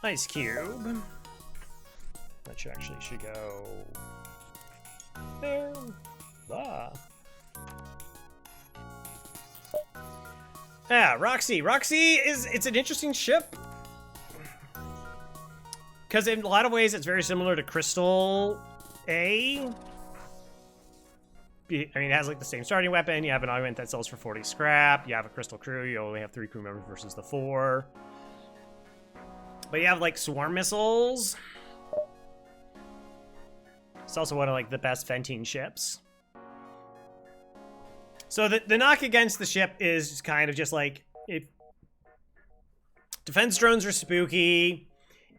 Ice cube. That should go there. Ah. Yeah, Roxy. Roxy it's an interesting ship. Because in a lot of ways it's very similar to Crystal A. I mean, it has like the same starting weapon. You have an augment that sells for 40 scrap. You have a Crystal crew. You only have 3 crew members versus the 4. But you have like swarm missiles. It's also one of like the best venting ships. So the knock against the ship is kind of just like defense drones are spooky,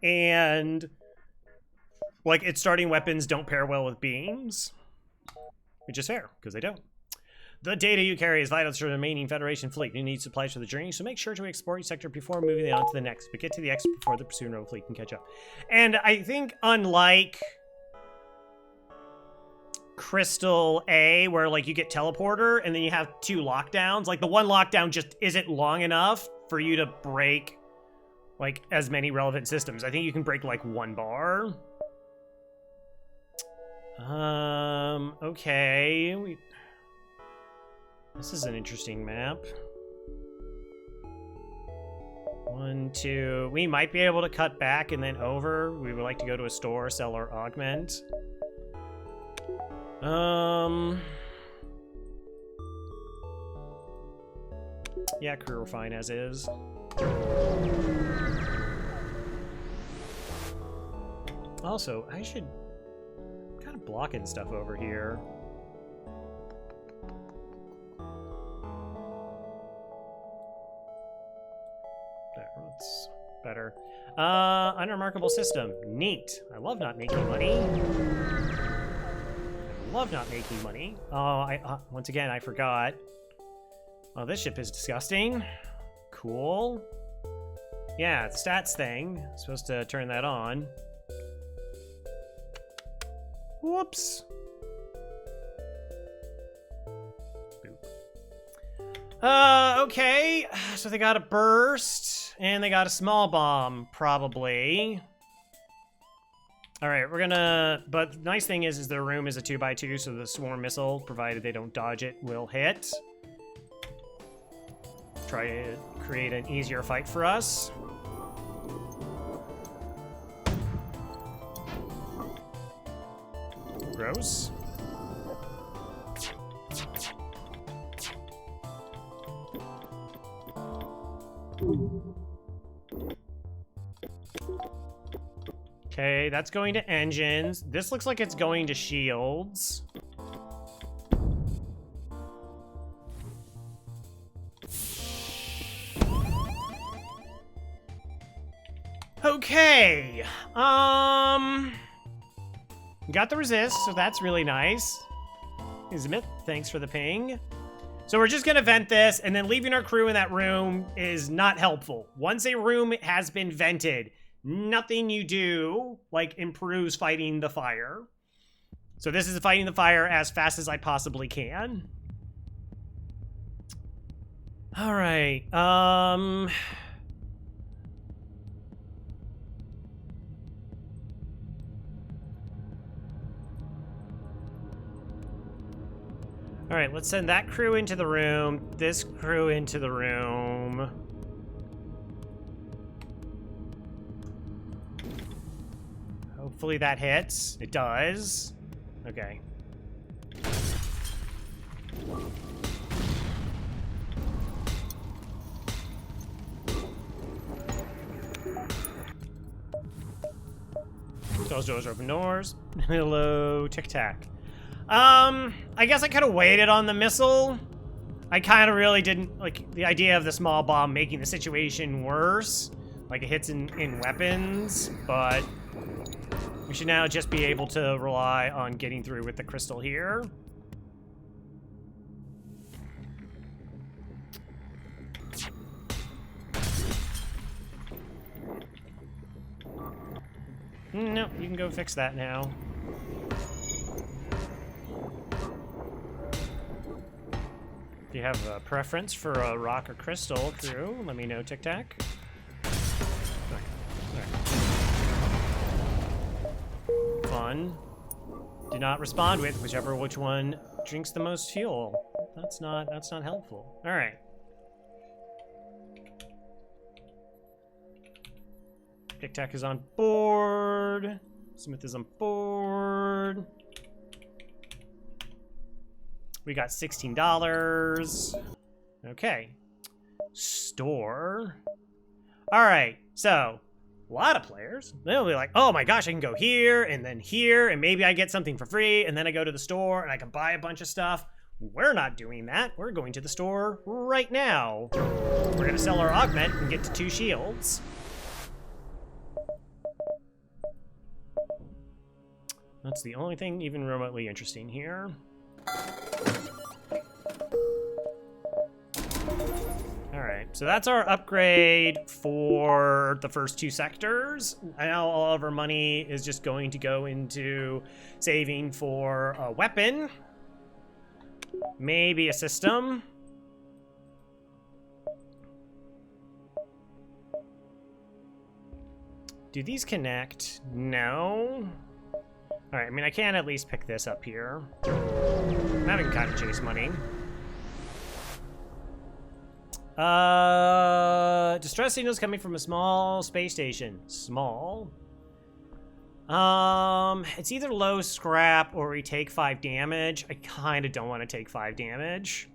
and like its starting weapons don't pair well with beams, which is fair because they don't. The data you carry is vital to the remaining Federation fleet. You need supplies for the journey, so make sure to explore each sector before moving on to the next. But get to the exit before the pursuing rogue fleet can catch up. And I think unlike Crystal A, where like you get teleporter and then you have 2 lockdowns, like the one lockdown just isn't long enough for you to break like as many relevant systems. I think you can break like 1 bar. Okay. This is an interesting map. 1, 2. We might be able to cut back and then over. We would like to go to a store, sell our augment. Yeah, crew are fine as is. Also, I should kind of blocking stuff over here. There, that's better. Unremarkable system. Neat. I love not making money. Love not making money. Oh, once again, I forgot. Oh, this ship is disgusting. Cool. Yeah, the stats thing. Supposed to turn that on. Whoops. Boop. Okay. So they got a burst, and they got a small bomb, probably. All right, we're gonna, but the nice thing is their room is a 2x2, so the swarm missile, provided they don't dodge it, will hit. Try to create an easier fight for us. Gross. Okay, that's going to engines. This looks like it's going to shields. Okay. Got the resist, so that's really nice. Ismith, thanks for the ping. So we're just gonna vent this, and then leaving our crew in that room is not helpful. Once a room has been vented, nothing you do, like, improves fighting the fire. So this is fighting the fire as fast as I possibly can. All right, all right, let's send that crew into the room, this crew into the room. Hopefully that hits. It does. Okay. Those doors are open doors. Hello, Tic Tac. I guess I could have waited on the missile. I kind of really didn't like the idea of the small bomb making the situation worse. Like it hits in weapons, but we should now just be able to rely on getting through with the crystal here. No, you can go fix that now. If you have a preference for a rock or crystal crew, let me know, Tic Tac. Right. fun. Do not respond with which one drinks the most fuel. That's not helpful. All right. Tic Tac is on board. Smith is on board. We got $16. Okay. Store. All right. So, a lot of players, they'll be like, oh my gosh, I can go here, and maybe I get something for free, and then I go to the store, and I can buy a bunch of stuff. We're not doing that. We're going to the store right now. We're going to sell our augment and get to 2 shields. That's the only thing even remotely interesting here. Alright, so that's our upgrade for the first 2 sectors. Now all of our money is just going to go into saving for a weapon. Maybe a system. Do these connect? No. Alright, I mean, I can at least pick this up here. Now we can kind of chase money. Distress signals coming from a small space station. Small. It's either low scrap or we take 5 damage. I kind of don't want to take 5 damage.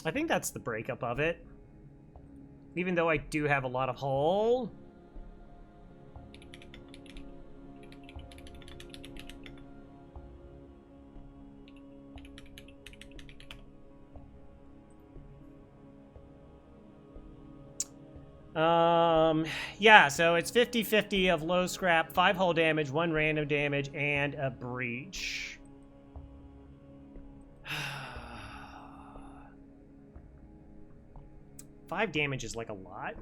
I think that's the breakup of it. Even though I do have a lot of hull. Yeah, so it's 50-50 of low scrap, 5 hull damage, 1 random damage, and a breach. 5 damage is like a lot.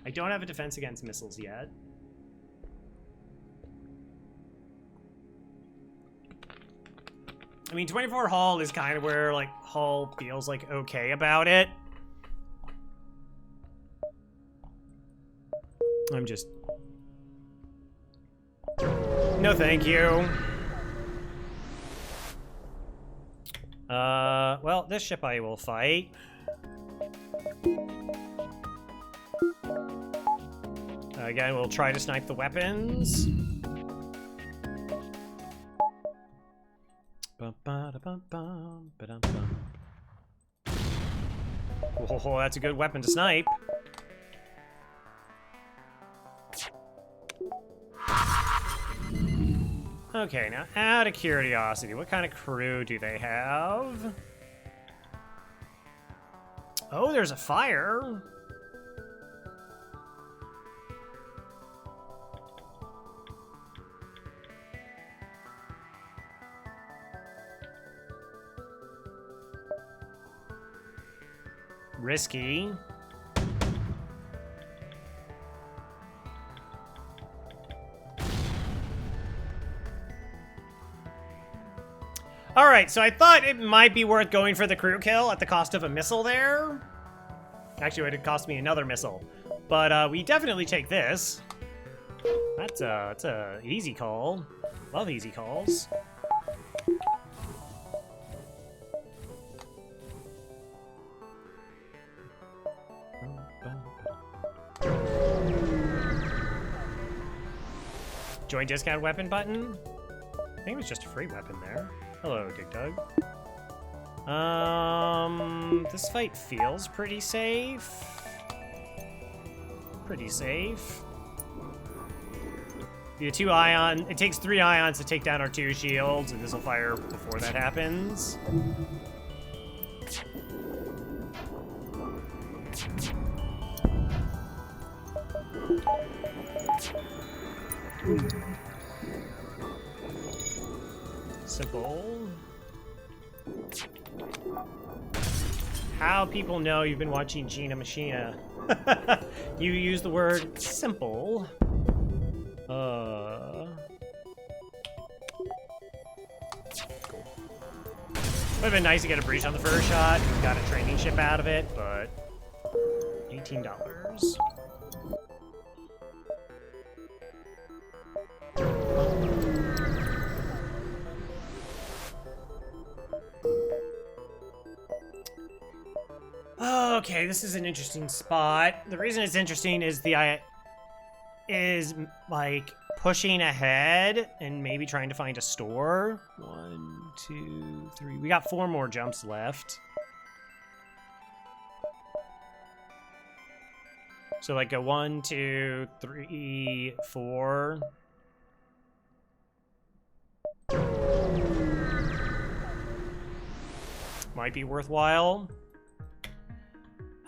I don't have a defense against missiles yet. I mean, 24 hull is kind of where, like, hull feels, like, okay about it. I'm just... No, thank you. Well, this ship I will fight. Again, we'll try to snipe the weapons. Oh, that's a good weapon to snipe. Okay, now out of curiosity, what kind of crew do they have? Oh, there's a fire. Risky. Alright, so I thought it might be worth going for the crew kill at the cost of a missile there. Actually, it would cost me another missile. But we definitely take this. That's a easy call. Love easy calls. Join discount weapon button? I think it was just a free weapon there. Hello, Dig Dug. This fight feels pretty safe. Pretty safe. The 2 ion, it takes 3 ions to take down our 2 shields, and this will fire before that happens. Simple. How people know you've been watching Gina Machina. You use the word simple. Cool. Would've been nice to get a breach on the first shot and got a training ship out of it, but $18. Okay, this is an interesting spot. The reason it's interesting is like pushing ahead and maybe trying to find a store. 1, 2, 3. We got 4 more jumps left. So like a 1, 2, 3, 4. Might be worthwhile.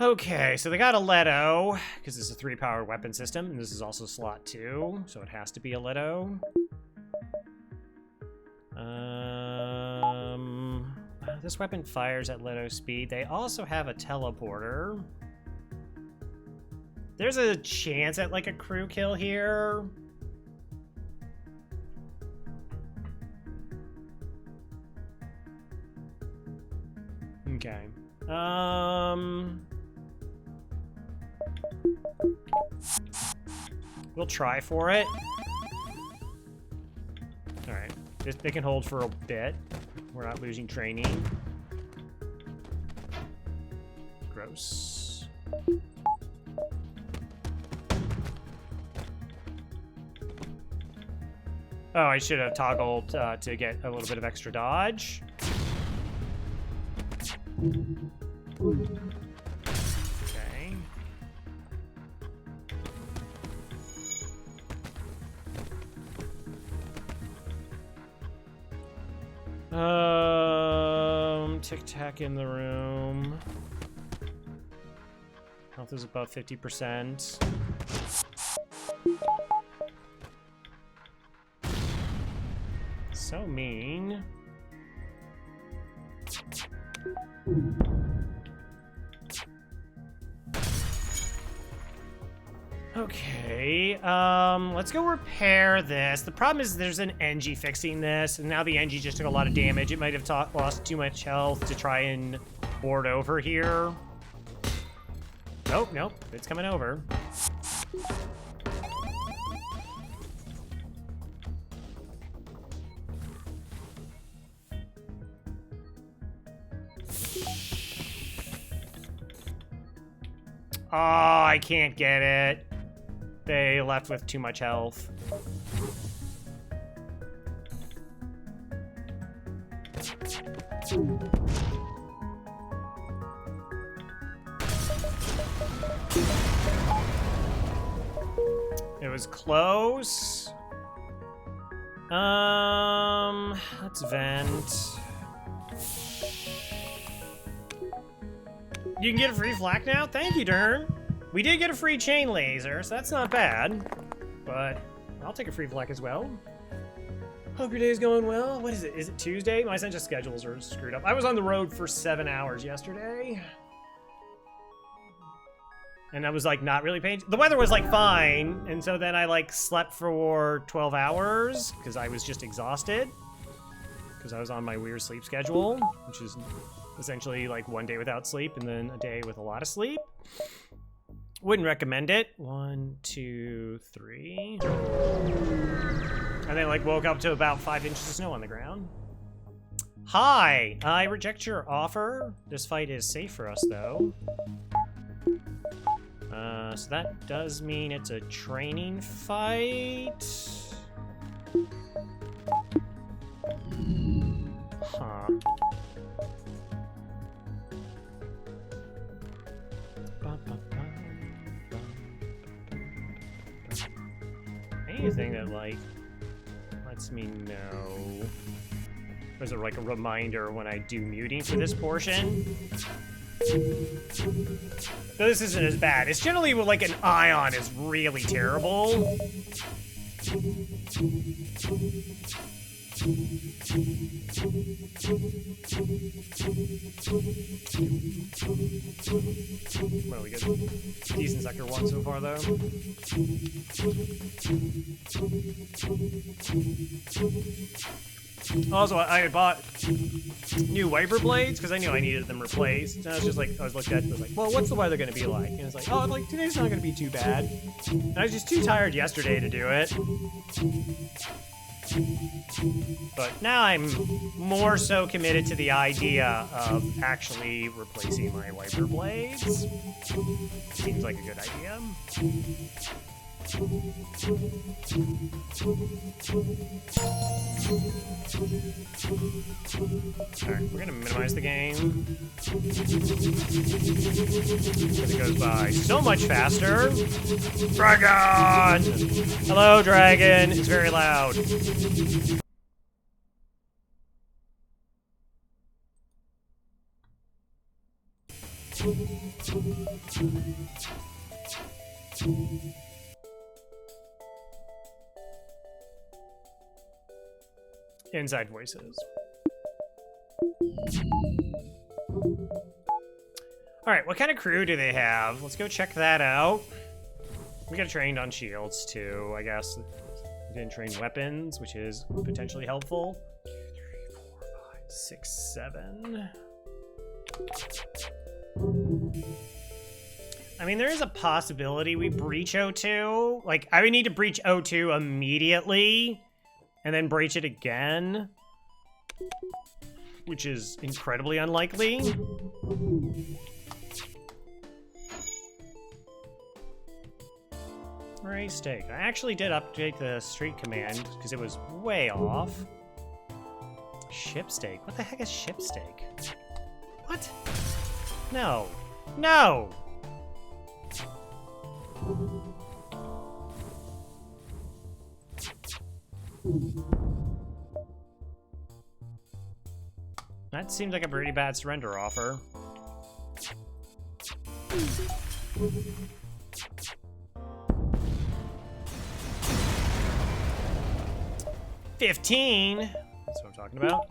Okay, so they got a Leto, because it's a 3-power weapon system, and this is also slot 2, so it has to be a Leto. This weapon fires at Leto speed. They also have a teleporter. There's a chance at like a crew kill here. Okay. We'll try for it. All right. They can hold for a bit. We're not losing training. Gross. Oh, I should have toggled to get a little bit of extra dodge. Okay. Tic-tac in the room. Health is above 50%. So mean. Okay, let's go repair this. The problem is there's an Engie fixing this, and now the Engie just took a lot of damage. It might have lost too much health to try and board over here. Nope, nope, it's coming over. Oh, I can't get it. They left with too much health. It was close. Let's vent. You can get a free flak now? Thank you, Dern. We did get a free chain laser, so that's not bad. But I'll take a free flak as well. Hope your day's going well. What is it? Is it Tuesday? My Sencha schedules are screwed up. I was on the road for 7 hours yesterday. And I was like not really paying. The weather was like fine. And so then I like slept for 12 hours because I was just exhausted. Because I was on my weird sleep schedule, which is essentially like 1 day without sleep and then a day with a lot of sleep. Wouldn't recommend it. 1, 2, 3. And then like woke up to about 5 inches of snow on the ground. Hi, I reject your offer. This fight is safe for us though. So that does mean it's a training fight. Huh. Anything that like lets me know. There's like a reminder when I do muting for this portion. So this isn't as bad. It's generally like an ion is really terrible. Well, we get decent sector 1 so far, though. Also, I had bought new wiper blades because I knew I needed them replaced. And I was just like, I was looking at it, I was like, well, what's the weather going to be like? And it's like, oh, like today's not going to be too bad. And I was just too tired yesterday to do it. But now I'm more so committed to the idea of actually replacing my wiper blades. Seems like a good idea. Alright, we're gonna minimize the game. Because it goes by so much faster. Dragon! Hello, dragon! It's very loud. Inside voices. Alright, what kind of crew do they have? Let's go check that out. We got trained on shields too, I guess. We didn't train weapons, which is potentially helpful. 2, 3, 4, 5, 6, 7. I mean, there is a possibility we breach O2. Like, I would need to breach O2 immediately and then breach it again, which is incredibly unlikely. Ray steak. I actually did update the street command because it was way off. Ship steak. What the heck is ship steak? What? No. No! That seems like a pretty bad surrender offer. $15. That's what I'm talking about.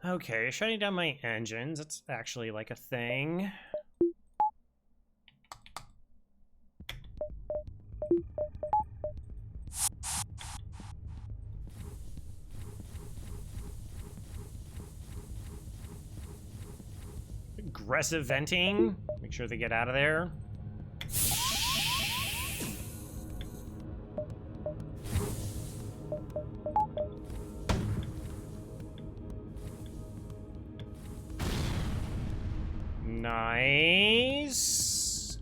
Okay, shutting down my engines. That's actually like a thing. Aggressive venting. Make sure they get out of there. Nice.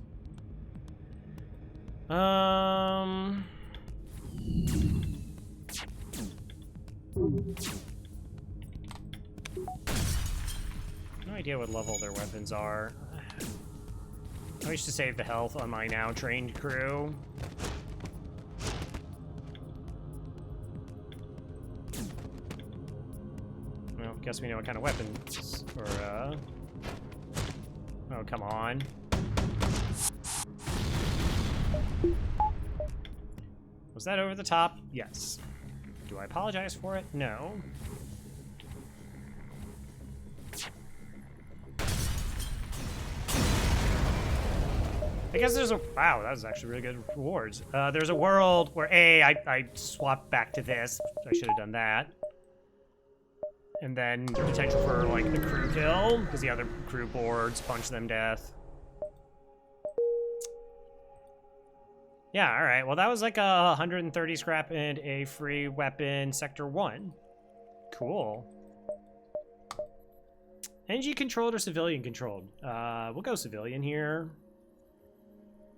No idea what level their weapons are. I wish to save the health on my now trained crew. Well, guess we know what kind of weapons. Or, oh, come on. Was that over the top? Yes. Do I apologize for it? No. I guess there's a... Wow, that was actually really good rewards. There's a world where, I swapped back to this. I should have done that. And then the potential for, like, a crew kill, because the other crew boards punch them death. Yeah, alright. Well, that was like a 130 scrap and a free weapon, Sector 1. Cool. NG controlled or civilian controlled? We'll go civilian here.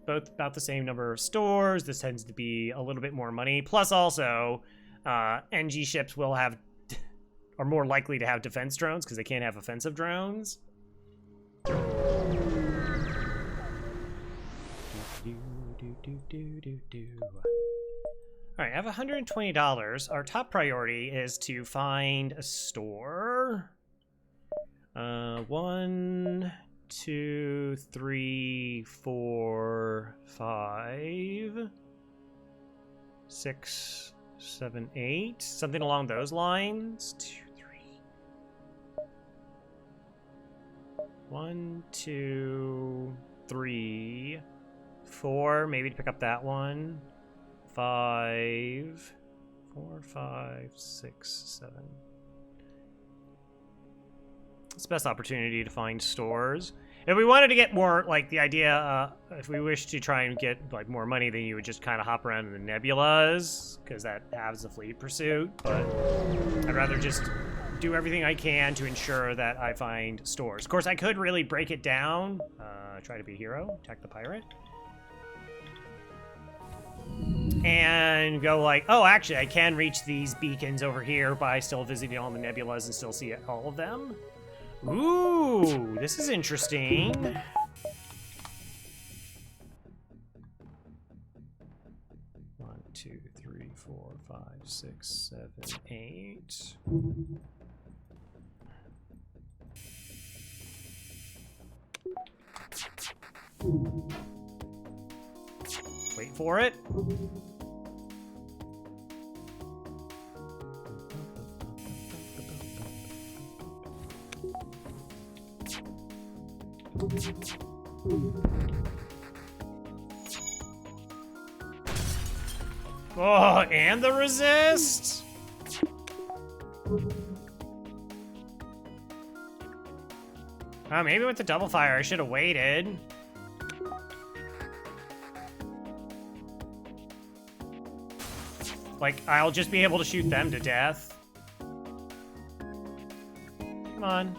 Both about the same number of stores. This tends to be a little bit more money. Plus also, NG ships will have... are more likely to have defense drones because they can't have offensive drones. Alright, I have $120. Our top priority is to find a store. 1, 2, 3, 4, 5, 6, 7, 8. Something along those lines. 2, 3. 1, 2, 3, 4. Maybe to pick up that one. 5, 4, 5, 6, 7. It's the best opportunity to find stores. If we wanted to get more, like, the idea, if we wish to try and get, like, more money, then you would just kind of hop around in the nebulas, because that halves the fleet pursuit, but I'd rather just do everything I can to ensure that I find stores. Of course, I could really break it down. Try to be a hero, attack the pirate. And go like, oh, actually, I can reach these beacons over here by still visiting all the nebulas and still see all of them. Ooh, this is interesting. 1, 2, 3, 4, 5, 6, 7, 8. Wait for it. Oh, and the resist? Oh, maybe with the double fire, I should have waited. Like, I'll just be able to shoot them to death. Come on.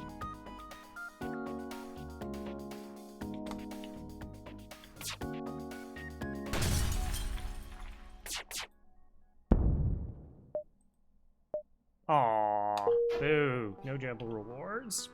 Aww. Boo. No jumble rewards.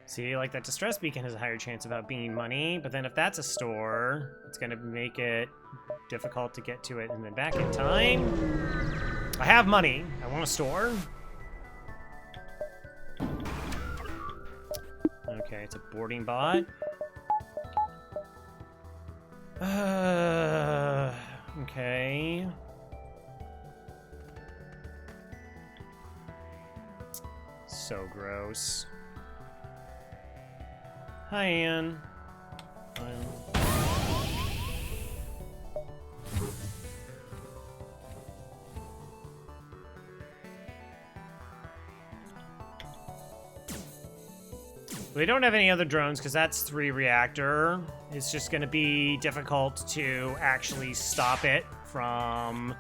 See, like, that distress beacon has a higher chance of being money, but then if that's a store, it's gonna make it difficult to get to it and then back in time. I have money. I want a store. Okay, it's a boarding bot. Okay. So gross. Hi, Anne. We don't have any other drones because that's 3 reactor. It's just going to be difficult to actually stop it from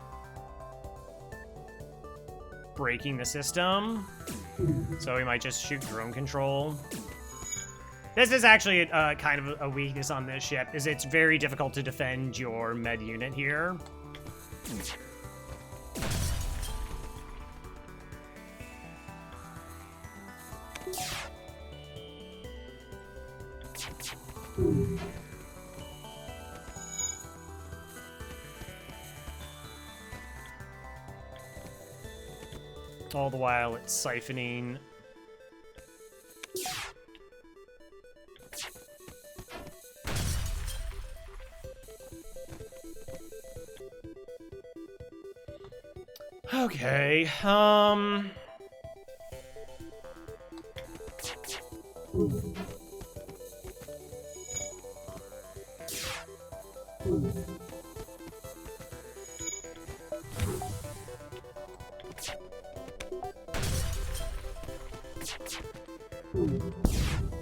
breaking the system. So we might just shoot drone control. This is actually kind of a weakness on this ship, is it's very difficult to defend your med unit here. All the while it's siphoning. Okay,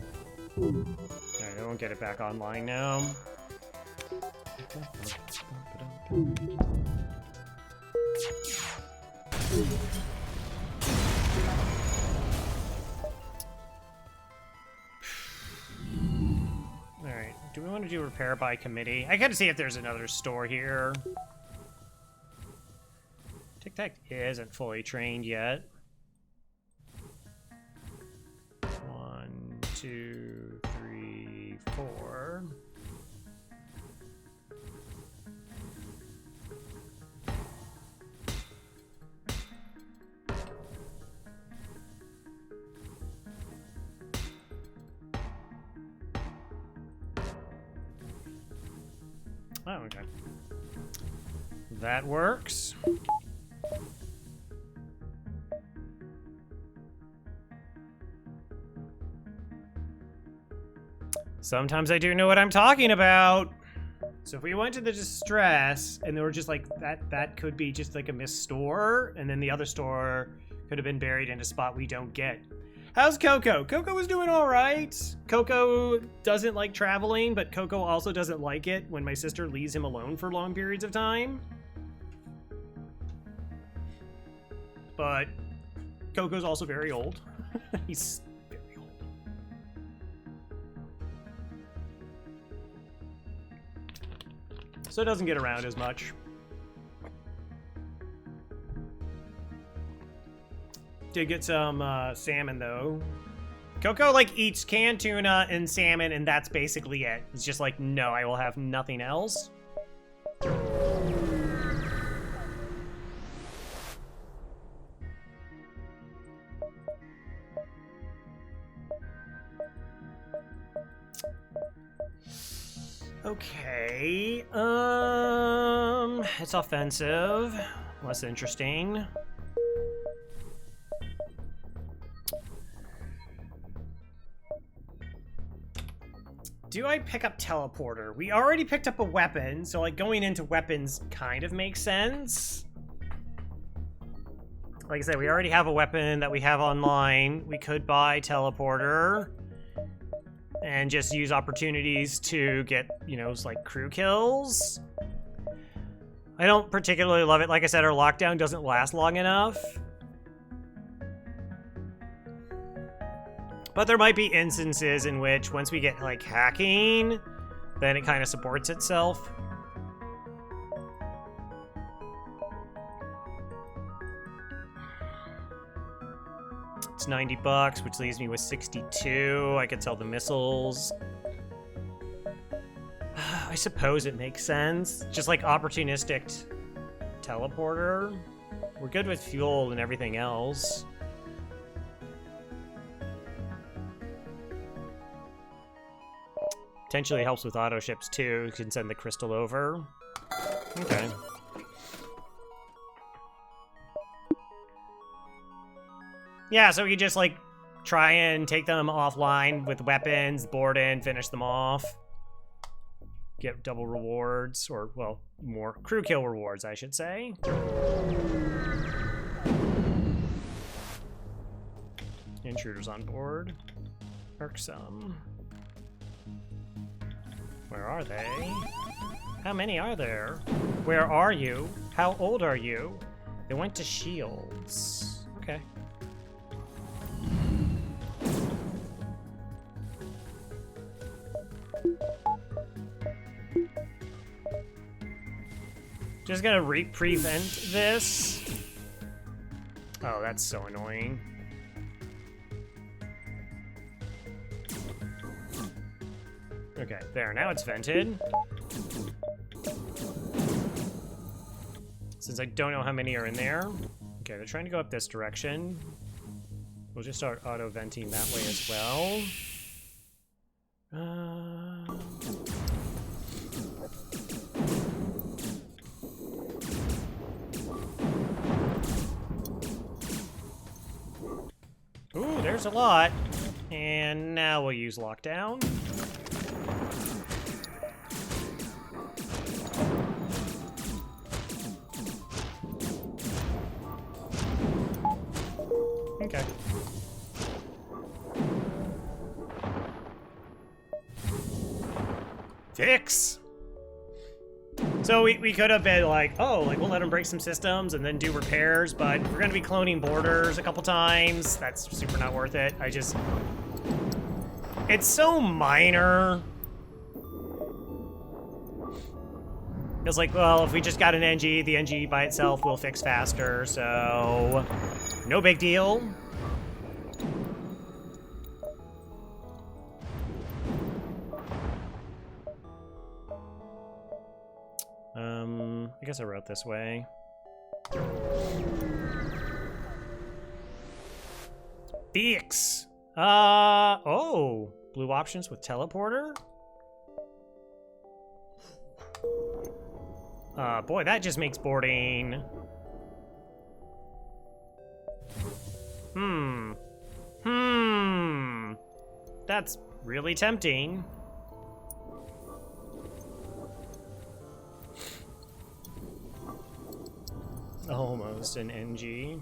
Alright, I won't get it back online now. Alright, do we want to do repair by committee? I gotta see if there's another store here. Tic Tac isn't fully trained yet. 1, 2, 3, 4. Oh, okay. That works. Sometimes I do know what I'm talking about. So if we went to the distress and they were just like that could be just like a missed store, and then the other store could have been buried in a spot we don't get. How's Coco? Coco is doing all right. Coco doesn't like traveling, but Coco also doesn't like it when my sister leaves him alone for long periods of time. But Coco's also very old. He's very old. So it doesn't get around as much. Did get some salmon though. Coco like eats canned tuna and salmon, and that's basically it. It's just like, no, I will have nothing else. Okay, it's offensive, less interesting. Do I pick up teleporter? We already picked up a weapon, so like going into weapons kind of makes sense. Like I said, we already have a weapon that we have online. We could buy teleporter and just use opportunities to get, you know, like crew kills. I don't particularly love it. Like I said, our lockdown doesn't last long enough. But there might be instances in which once we get like hacking, then it kind of supports itself. It's 90 bucks, which leaves me with 62. I could sell the missiles. I suppose it makes sense. Just like opportunistic teleporter. We're good with fuel and everything else. Potentially helps with auto ships too. You can send the crystal over. Okay. Yeah, so we can just like try and take them offline with weapons, board in, finish them off. Get double rewards, or well, more crew kill rewards, I should say. Intruders on board. Irksome. Where are they? How many are there? Where are you? How old are you? They went to Shields. Okay. Just gonna prevent this. Oh, that's so annoying. Okay, there, now it's vented. Since I don't know how many are in there. Okay, they're trying to go up this direction. We'll just start auto-venting that way as well. Ooh, there's a lot. And now we'll use lockdown. Okay. Fix! So we could have been like, oh, like we'll let them break some systems and then do repairs, but we're gonna be cloning borders a couple times. That's super not worth it. It's so minor. It's like, well, if we just got an NG, the NG by itself will fix faster, so no big deal. I guess I wrote this way. Fix! Oh, blue options with teleporter? Boy, that just makes boarding. That's really tempting. almost an NG.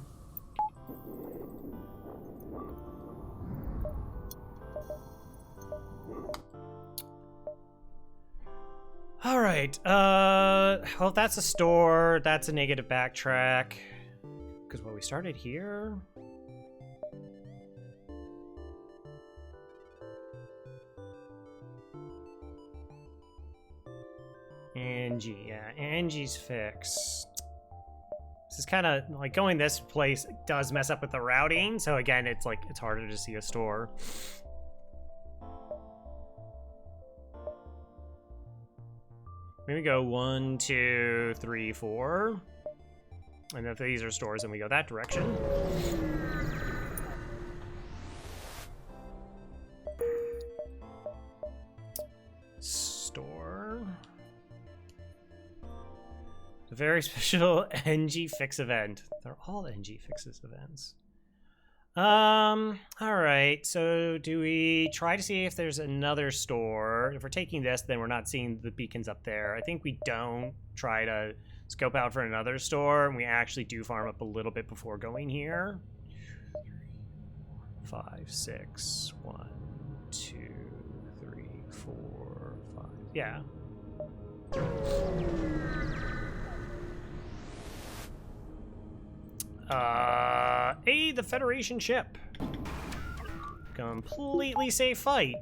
All right. Well, that's a store. That's a negative backtrack. Because we started here. Angie, yeah, Angie's fixed. This is kind of like going this place does mess up with the routing. So again, it's like it's harder to see a store. Maybe go 1, 2, 3, 4. And if these are stores, then we go that direction. Store. A very special NG fix event. They're all NG fixes events. All right. So do we try to see if there's another store? If we're taking this, then we're not seeing the beacons up there. I think we don't try to scope out for another store, and we actually do farm up a little bit before going here. 5, 6, 1, 2, 3, 4, 5. Yeah. Hey, the Federation ship. Completely safe fight.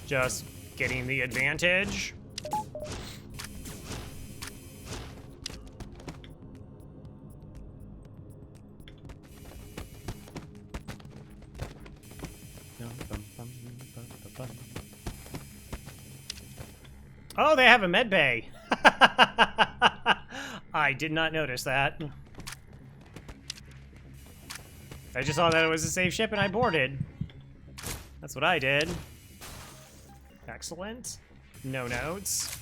Just getting the advantage. Oh, they have a med bay. I did not notice that. I just saw that it was a safe ship and I boarded. That's what I did. Excellent. No notes.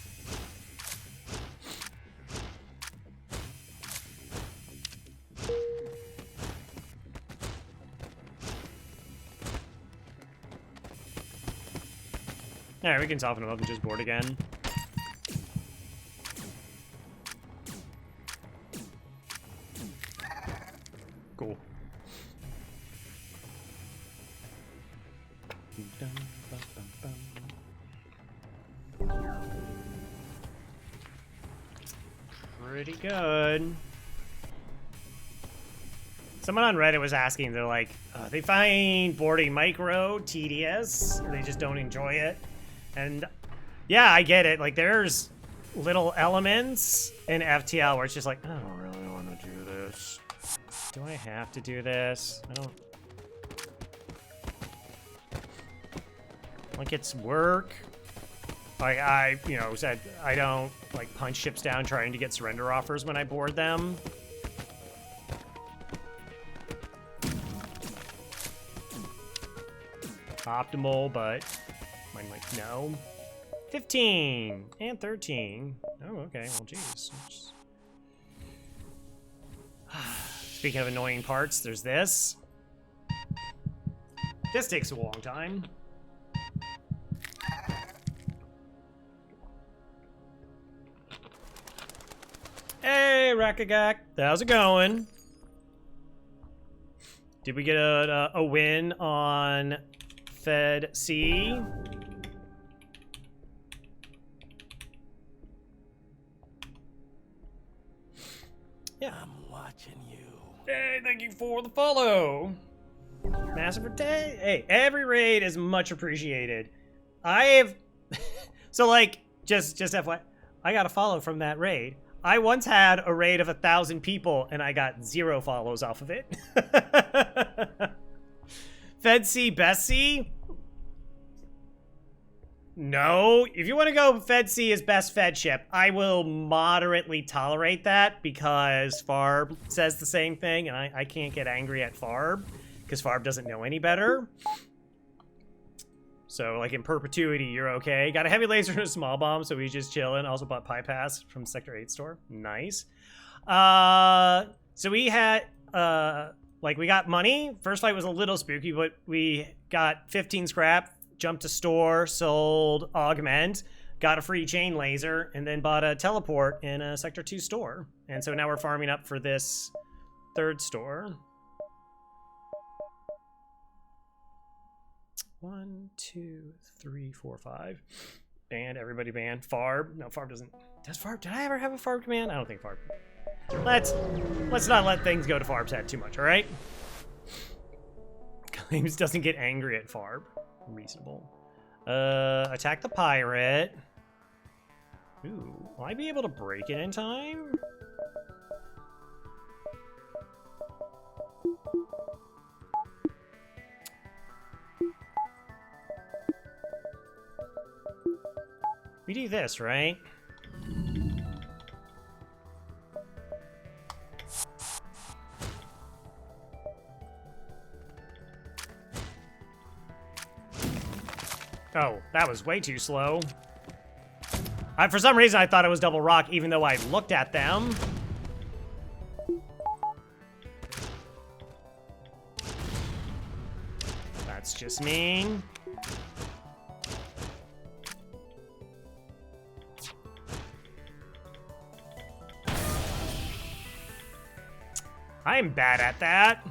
Alright, we can soften them up and just board again. Cool. Pretty good. Someone on Reddit was asking, they're like, they find boarding micro tedious, they just don't enjoy it. And yeah, I get it. Like, there's little elements in FTL where it's just like, I don't really want to do this. Do I have to do this? I don't. Like, it's work. Like, I, you know, said I don't, like, punch ships down trying to get surrender offers when I board them. Optimal, but I'm like, no. 15 and 13. Oh, okay. Well, geez. Speaking of annoying parts, there's this. This takes a long time. Hey, Rakagak. How's it going? Did we get a win on Fed C? Yeah. I'm watching you. Hey, thank you for the follow. Massive day. Hey, every raid is much appreciated. I have so like just FYI, I got a follow from that raid. I once had a raid of 1,000 people and I got 0 follows off of it. Fed C, best C? No. If you want to go Fed C as best Fed ship, I will moderately tolerate that because Farb says the same thing and I can't get angry at Farb because Farb doesn't know any better. So, like, in perpetuity, you're okay. Got a heavy laser and a small bomb, so we just chillin'. Also bought Pie Pass from Sector 8 store. Nice. So we had, like, we got money. First fight was a little spooky, but we got 15 scrap, jumped to store, sold augment, got a free chain laser, and then bought a teleport in a Sector 2 store. And so now we're farming up for this third store. 1, 2, 3, 4, 5. Banned, everybody banned. Farb. No, Farb doesn't. Does Farb? Did I ever have a Farb command? I don't think Farb. Let's not let things go to Farb's head too much, alright? Claims doesn't get angry at Farb. Reasonable. Attack the pirate. Ooh, will I be able to break it in time? We do this, right? Oh, that was way too slow. For some reason, I thought it was double rock, even though I looked at them. That's just mean. I am bad at that.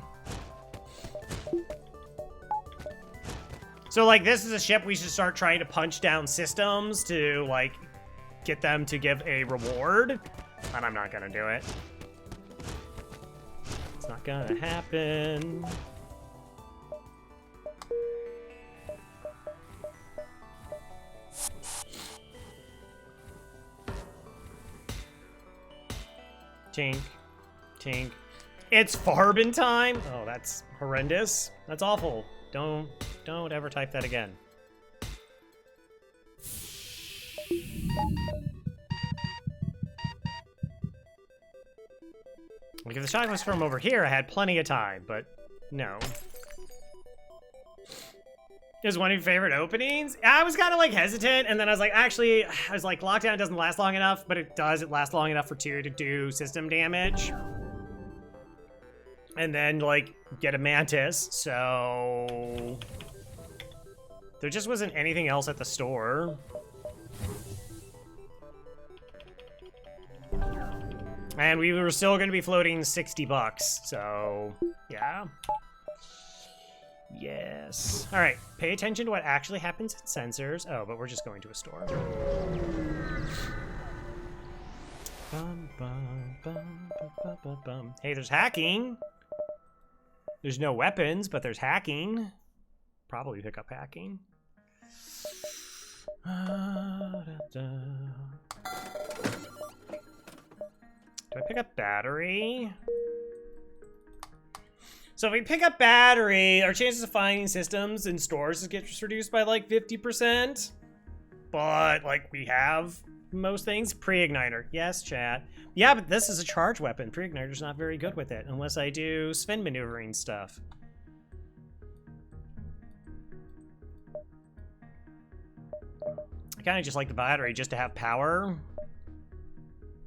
So, like, this is a ship we should start trying to punch down systems to, like, get them to give a reward. And I'm not gonna do it. It's not gonna happen. Tink. Tink. It's Farbin time? Oh, that's horrendous. That's awful. Don't ever type that again. Like, if the shot was from over here, I had plenty of time, but no. Is one of your favorite openings? I was kind of like hesitant, and then I was like, actually, I was like, lockdown doesn't last long enough, but it does. It lasts long enough for 2 to do system damage. And then, like, get a mantis, so... There just wasn't anything else at the store. And we were still going to be floating 60 bucks, so... Yeah. Yes. Alright, pay attention to what actually happens in sensors. Oh, but we're just going to a store. Bum, bum, bum, bum, bum, bum. Hey, there's hacking! There's no weapons, but there's hacking. Probably pick up hacking. Do I pick up battery? So if we pick up battery, our chances of finding systems in stores gets reduced by like 50%. But like we have most things. Pre-igniter. Yes, chat. Yeah, but this is a charge weapon. Pre-igniter's not very good with it unless I do spin maneuvering stuff. I kind of just like the battery just to have power.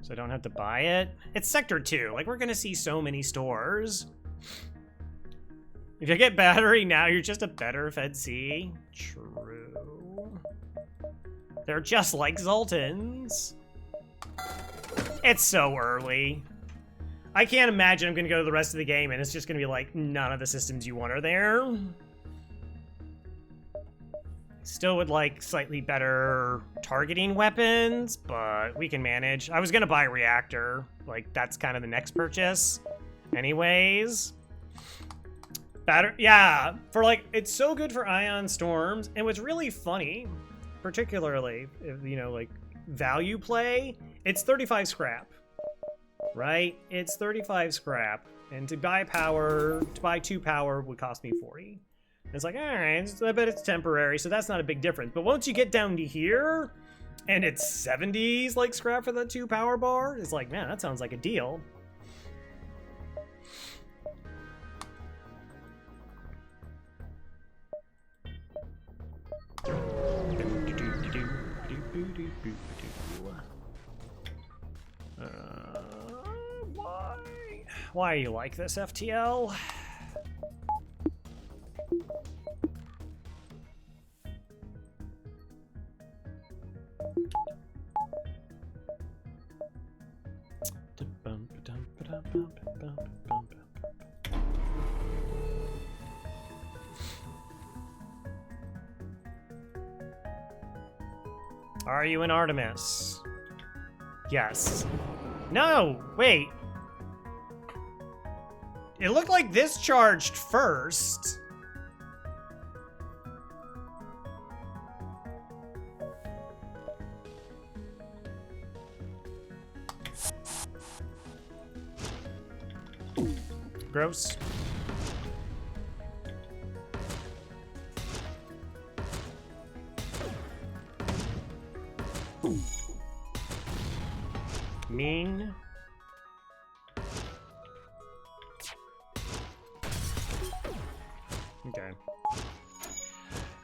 So I don't have to buy it. It's Sector 2. Like, we're gonna see so many stores. If you get battery now, you're just a better Fed C. True. They're just like Zoltans. It's so early. I can't imagine I'm gonna go to the rest of the game and it's just gonna be like, none of the systems you want are there. Still would like slightly better targeting weapons, but we can manage. I was gonna buy a reactor. Like, that's kind of the next purchase. Anyways. Yeah, for like, it's so good for ion storms. And what's really funny, particularly, if, you know, like value play, it's 35 scrap, right? It's 35 scrap. And to buy 2 power would cost me 40. It's like, all right, I bet it's temporary, so that's not a big difference. But once you get down to here, and it's 70s like scrap for the 2 power bar, it's like, man, that sounds like a deal. Why are you like this, FTL? Are you in Artemis? Yes. No, wait. It looked like this charged first. Gross. Mean. Okay.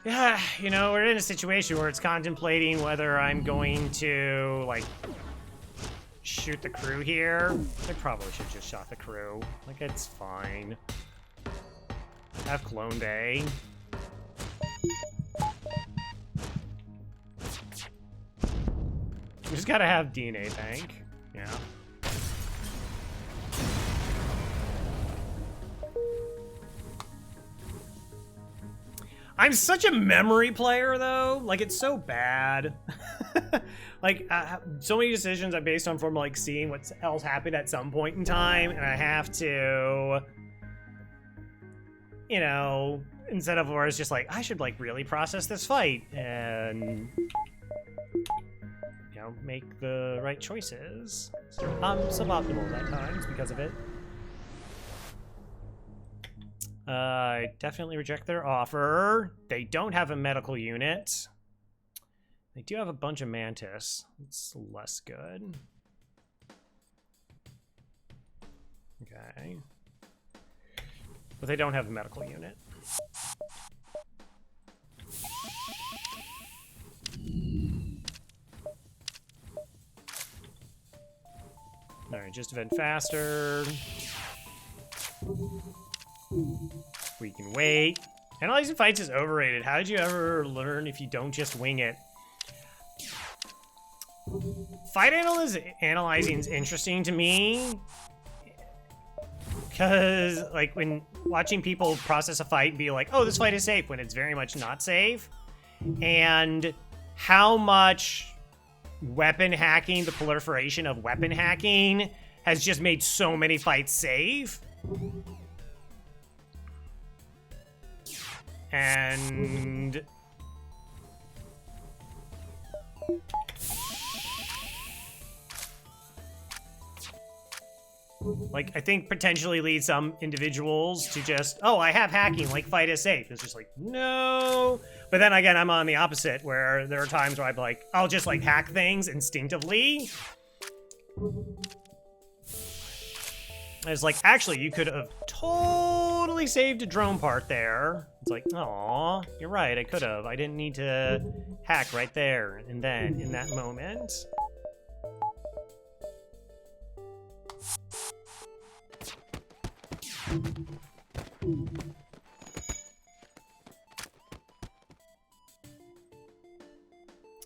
Yeah, you know, we're in a situation where it's contemplating whether I'm going to, like, shoot the crew here. I probably should just shot the crew. Like, it's fine. Have clone day. We just gotta have DNA bank. Yeah. I'm such a memory player, though. Like, it's so bad. Like, so many decisions are based on from, like, seeing what else happened at some point in time, and I have to, you know, instead of where it's just like, I should, like, really process this fight, and, you know, make the right choices. So I'm suboptimal at times because of it. I definitely reject their offer. They don't have a medical unit. They do have a bunch of mantis. It's less good. Okay. But they don't have a medical unit. Alright, just event faster. We can wait. Analyzing fights is overrated. How did you ever learn if you don't just wing it? Fight analyzing is interesting to me. Because, like, when watching people process a fight and be like, oh, this fight is safe, when it's very much not safe. And how much weapon hacking, the proliferation of weapon hacking, has just made so many fights safe. And like, I think potentially lead some individuals to just, oh, I have hacking, like, fight is safe. It's just like, no. But then again, I'm on the opposite, where there are times where I'm like, I'll just, like, hack things instinctively. And it's like, actually, you could have totally saved a drone part there. It's like, aw, you're right, I could have. I didn't need to hack right there and then, in that moment.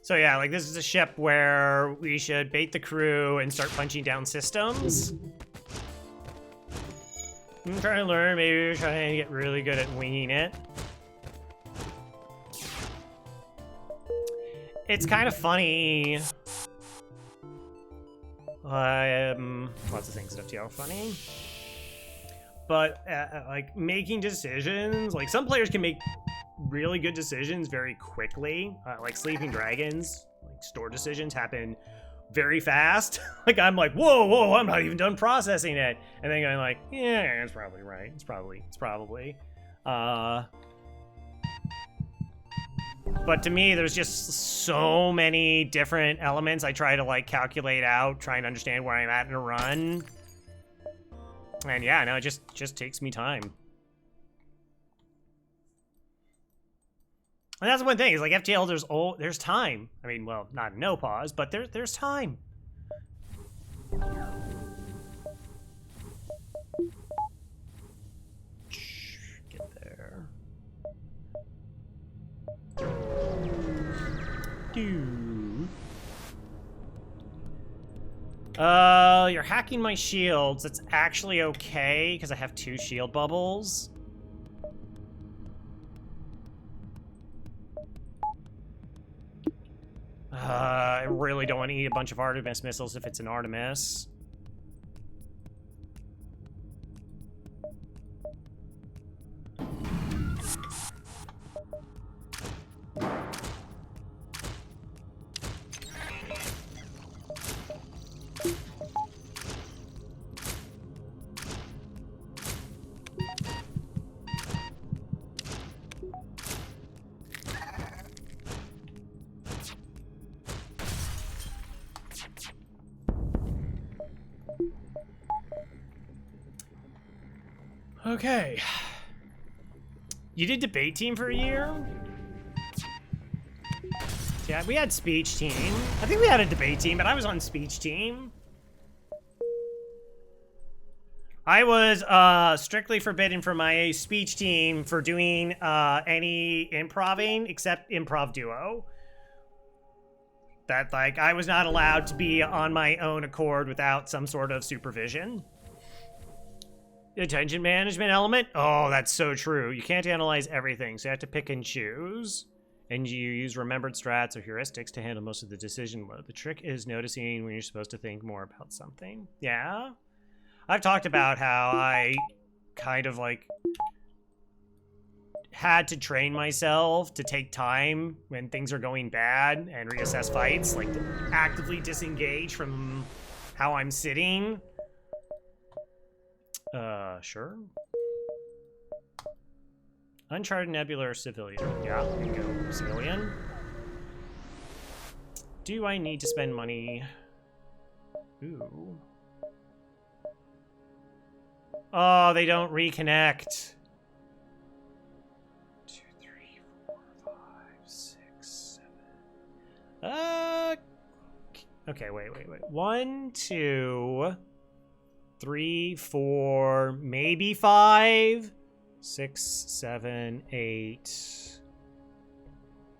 So yeah, like, this is a ship where we should bait the crew and start punching down systems. I'm trying to learn, maybe we're trying to get really good at winging it. It's kind of funny. Lots of things at FTL are funny. But, like, making decisions, like, some players can make really good decisions very quickly. Like, Sleeping Dragons, like, store decisions happen very fast. Like, I'm like, whoa, I'm not even done processing it. And then going like, yeah, it's probably right. It's probably. But to me, there's just so many different elements I try to, like, calculate out, try and understand where I'm at in a run. And yeah, no, it just takes me time. And that's one thing, is like FTL, there's time. I mean, well, not no pause, but there's time. You're hacking my shields. That's actually okay, because I have 2 shield bubbles. I really don't want to eat a bunch of Artemis missiles if it's an Artemis. Okay. You did debate team for a year? Yeah, we had speech team. I think we had a debate team, but I was on speech team. I was strictly forbidden from my speech team for doing any improving except improv duo. That, like, I was not allowed to be on my own accord without some sort of supervision. Attention management element? Oh, that's so true. You can't analyze everything, so you have to pick and choose. And you use remembered strats or heuristics to handle most of the decision load. The trick is noticing when you're supposed to think more about something. Yeah? I've talked about how I kind of, like, had to train myself to take time when things are going bad and reassess fights, like to actively disengage from how I'm sitting. Sure. Uncharted Nebular Civilian. Yeah, we can go Civilian. Do I need to spend money? Ooh. Oh, they don't reconnect. 2, 3, 4, 5, 6, 7. Okay, wait. 1, 2, 3, 4, maybe 5, 6, 7, 8,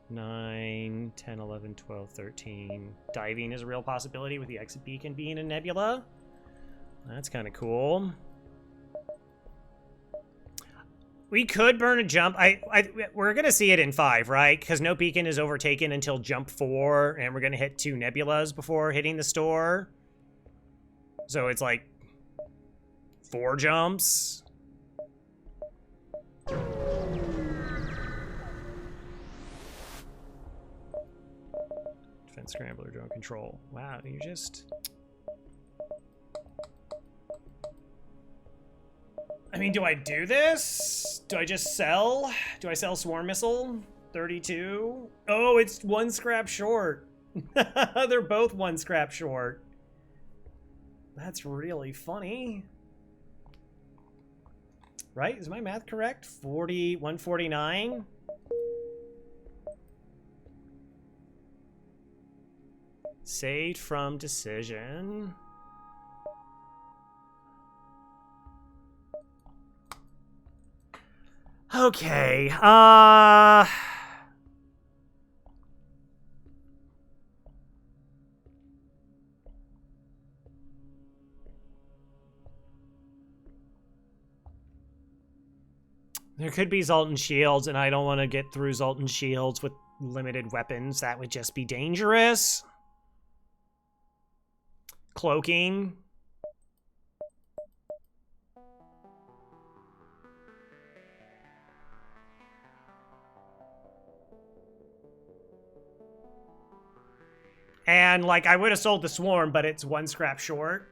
9, 10, 11, 12, 13. Diving is a real possibility with the exit beacon being a nebula. That's kind of cool. We could burn a jump. We're going to see it in 5, right? Because no beacon is overtaken until jump 4, and we're going to hit 2 nebulas before hitting the store. So it's like 4 jumps. Defense scrambler, drone control. Wow, you just... I mean, do I do this? Do I just sell? Do I sell Swarm Missile? 32? Oh, it's 1 scrap short. They're both 1 scrap short. That's really funny. Right? Is my math correct? 149? Saved from decision. Okay, there could be Zoltan shields, and I don't want to get through Zoltan shields with limited weapons. That would just be dangerous. Cloaking. And, like, I would have sold the Swarm, but it's 1 scrap short.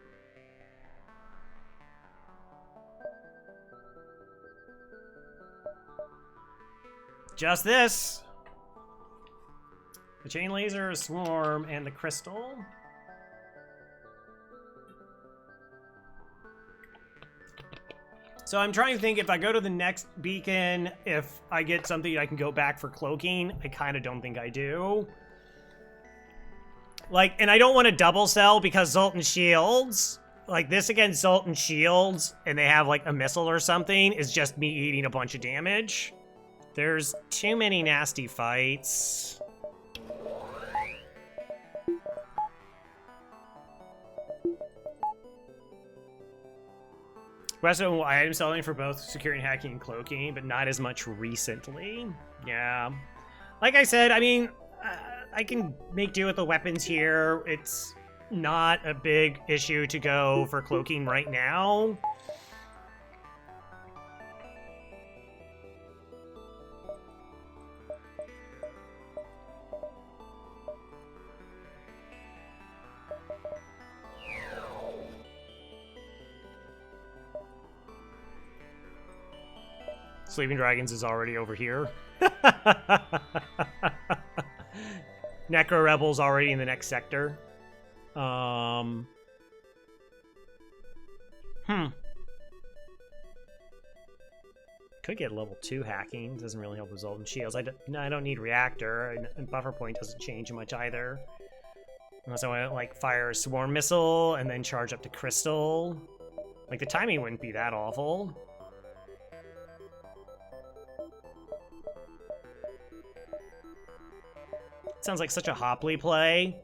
Just this. The chain laser, Swarm, and the crystal. So I'm trying to think if I go to the next beacon, if I get something I can go back for cloaking. I kind of don't think I do. Like, and I don't want to double sell because Zoltan shields, like this against Zoltan shields, and they have like a missile or something, is just me eating a bunch of damage. There's too many nasty fights. Western item selling for both securing, hacking, and cloaking, but not as much recently. Yeah. Like I said, I mean, I can make do with the weapons here. It's not a big issue to go for cloaking right now. Sleeping Dragons is already over here. Necro Rebel's already in the next sector. Could get level 2 hacking. Doesn't really help result in shields. I don't need reactor, and buffer point doesn't change much either. Unless I want to like fire a swarm missile and then charge up to crystal. Like the timing wouldn't be that awful. Sounds like such a Hopley play.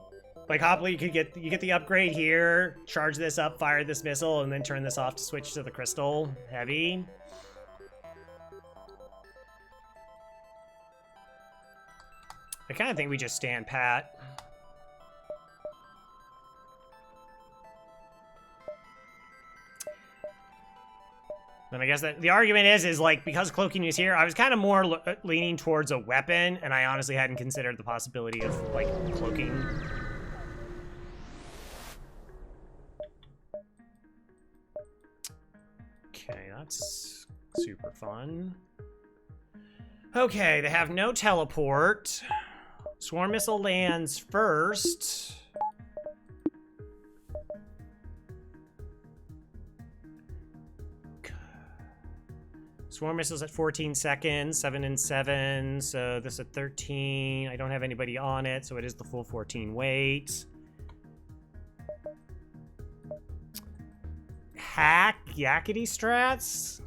Like Hopley, you get the upgrade here, charge this up, fire this missile, and then turn this off to switch to the crystal heavy. I kind of think we just stand pat. Then I guess that the argument is like, because cloaking is here, I was kind of more leaning towards a weapon, and I honestly hadn't considered the possibility of, like, cloaking. Okay, that's super fun. Okay, they have no teleport. Swarm missile lands first. Swarm missiles at 14 seconds, 7 and 7, so this at 13. I don't have anybody on it, so it is the full 14 weight. Hack Yakety strats?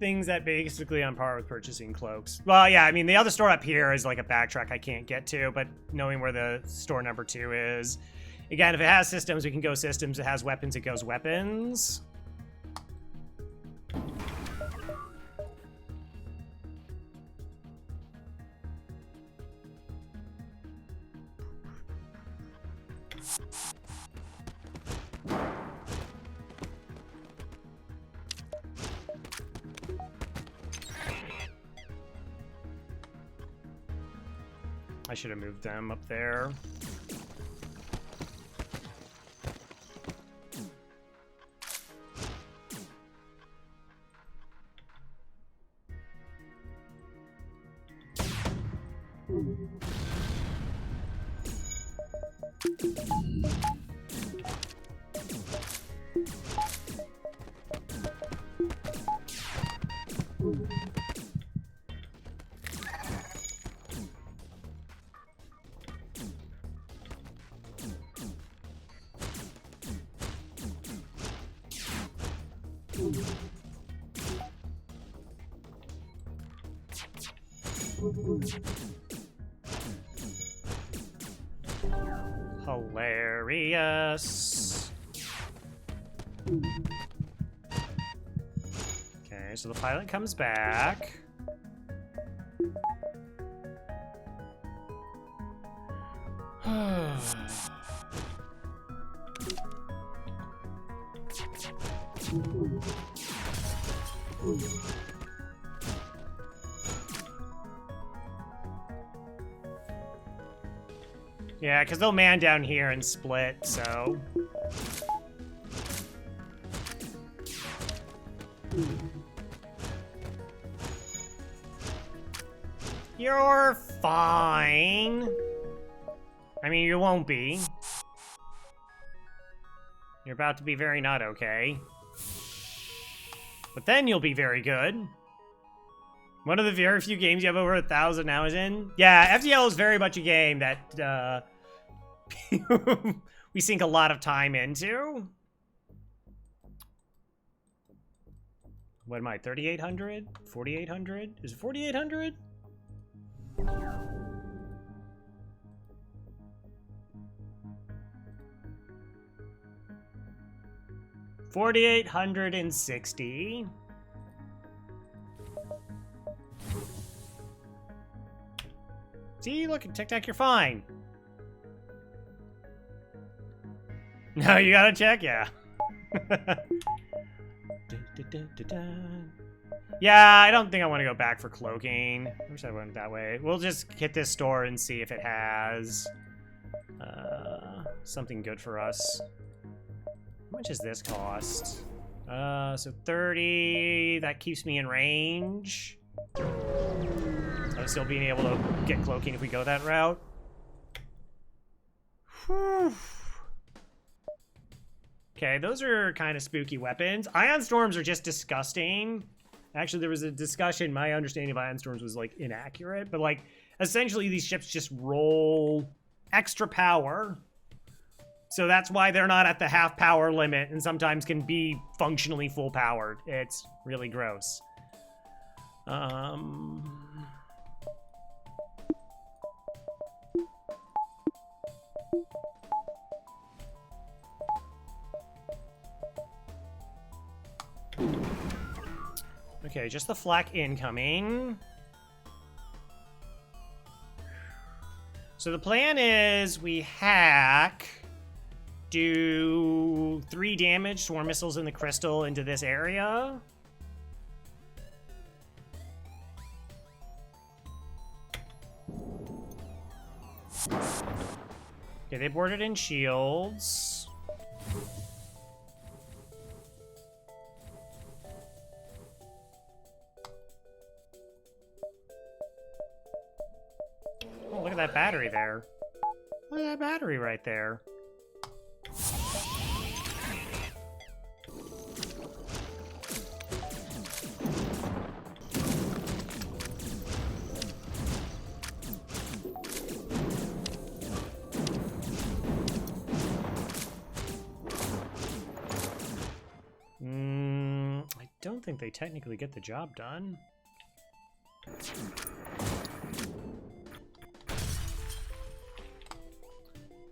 Things that basically on par with purchasing cloaks. Well, yeah, I mean, the other store up here is like a backtrack I can't get to, but knowing where the store number 2 is. Again, if it has systems, we can go systems. It has weapons, it goes weapons. I should have moved them up there. Hilarious. Okay, so the pilot comes back. Yeah, because they'll man down here and split, so... You're fine. I mean, you won't be. You're about to be very not okay. But then you'll be very good. One of the very few games you have over 1,000 hours in. Yeah, FTL is very much a game that we sink a lot of time into. What am I, 3,800? 4,800? Is it 4,800? 4,860. See, look, Tic Tac, you're fine. No, you gotta check, yeah. Yeah, I don't think I want to go back for cloaking. I wish I went that way. We'll just hit this store and see if it has something good for us. How much does this cost? So 30. That keeps me in range. I'm still being able to get cloaking if we go that route. Whew. Okay, those are kind of spooky weapons. Ion storms are just disgusting. Actually, there was a discussion. My understanding of ion storms was, like, inaccurate. But, like, essentially these ships just roll extra power. So that's why they're not at the half power limit and sometimes can be functionally full powered. It's really gross. Okay, just the flak incoming. So the plan is we hack, do 3 damage, swarm missiles in the crystal into this area. Okay, they boarded in shields. Oh, look at that battery there. Look at that battery right there. I don't think they technically get the job done.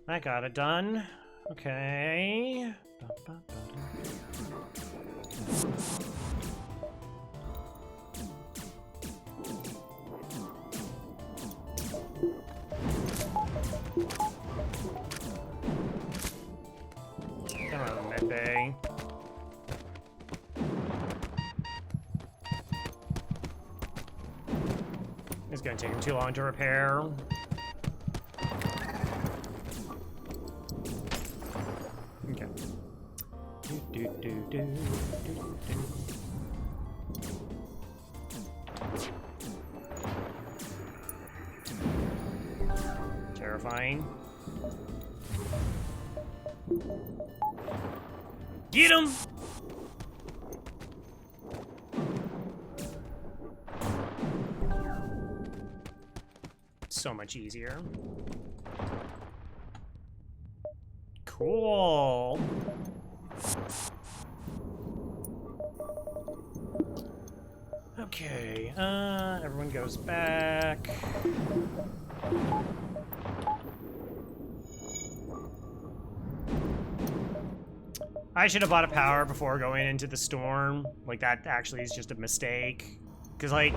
I got it done. Okay. Come on, medbay. It's gonna take him too long to repair. Okay. Terrifying. Get him! So much easier. Cool. Okay, everyone goes back. I should have bought a power before going into the storm. Like, that actually is just a mistake. Because, like,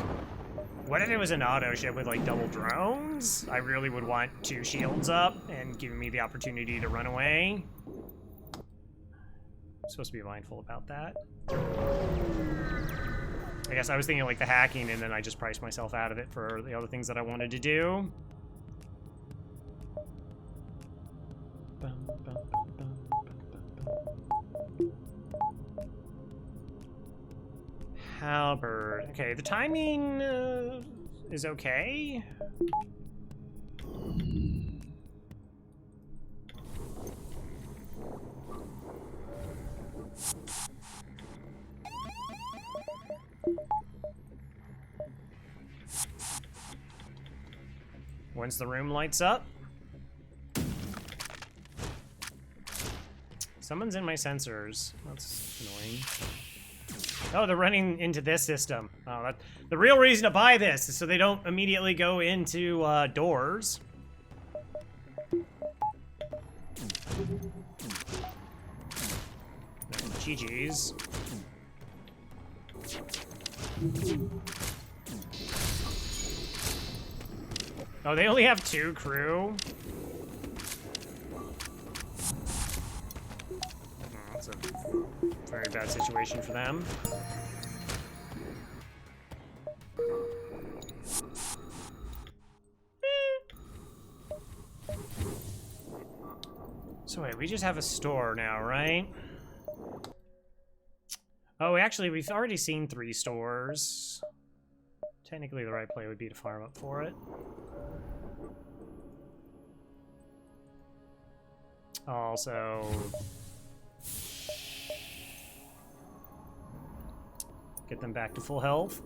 what if it was an auto ship with, like, double drones? I really would want 2 shields up and giving me the opportunity to run away. I'm supposed to be mindful about that. I guess I was thinking, like, the hacking, and then I just priced myself out of it for the other things that I wanted to do. Halberd. Okay, the timing is okay. Once the room lights up. Someone's in my sensors. That's annoying. Oh, they're running into this system. Oh, the real reason to buy this is so they don't immediately go into doors. GG's. Oh, they only have 2 crew? Oh, that's a very bad situation for them. So wait, we just have a store now, right? Oh, actually, we've already seen 3 stores. Technically, the right play would be to farm up for it. Also, get them back to full health.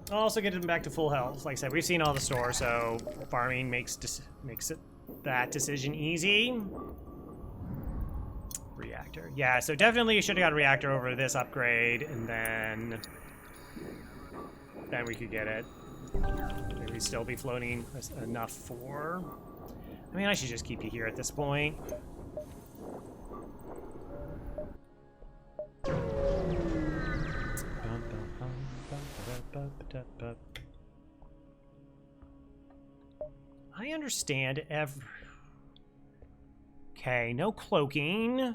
Also get them back to full health. Like I said, we've seen all the stores, so farming makes that decision easy. Reactor. Yeah, so definitely you should have got a reactor over this upgrade, and then we could get it. Maybe still be floating enough for... I mean, I should just keep you here at this point. I understand Okay, no cloaking.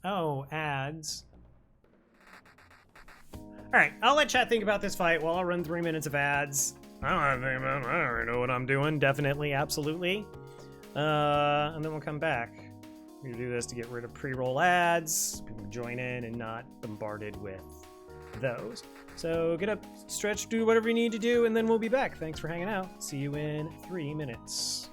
Oh, ads. Alright, I'll let chat think about this fight while I'll run 3 minutes of ads. I don't have to think about it. I already know what I'm doing. Definitely, absolutely. And then we'll come back. We're gonna do this to get rid of pre-roll ads. People join in and not bombarded with those. So get up, stretch, do whatever you need to do, and then we'll be back. Thanks for hanging out. See you in 3 minutes.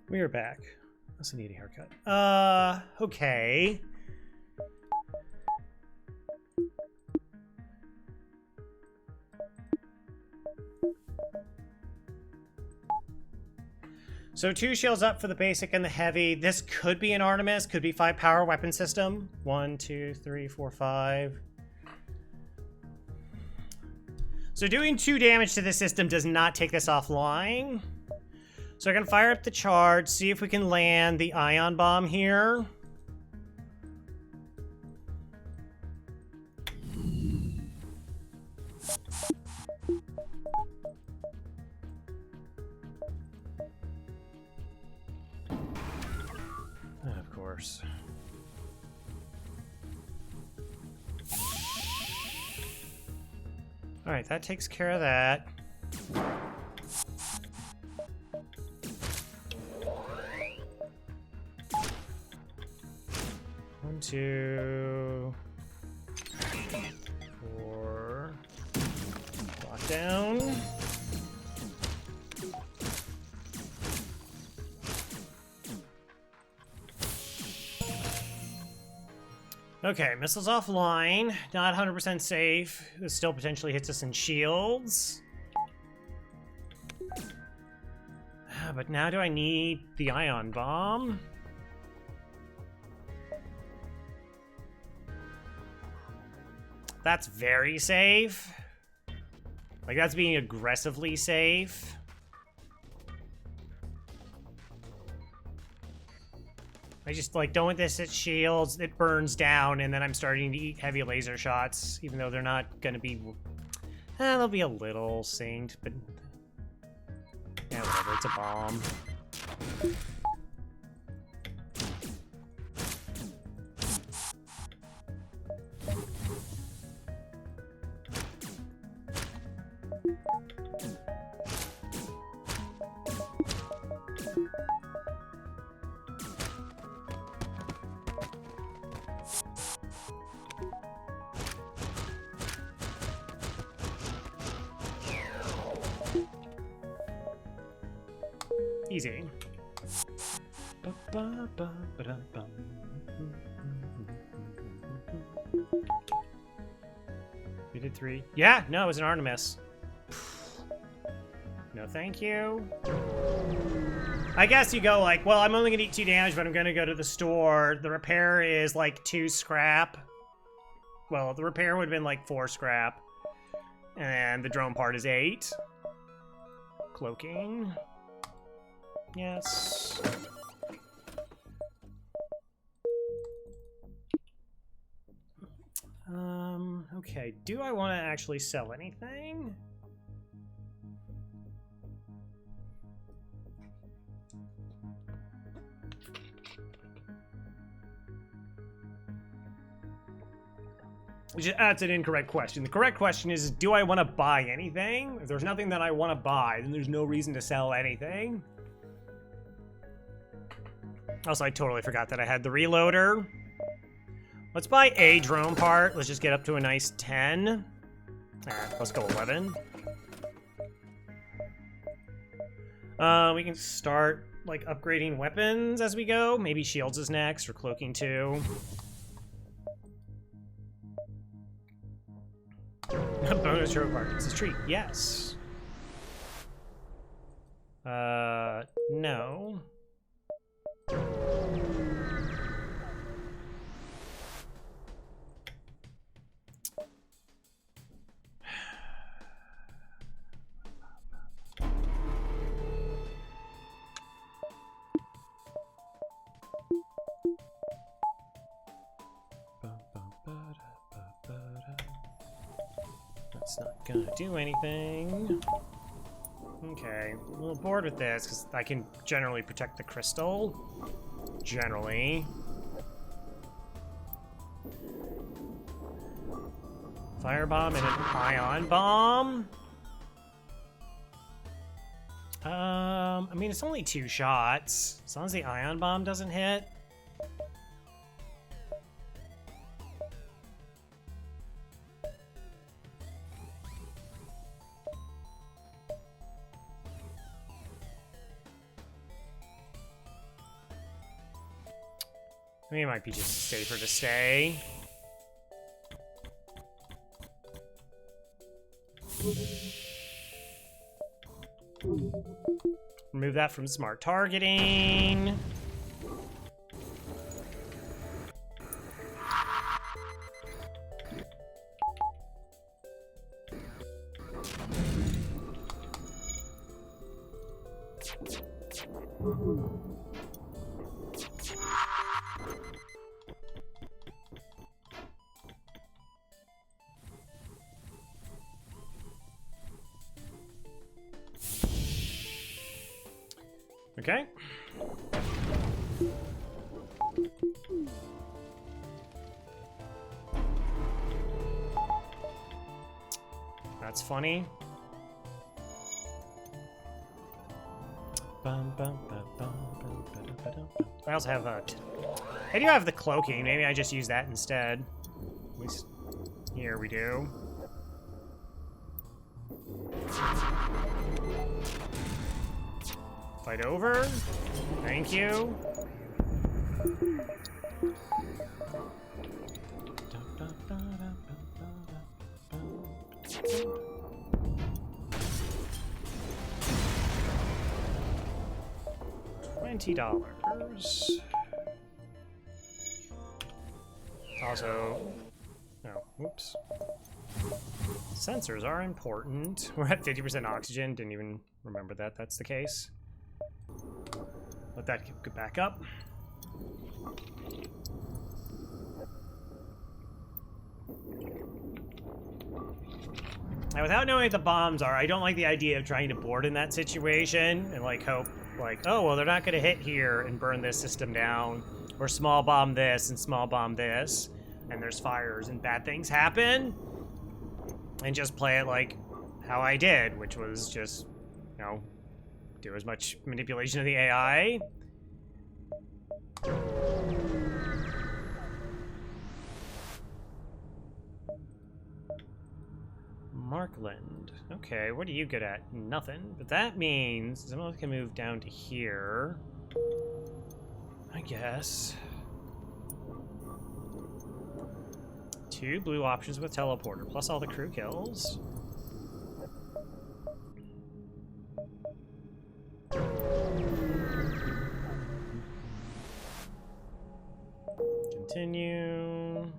We are back. I also need a haircut. Okay. So 2 shields up for the basic and the heavy. This could be an Artemis, could be 5 power weapon system. 1, 2, 3, 4, 5. So doing 2 damage to this system does not take this offline. So I can fire up the charge, see if we can land the ion bomb here. Of course. All right, that takes care of that. One, 2, 4. Lockdown. Okay, missiles offline. Not 100% safe. This still potentially hits us in shields. But now do I need the ion bomb? That's very safe. Like, that's being aggressively safe. I just, like, don't want this at shields. It burns down, and then I'm starting to eat heavy laser shots, even though they're not going to be... they'll be a little synced, but... yeah, whatever. It's a bomb. Easy. We did 3. Yeah, no, it was an Artemis. No, thank you. I guess you go like, well, I'm only gonna eat 2 damage, but I'm gonna go to the store. The repair is like 2 scrap. Well, the repair would have been like 4 scrap. And the drone part is 8. Cloaking. Yes. Okay. Do I want to actually sell anything? That's an incorrect question. The correct question is, do I want to buy anything? If there's nothing that I want to buy, then there's no reason to sell anything. Also, I totally forgot that I had the reloader. Let's buy a drone part. Let's just get up to a nice 10. Alright, let's go 11. We can start, like, upgrading weapons as we go. Maybe shields is next, or cloaking too. Bonus drone part. It's a treat. Yes. No. That's not gonna do anything. Okay, I'm a little bored with this because I can generally protect the crystal. Generally. Firebomb and an ion bomb. I mean, it's only 2 shots. As long as the ion bomb doesn't hit. I mean, it might be just safer to stay. Remove that from smart targeting. Okay. That's funny. I also have I do have the cloaking. Maybe I just use that instead. At least here we do. Fight over. Thank you. $20. Also, oh, whoops. Sensors are important. We're at 50% oxygen. Didn't even remember that that's the case. Let that get back up. Now, without knowing what the bombs are, I don't like the idea of trying to board in that situation and like hope, like, oh, well, they're not going to hit here and burn this system down, or small bomb this and small bomb this, and there's fires and bad things happen, and just play it like how I did, which was just, you know, do as much manipulation of the AI. Markland. Okay, what are you good at? Nothing. But that means someone can move down to here. I guess. 2 blue options with teleporter, plus all the crew kills. Continue.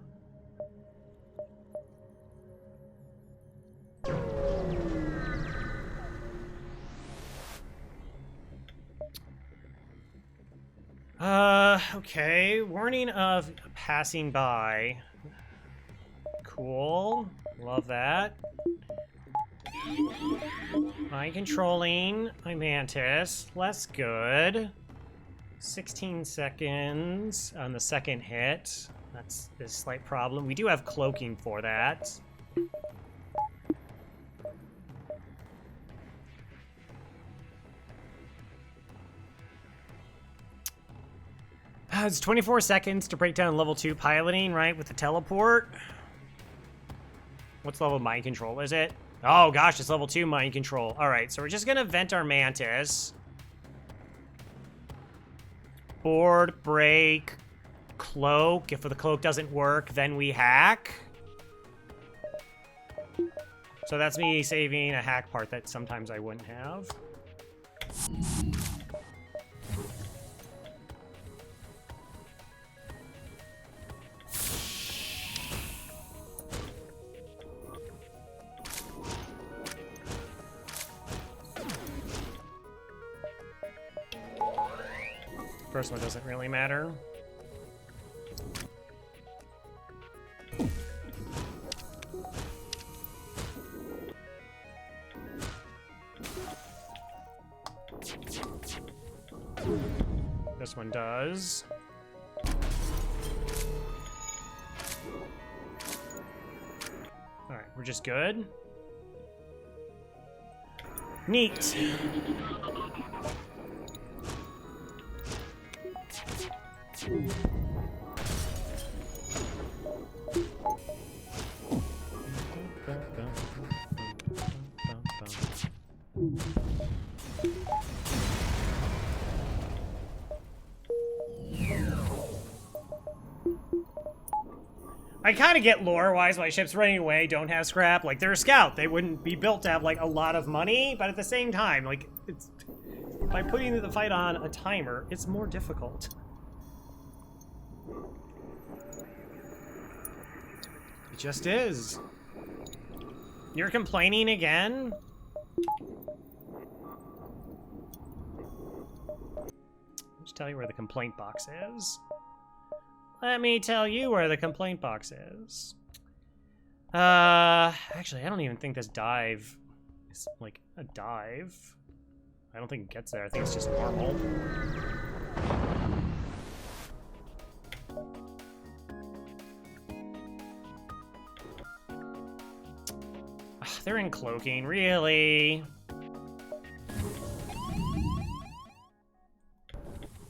Okay. Warning of passing by. Cool. Love that. Mind controlling my mantis. Less good. 16 seconds on the second hit. That's a slight problem. We do have cloaking for that. It's 24 seconds to break down level 2 piloting, right, with the teleport. What's level mind control, is it? Oh gosh, it's level 2 mind control. All right, so we're just gonna vent our mantis. Board, break, cloak. If the cloak doesn't work, then we hack. So that's me saving a hack part that sometimes I wouldn't have. First one doesn't really matter. This one does. All right, we're just good. Neat. I kind of get lore-wise why ships running away don't have scrap. Like, they're a scout. They wouldn't be built to have, like, a lot of money. But at the same time, like, it's... By putting the fight on a timer, it's more difficult. It just is. You're complaining again? I'll just tell you where the complaint box is. Let me tell you where the complaint box is. Actually, I don't even think this dive is, like, a dive. I don't think it gets there. I think it's just normal. Ugh, they're in cloaking, really?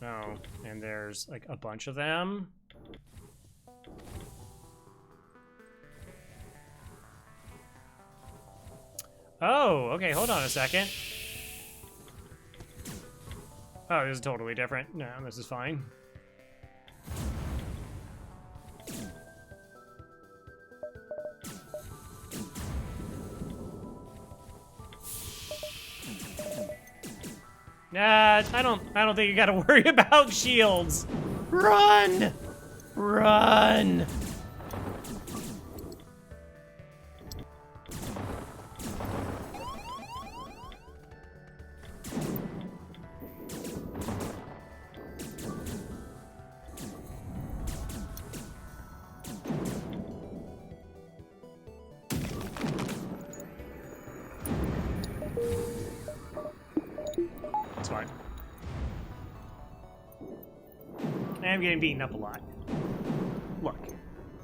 Oh, and there's, like, a bunch of them. Oh, okay, hold on a second. Oh, this is totally different. No, this is fine. Nah, I don't think you gotta worry about shields. Run! Run! I'm getting beaten up a lot. Look,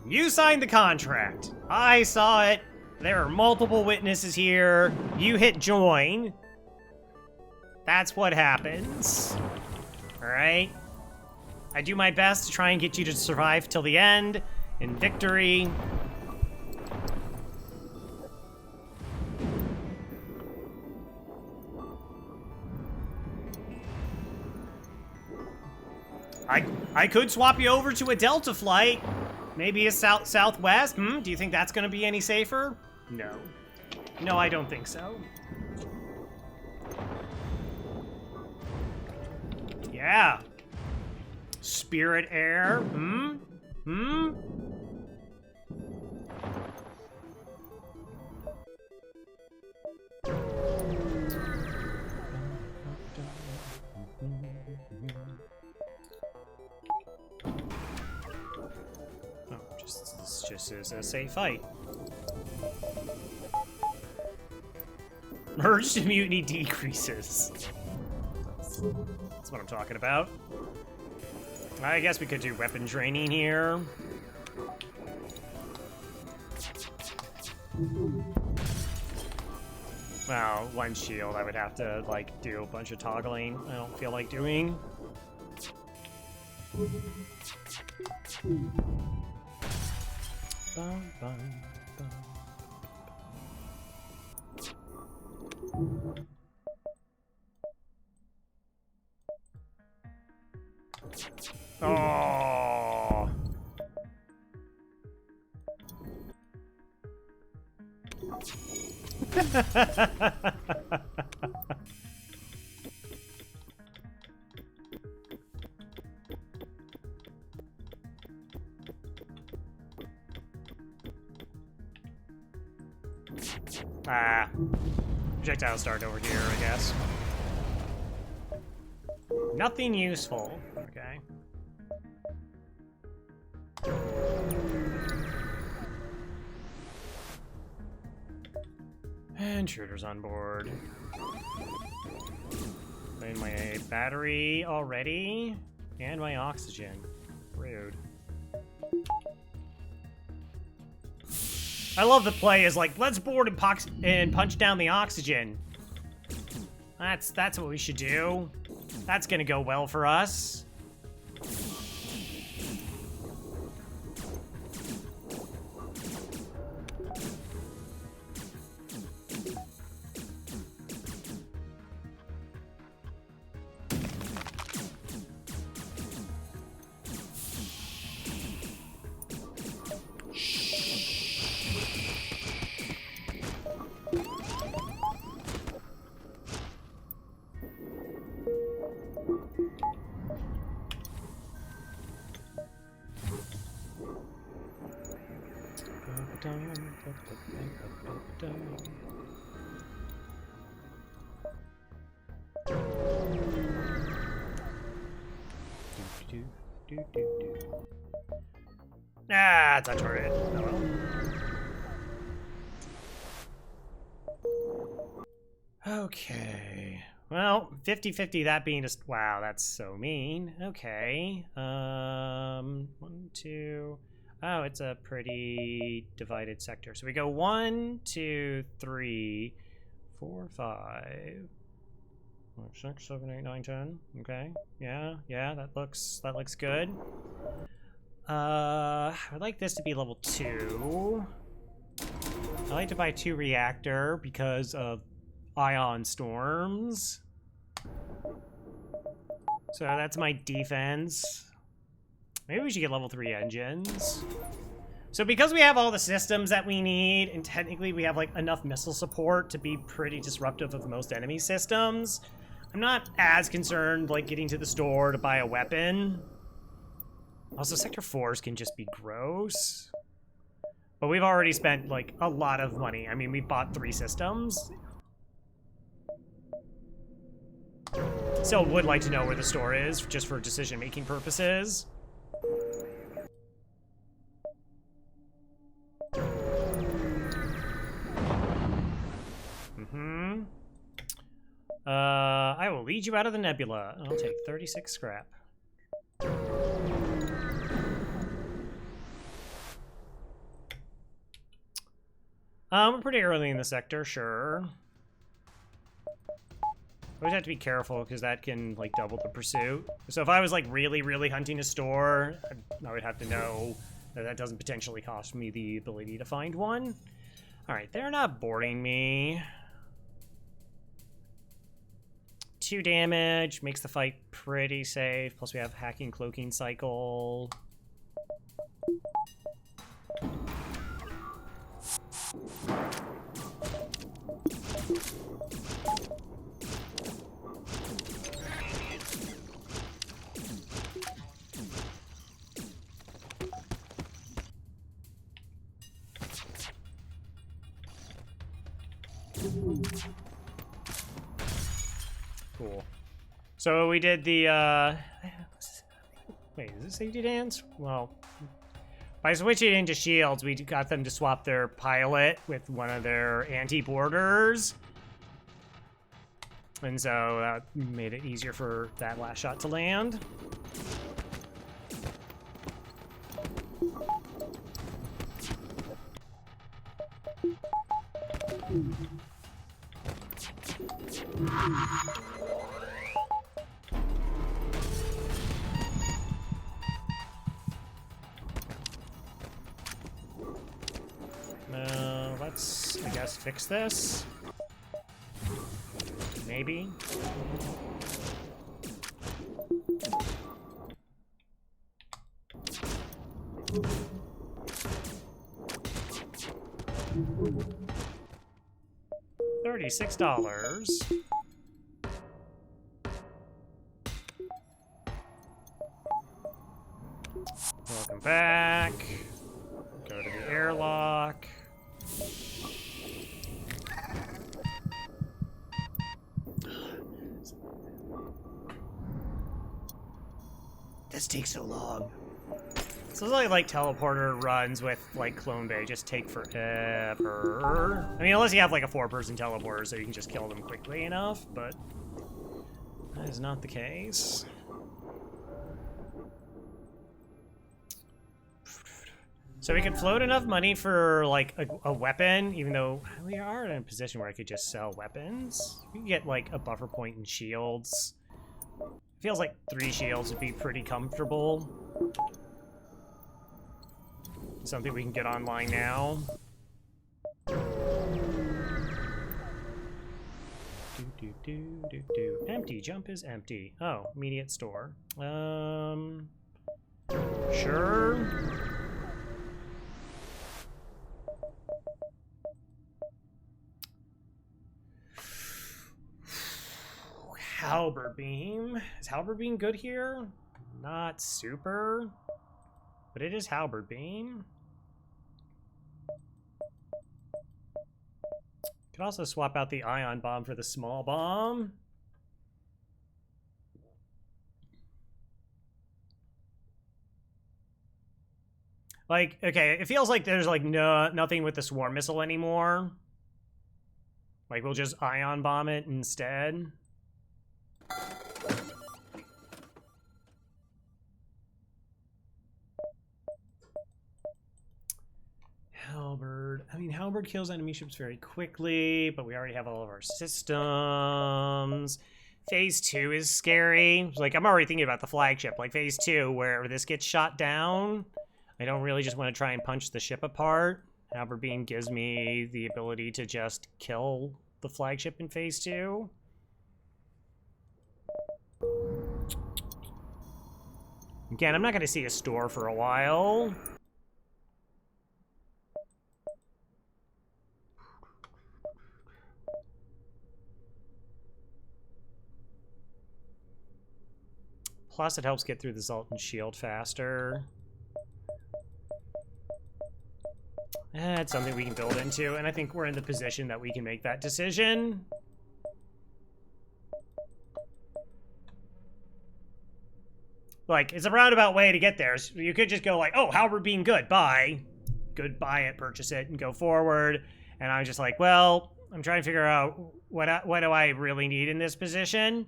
you signed the contract. I saw it. There are multiple witnesses here. You hit join. That's what happens. All right? I do my best to try and get you to survive till the end in victory. I could swap you over to a Delta flight. Maybe a Southwest. Do you think that's gonna be any safer? No. No, I don't think so. Yeah. Spirit Air. This just is a safe fight. Merge to mutiny decreases. That's what I'm talking about. I guess we could do weapon training here. Well, one shield I would have to, like, do a bunch of toggling. I don't feel like doing. Bum, bum, bum. Oh. Ah. Projectile start over here, I guess. Nothing useful. Okay. Intruders on board. And my battery already. And my oxygen. Rude. I love the play is like, let's board and punch down the oxygen. That's what we should do. That's gonna go well for us. Ah, it's a turret. Oh well. Okay. Well, 50-50 that being just wow, that's so mean. Okay. 1, 2. Oh, it's a pretty divided sector. So we go 1, 2, 3, 4, 5, 6, 7, 8, 9, 10. Okay. Yeah, that looks good. I'd like this to be level 2. I like to buy 2 reactor because of ion storms. So that's my defense. Maybe we should get level 3 engines. So because we have all the systems that we need, and technically we have like enough missile support to be pretty disruptive of most enemy systems, I'm not as concerned like getting to the store to buy a weapon. Also, Sector 4s can just be gross. But we've already spent like a lot of money. I mean, we bought 3 systems. Still would like to know where the store is, just for decision-making purposes. I will lead you out of the nebula. I'll take 36 scrap. We're pretty early in the sector, sure. I always have to be careful because that can like double the pursuit. So if I was like really hunting a store, I would have to know that that doesn't potentially cost me the ability to find one. All right, they're not boarding me. 2 damage makes the fight pretty safe. Plus we have hacking cloaking cycle. Cool. So we did the, wait, is it safety dance? Well, by switching into shields, we got them to swap their pilot with one of their anti-boarders. And so that made it easier for that last shot to land. Let's, I guess, fix this. Maybe. $36. Welcome back. Go to the airlock. This takes so long. So it's like teleporter runs with like Clone Bay just take forever. I mean, unless you have like a 4-person teleporter so you can just kill them quickly enough, but that is not the case. So we could float enough money for like a weapon, even though we are in a position where I could just sell weapons. We can get like a buffer point and shields. Feels like 3 shields would be pretty comfortable. Something we can get online now. Empty. Jump is empty. Oh, immediate store. Sure. Halberd beam. Is halberd beam good here? Not super, but it is halberd beam. Could also swap out the ion bomb for the small bomb. Like, okay, it feels like there's like nothing with the swarm missile anymore. Like, we'll just ion bomb it instead. Halberd. I mean, Halberd kills enemy ships very quickly, but we already have all of our systems. Phase 2 is scary. Like, I'm already thinking about the flagship. Like, Phase 2, where this gets shot down. I don't really just want to try and punch the ship apart. Halberd Beam gives me the ability to just kill the flagship in Phase 2. Again, I'm not going to see a store for a while. Plus, it helps get through the Zoltan Shield faster. That's something we can build into, and I think we're in the position that we can make that decision. Like, it's a roundabout way to get there. So you could just go like, oh, Halberd Beam good, buy. Good, buy it, purchase it, and go forward. And I'm just like, well, I'm trying to figure out what do I really need in this position.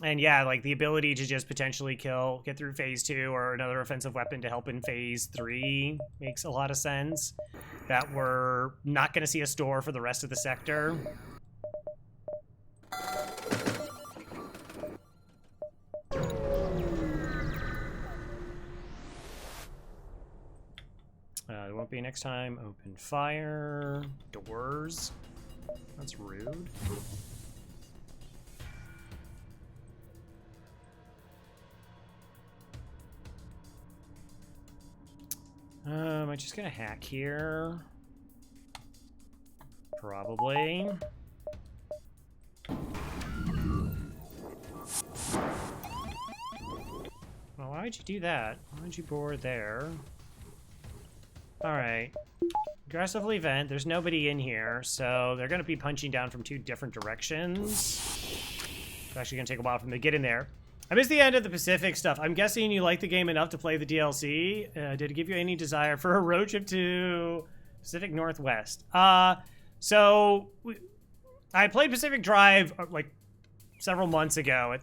And yeah, like the ability to just potentially get through Phase 2 or another offensive weapon to help in Phase 3 makes a lot of sense. That we're not going to see a store for the rest of the sector. It won't be next time. Open fire. Doors. That's rude. Am I just gonna hack here? Probably. Well, why would you do that? Why would you bore there? Alright. Aggressively vent. There's nobody in here, so they're gonna be punching down from 2 different directions. It's actually gonna take a while for them to get in there. I missed the end of the Pacific stuff. I'm guessing you like the game enough to play the DLC. Did it give you any desire for a road trip to Pacific Northwest? So I played Pacific Drive like several months ago,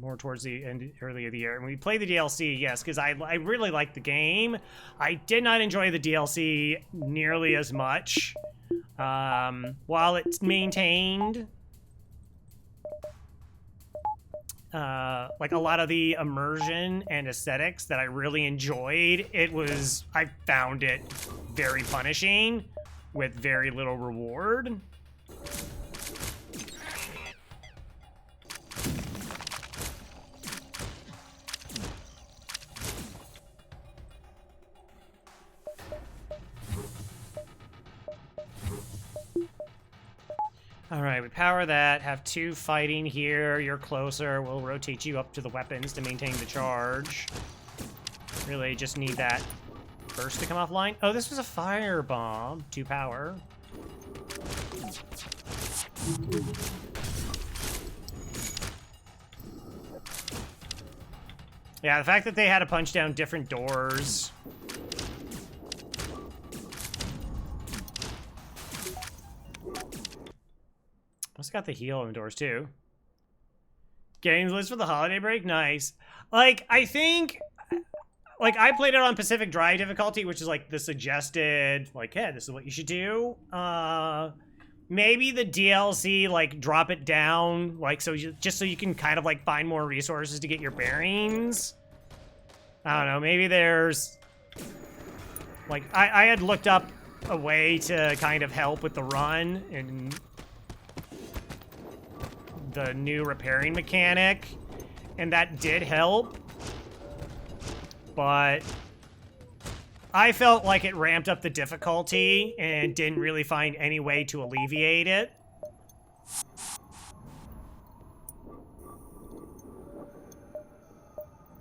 more towards the end, early of the year. And we played the DLC, yes, because I really liked the game. I did not enjoy the DLC nearly as much. While it's maintained like a lot of the immersion and aesthetics that I really enjoyed, I found it very punishing with very little reward. Alright, we power that, have 2 fighting here, you're closer, we'll rotate you up to the weapons to maintain the charge. Really just need that burst to come offline. Oh, this was a fire bomb. 2 power. Yeah, the fact that they had to punch down different doors. Must got the heal on the doors too. Games list for the holiday break? Nice. Like, I think, like, I played it on Pacific Drive difficulty, which is like the suggested, like, hey, this is what you should do. Maybe the DLC, like, drop it down, like, just so you can kind of, like, find more resources to get your bearings. I don't know, maybe there's, like, I had looked up a way to kind of help with the run and the new repairing mechanic, and that did help, but I felt like it ramped up the difficulty and didn't really find any way to alleviate it.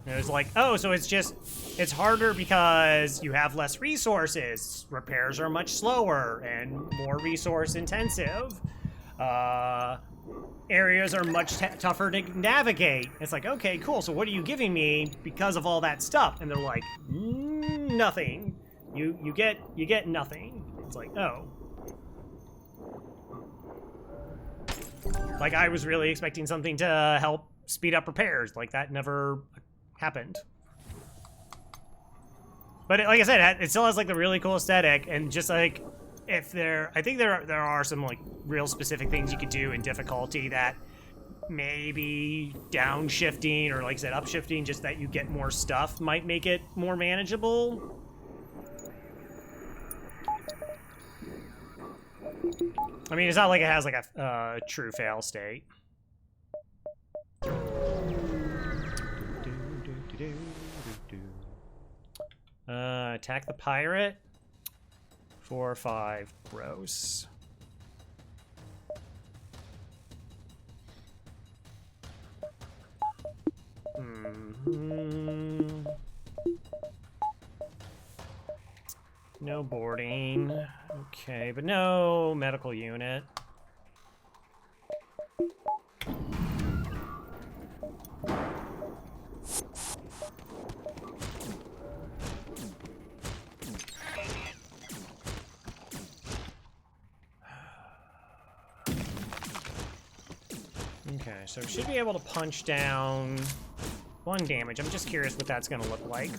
And it was like, oh, so it's harder because you have less resources. Repairs are much slower and more resource intensive. Areas are much tougher to navigate. It's like, okay, cool. So what are you giving me because of all that stuff? And they're like, nothing. You get nothing. It's like, oh. Like, I was really expecting something to help speed up repairs. Like, that never happened. But like I said, it still has like the really cool aesthetic, and just like I think there are some like real specific things you could do in difficulty that maybe downshifting or like I said upshifting, just that you get more stuff might make it more manageable. I mean, it's not like it has like a true fail state. Attack the pirate. 4 or 5 gross. No boarding. Okay, but no medical unit. Okay, so we should be able to punch down 1 damage. I'm just curious what that's gonna look like.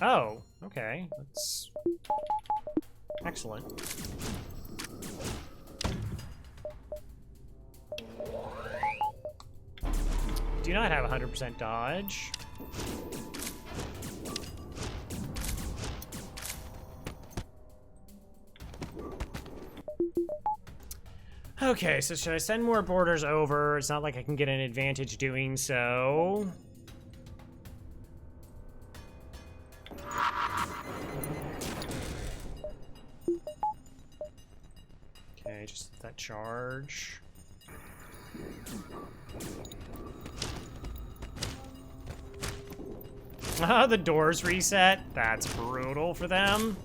Oh, okay. That's excellent. Do not have 100% dodge. Okay, so should I send more boarders over? It's not like I can get an advantage doing so. Okay, just that charge. The doors reset. That's brutal for them.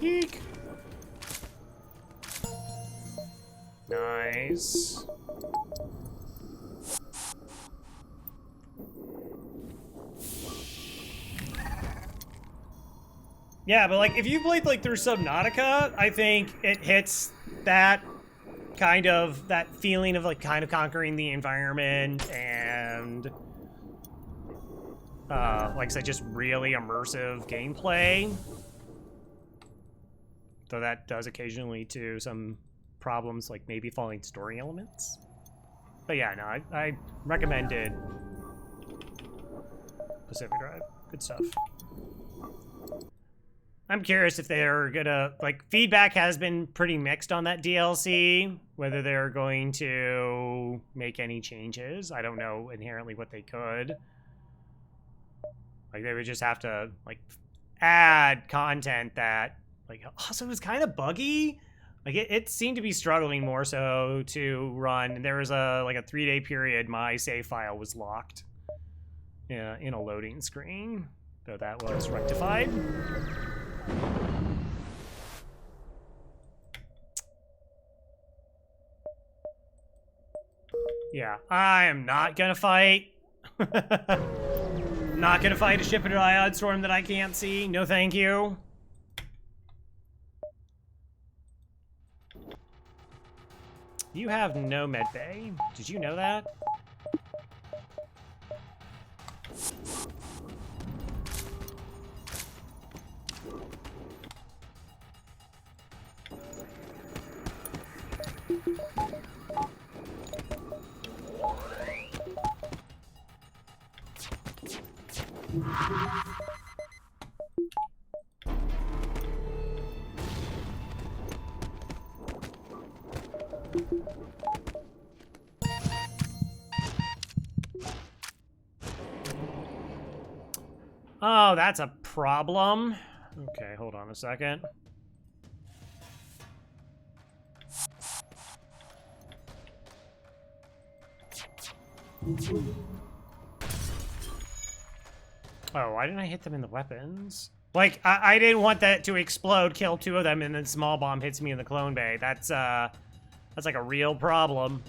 Eek. Nice. Yeah, but like if you played like through Subnautica, I think it hits that kind of that feeling of like kind of conquering the environment and like I said, just really immersive gameplay. Though that does occasionally lead to some problems, like maybe falling story elements. But yeah, no, I recommended Pacific Drive. Good stuff. I'm curious if they're gonna, like, feedback has been pretty mixed on that DLC, whether they're going to make any changes. I don't know inherently what they could. Like, they would just have to, like, add content that, like, also was kind of buggy. Like, it seemed to be struggling more so to run. And there was like a 3-day period my save file was locked in a loading screen. So that was rectified. Yeah, I am not gonna fight. Not gonna fight a ship in an ion storm that I can't see. No thank you. You have no med bay. Did you know that? Oh, that's a problem. Okay, hold on a second. Oh, why didn't I hit them in the weapons? Like, I didn't want that to explode, kill 2 of them, and then small bomb hits me in the clone bay. That's like a real problem.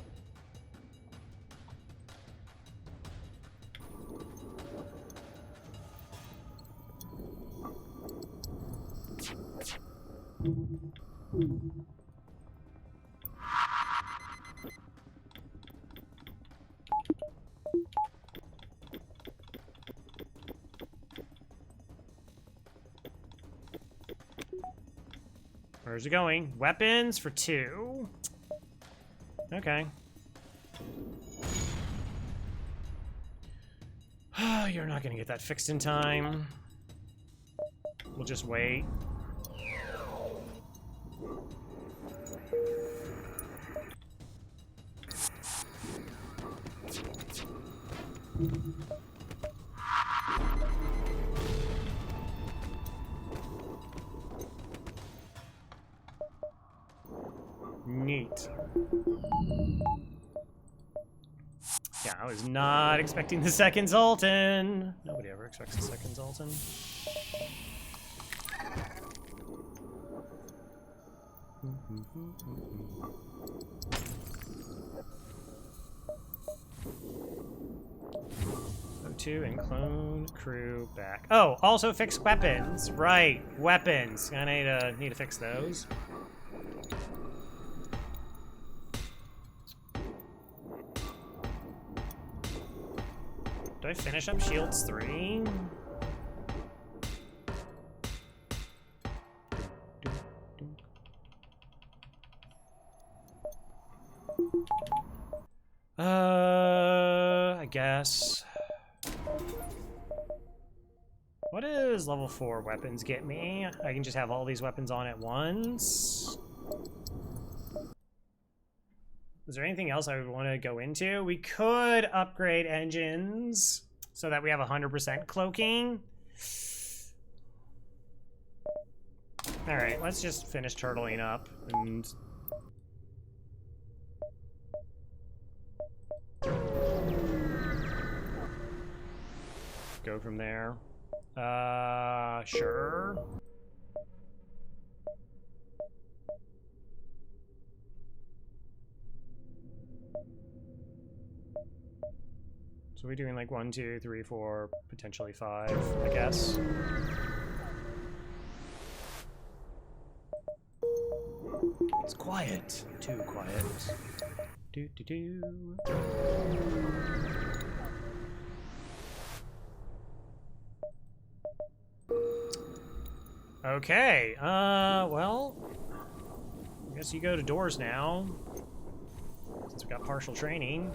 Where's it going? Weapons for 2. Okay. You're not gonna get that fixed in time. We'll just wait. Neat. Yeah, I was not expecting the second Zoltan. Nobody ever expects the second Zoltan. O2 and clone crew back. Oh, also fix weapons. Right, weapons. I need to fix those. Do I finish up Shields 3? I guess. What does level 4 weapons get me? I can just have all these weapons on at once. Is there anything else I would want to go into? We could upgrade engines so that we have 100% cloaking. All right, let's just finish turtling up and go from there. Sure. So we're doing like 1, 2, 3, 4, potentially 5, I guess. It's quiet. Too quiet. Do do do. Okay. Well, I guess you go to doors now. Since we got partial training.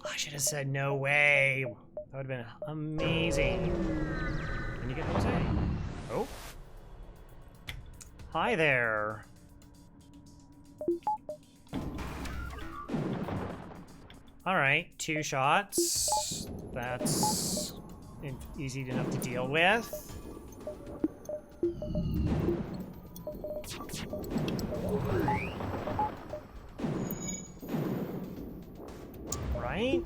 I should have said no way. That would have been amazing. Can you get Jose? Oh. Hi there. All right, 2 shots. That's easy enough to deal with. Right?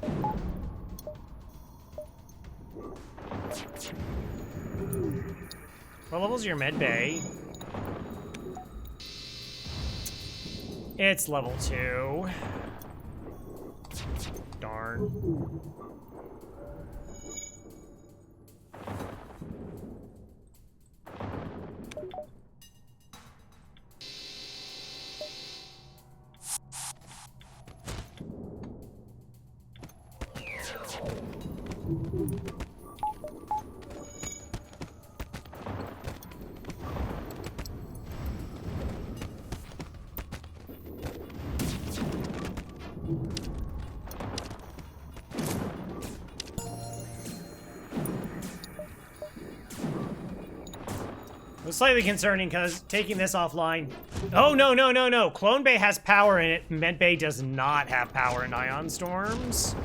What level's your med bay? It's level 2. Darn. It was slightly concerning because taking this offline. Oh, no, no, no, no. Clone Bay has power in it. Med Bay does not have power in Ion Storms.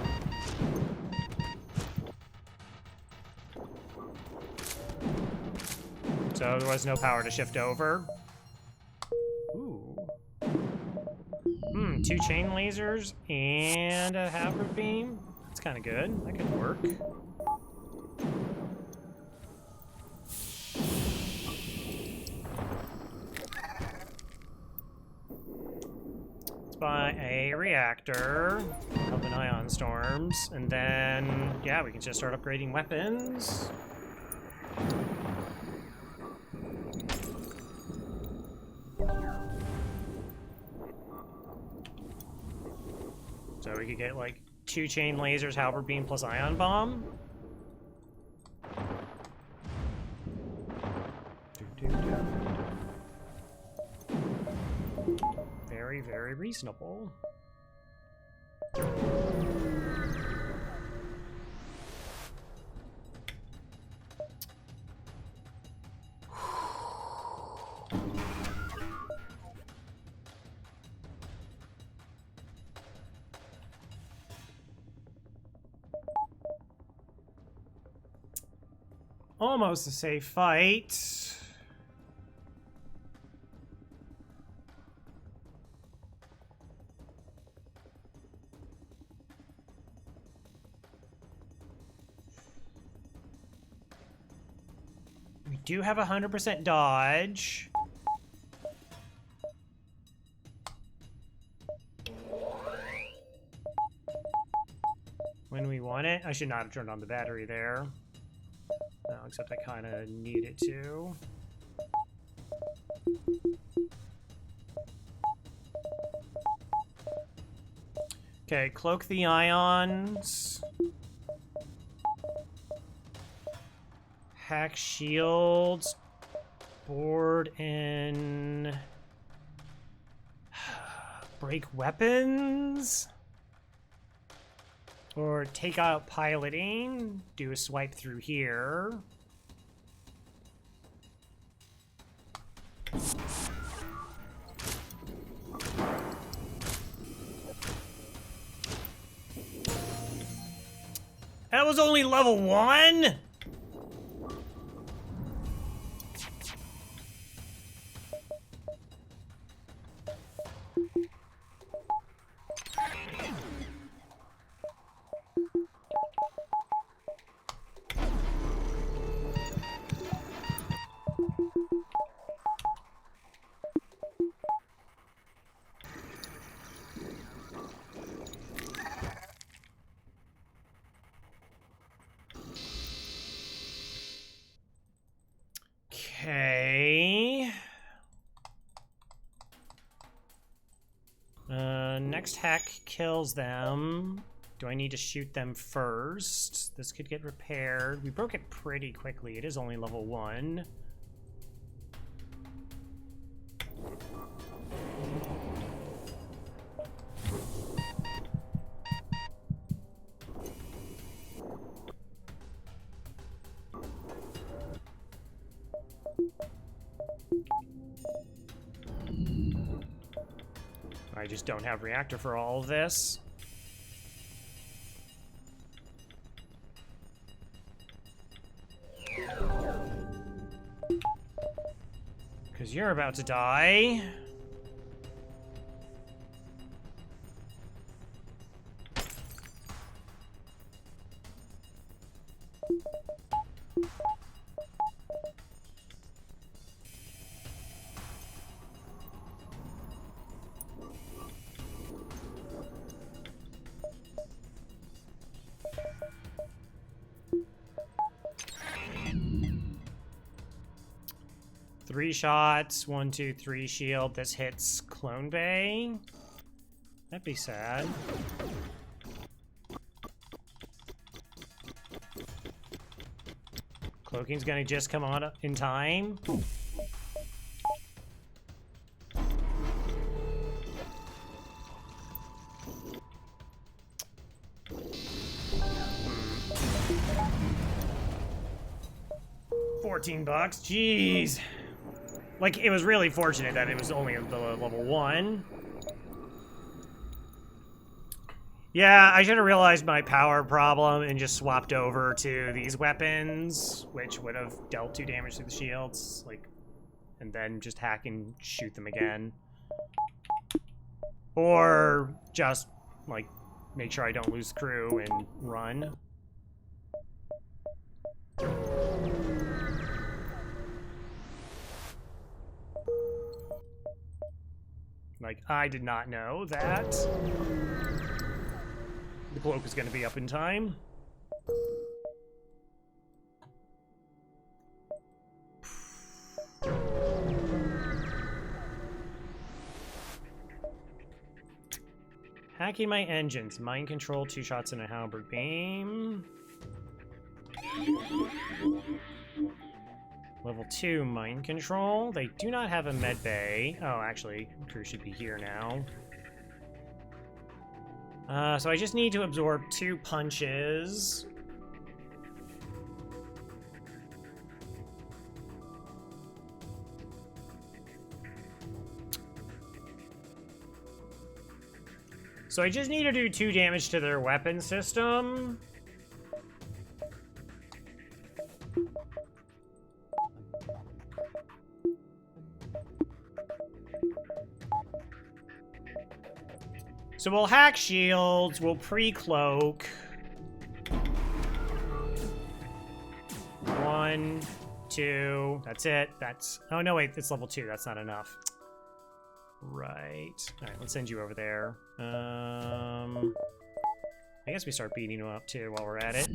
So there was no power to shift over. Ooh. Two chain lasers and a halberd beam. That's kind of good. That could work. Let's buy a reactor, help an ion storms, and then, yeah, we can just start upgrading weapons. So we could get like 2 chain lasers, halberd beam, plus ion bomb. Very, very reasonable. Almost a safe fight. We do have 100% dodge. When we want it. I should not have turned on the battery there. No, except I kind of need it to. Okay, cloak the ions. Hack shields. Board and break weapons. Or take out piloting, do a swipe through here. That was only level 1? Okay. Next hack kills them. Do I need to shoot them first? This could get repaired. We broke it pretty quickly. It is only level 1. I just don't have reactor for all of this. Because you're about to die. Three shots, 1, 2, 3 shield. This hits Clone Bay. That'd be sad. Cloaking's gonna just come on in time. $14, jeez. Like, it was really fortunate that it was only the level 1. Yeah, I should have realized my power problem and just swapped over to these weapons, which would have dealt 2 damage to the shields, like, and then just hack and shoot them again. Or just, like, make sure I don't lose crew and run. Like, I did not know that the cloak was going to be up in time. Hacking my engines. Mind control, 2 shots and a halberd beam. Level 2 mind control. They do not have a med bay. Oh, actually, crew should be here now. So I just need to absorb 2 punches. So I just need to do 2 damage to their weapon system. So we'll hack shields, we'll pre-cloak. 1, 2, that's it. That's, oh no wait, it's level 2, that's not enough. Right. Alright, let's send you over there. I guess we start beating him up too while we're at it.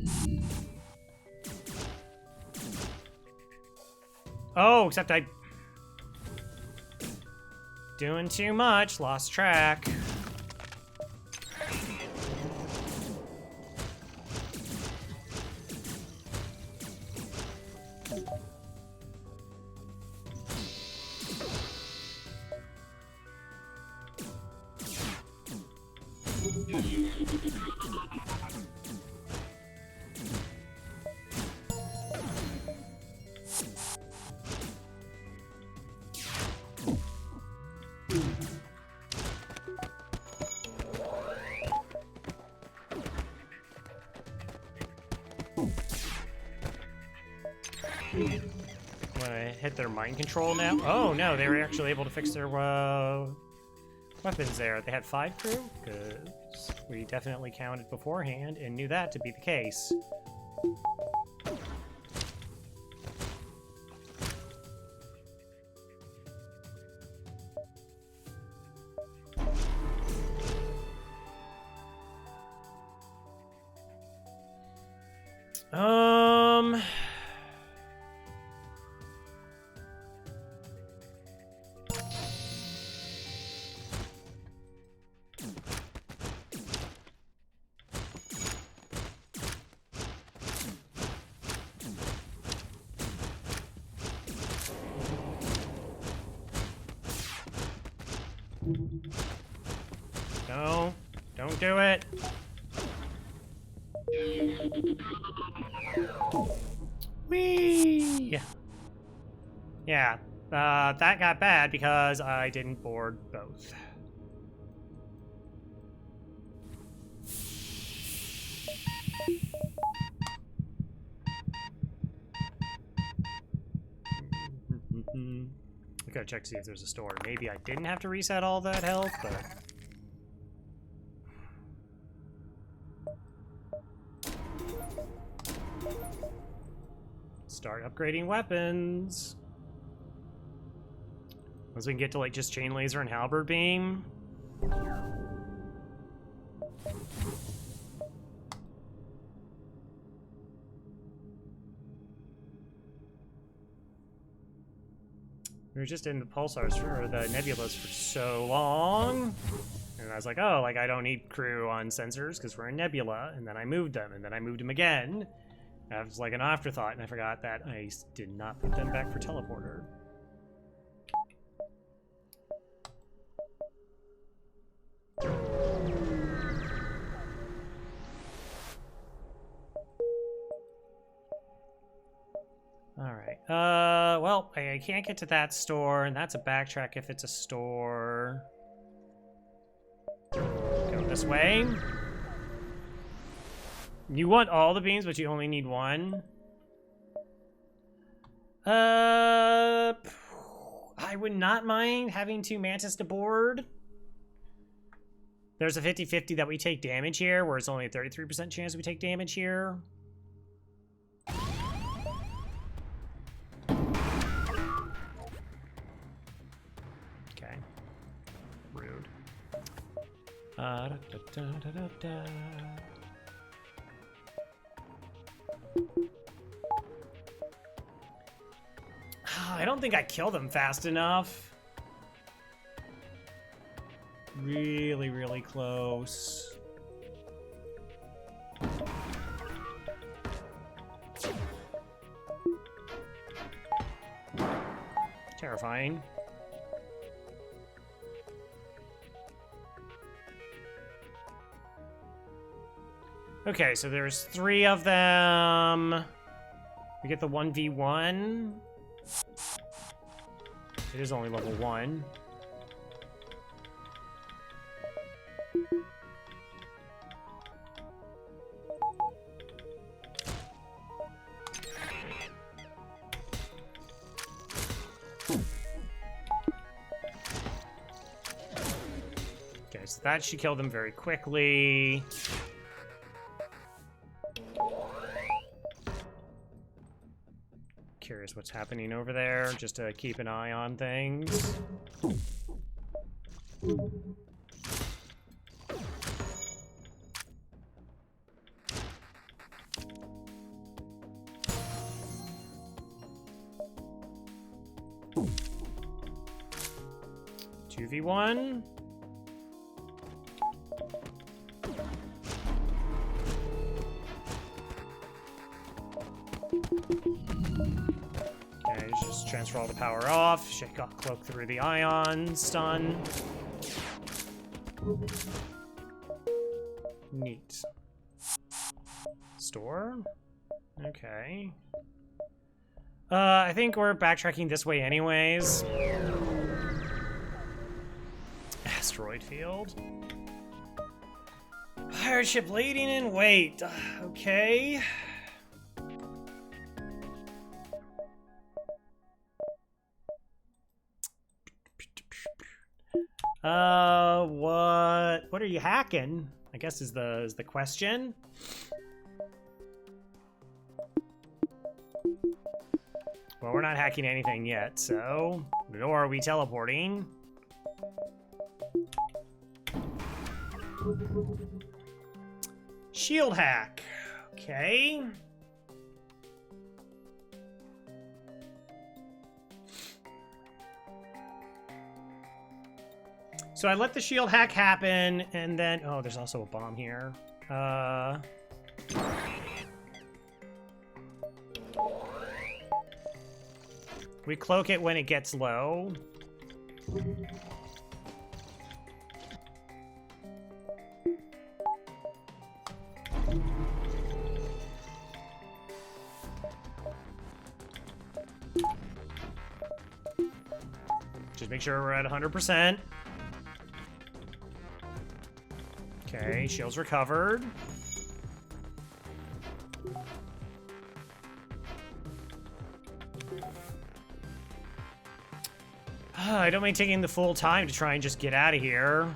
Oh, except I... doing too much, lost track. Wanna hit their mind control now? Oh no, they were actually able to fix their weapons there. They had 5 crew? Because we definitely counted beforehand and knew that to be the case. No, don't do it. Whee! Yeah, that got bad because I didn't board both. I gotta check to see if there's a store. Maybe I didn't have to reset all that health, but... Start upgrading weapons. Once we can get to, like, just chain laser and halberd beam. We were just in the pulsars for the nebulas for so long. And I was like, oh, like, I don't need crew on sensors because we're in nebula. And then I moved them, and then I moved them again. That was like an afterthought, and I forgot that I did not put them back for teleporter. Alright, well, I can't get to that store, and that's a backtrack if it's a store. Go this way. You want all the beams, but you only need one? I would not mind having 2 mantis to board. There's a 50-50 that we take damage here, where it's only a 33% chance we take damage here. Okay. Rude. I don't think I killed them fast enough. Really, really close. Terrifying. Okay, so there's 3 of them. We get the 1v1. It is only level 1. Okay, so that should kill them very quickly. Curious what's happening over there, just to keep an eye on things. Two v one. Okay, just transfer all the power off. Shake off cloak through the ion. Stun. Neat. Store. Okay. I think we're backtracking this way anyways. Asteroid field. Pirate ship leading in wait. Okay. What are you hacking? I guess is the question. Well, we're not hacking anything yet, so nor are we teleporting. Shield hack. Okay. So I let the shield hack happen, and then... Oh, there's also a bomb here. We cloak it when it gets low. Just make sure we're at 100%. Okay, shield's recovered. I don't mind taking the full time to try and just get out of here.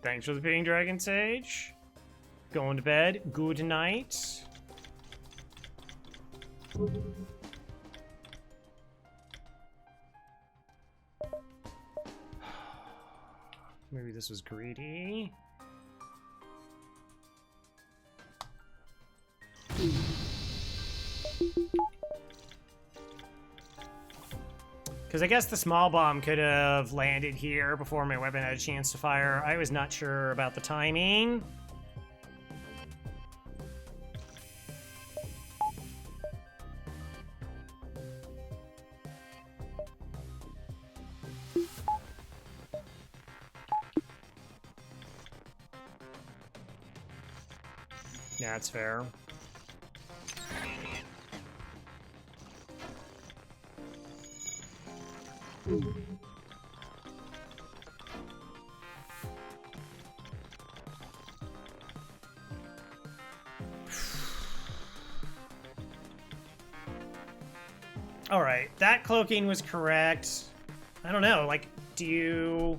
Thanks for the ping, Dragon Sage. Going to bed. Good night. Maybe this was greedy. Because I guess the small bomb could have landed here before my weapon had a chance to fire. I was not sure about the timing. Yeah, that's fair. All right, that cloaking was correct. I don't know, like, do you...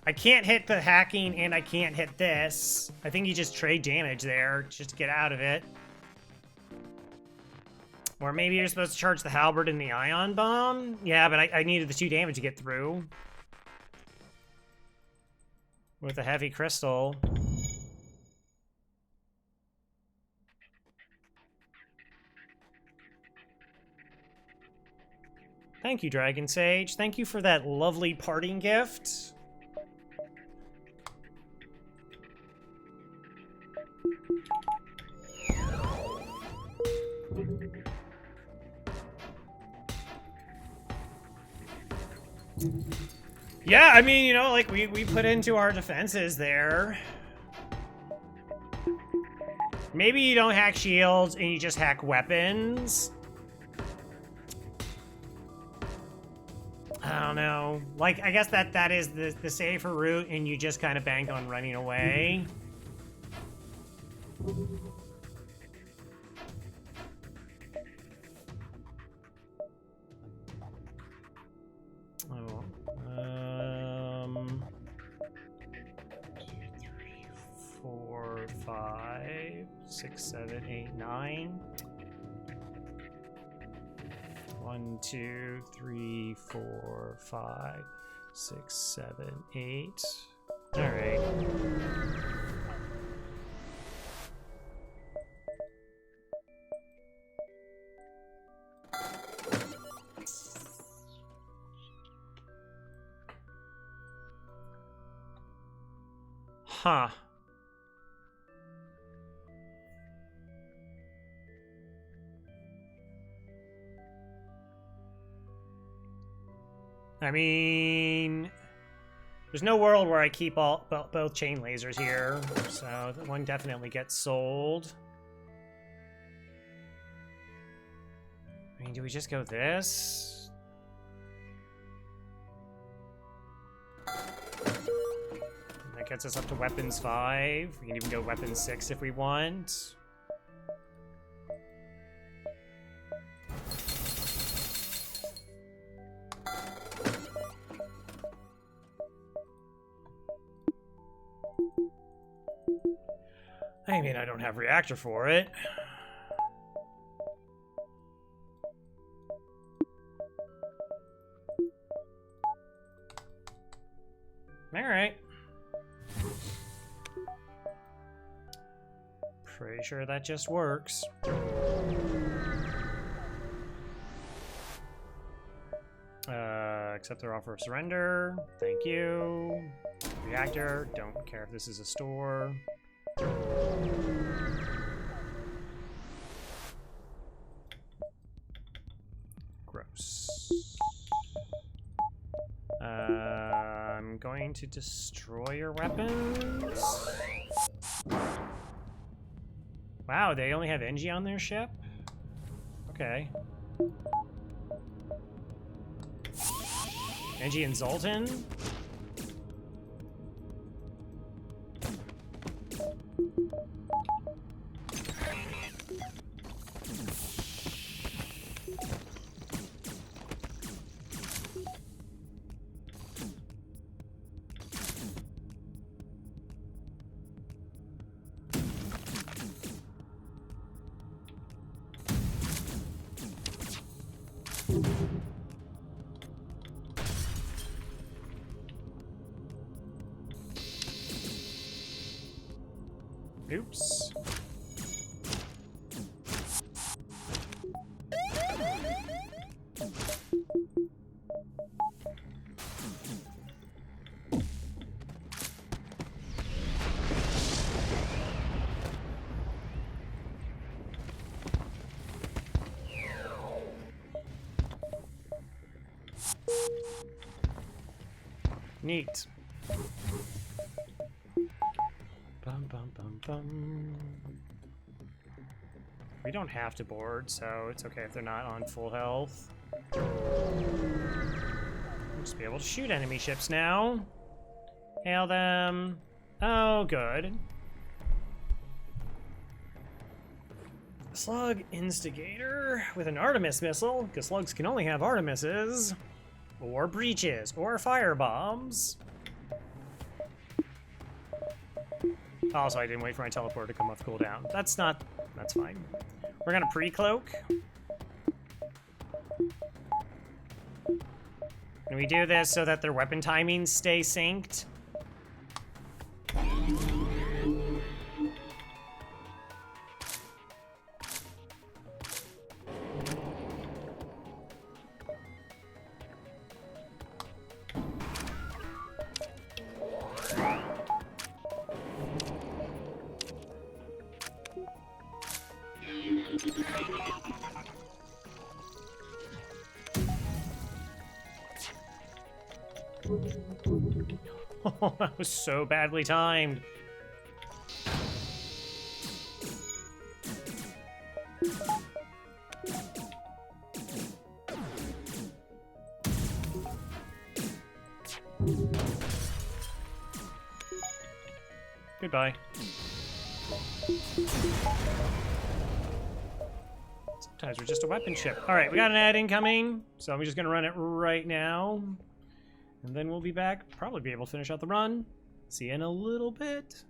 I can't hit the hacking and I can't hit this. I think you just trade damage there just to get out of it. Or maybe you're supposed to charge the halberd and the ion bomb? Yeah, but I needed the 2 damage to get through. With a heavy crystal. Thank you, Dragon Sage. Thank you for that lovely parting gift. Yeah, I mean, you know, like, we put into our defenses there. Maybe you don't hack shields and you just hack weapons. I don't know. Like, I guess that is the safer route, and you just kind of bank on running away. Oh, 2, 3, 4, 5, 6, 7, 8, 9. 1, 2, 3, 4, 5, 6, 7, 8. All right. Huh. I mean, there's no world where I keep both chain lasers here, so that one definitely gets sold. I mean, do we just go this? That gets us up to weapons 5. We can even go weapons 6 if we want. I mean, I don't have reactor for it. All right. Pretty sure that just works. Accept their offer of surrender. Thank you. Reactor. Don't care if this is a store. Gross. I'm going to destroy your weapons. Wow, they only have Engie on their ship? Okay. Engie and Zoltan? Oops. Neat. Bum, bum, bum, bum. We don't have to board, so it's okay if they're not on full health. We'll just be able to shoot enemy ships now. Hail them. Oh, good. Slug Instigator with an Artemis missile, because slugs can only have Artemises, or breaches, or fire bombs. Also, I didn't wait for my teleport to come off cooldown. That's fine. We're gonna pre-cloak. And we do this so that their weapon timings stay synced. Oh, that was so badly timed. Goodbye. Sometimes we're just a weapon ship. All right, we got an ad incoming, so I'm just gonna run it right now. And then we'll be back, probably be able to finish out the run. See you in a little bit.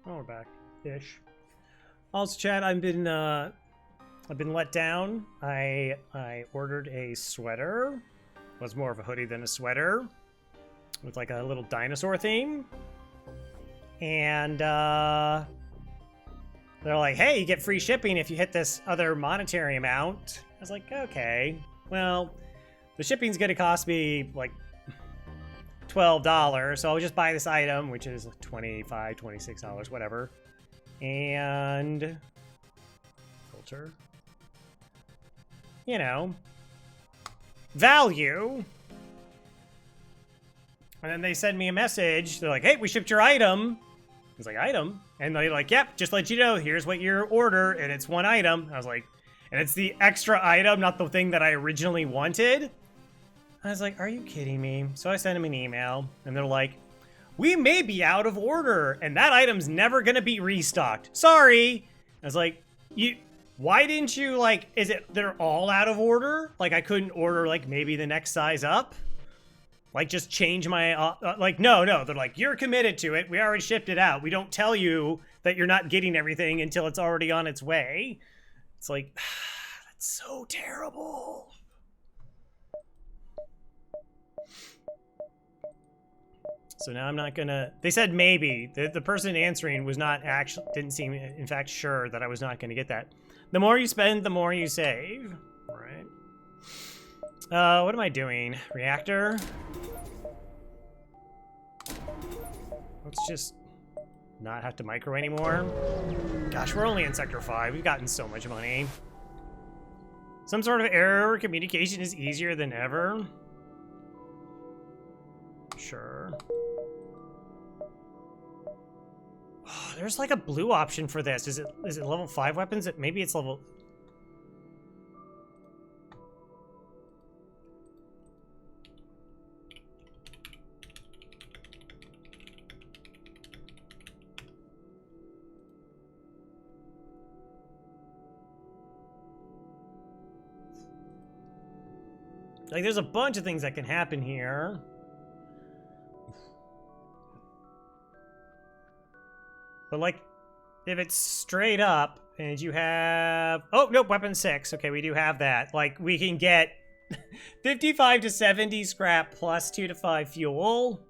Oh, we're back-ish. Also, chat, I've been let down. I ordered a sweater. It was more of a hoodie than a sweater, with like a little dinosaur theme. And They're like, hey, you get free shipping if you hit this other monetary amount. I was like, okay, well, the shipping's gonna cost me like $12, so I'll just buy this item, which is $25, $26, whatever. And filter. You know, value. And then they send me a message. They're like, hey, we shipped your item. I was like, item? And they're like, yep, just let you know, here's what your order, and it's one item. I was like, and it's the extra item, not the thing that I originally wanted. I was like, are you kidding me? So I sent them an email, and they're like, we may be out of order, and that item's never gonna be restocked. Sorry. I was like, why didn't you, like, is it they're all out of order? Like, I couldn't order, like, maybe the next size up? Like, just change my, like, no. They're like, you're committed to it. We already shipped it out. We don't tell you that you're not getting everything until it's already on its way. It's like, that's so terrible. So now I'm not gonna, they said maybe. The person answering was not actually, didn't seem, in fact, sure that I was not gonna get that. The more you spend, the more you save. All right. What am I doing? Reactor? Let's just not have to micro anymore. Gosh, we're only in Sector 5. We've gotten so much money. Some sort of error. Communication is easier than ever. Sure. Oh, there's like a blue option for this. Is it level 5 weapons? Maybe it's level... Like, there's a bunch of things that can happen here. But, like, if it's straight up and you have... Oh, nope, weapon 6. Okay, we do have that. Like, we can get 55 to 70 scrap plus 2 to 5 fuel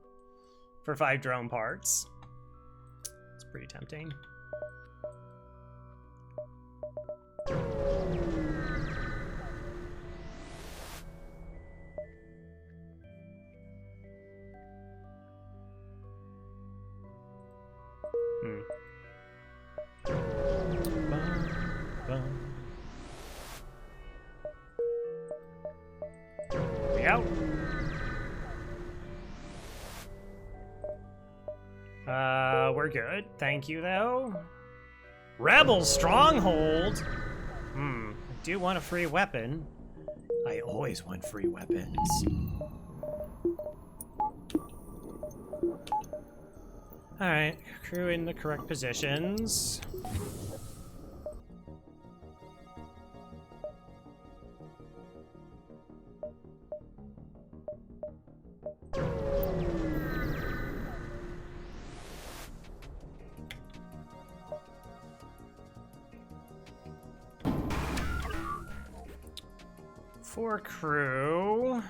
for 5 drone parts. It's pretty tempting. We're good. Thank you, though. Rebel Stronghold? I do want a free weapon. I always want free weapons. Alright, crew in the correct positions. For crew.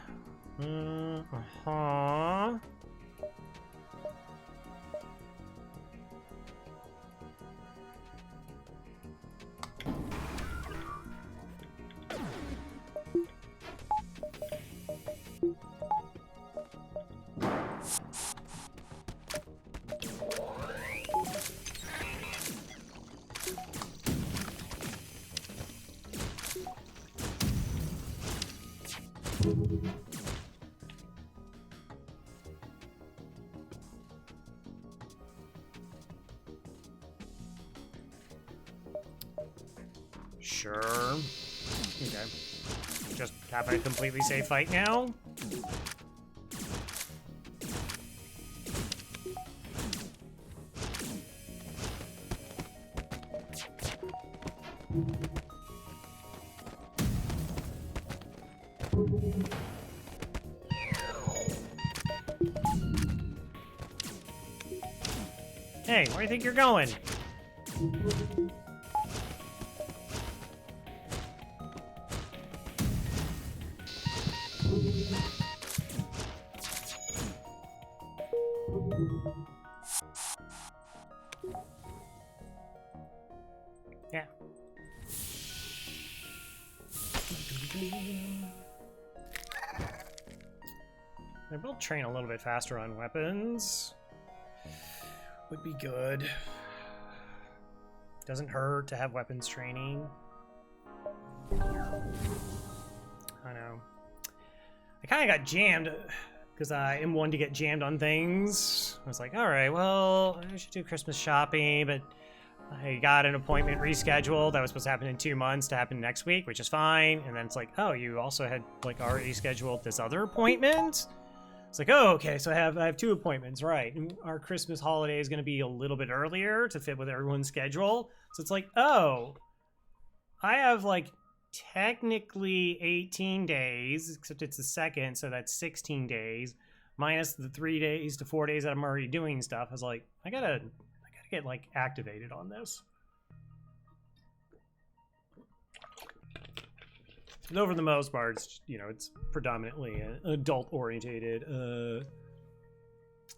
Sure. Okay. Just have a completely safe fight now. Hey, where do you think you're going? I will train a little bit faster on weapons. Would be good. Doesn't hurt to have weapons training. I know. I kind of got jammed because I am one to get jammed on things. I was like, all right, well, I should do Christmas shopping, but I got an appointment rescheduled that was supposed to happen in 2 months to happen next week, which is fine. And then it's like, oh, you also had like already scheduled this other appointment? It's like, oh, okay, so I have 2 appointments, right? And our Christmas holiday is going to be a little bit earlier to fit with everyone's schedule. So it's like, oh, I have like technically 18 days, except it's the 2nd, so that's 16 days, minus the 3 days to 4 days that I'm already doing stuff. I was like, I gotta get like activated on this. And over the most part, it's, you know, it's predominantly an adult-orientated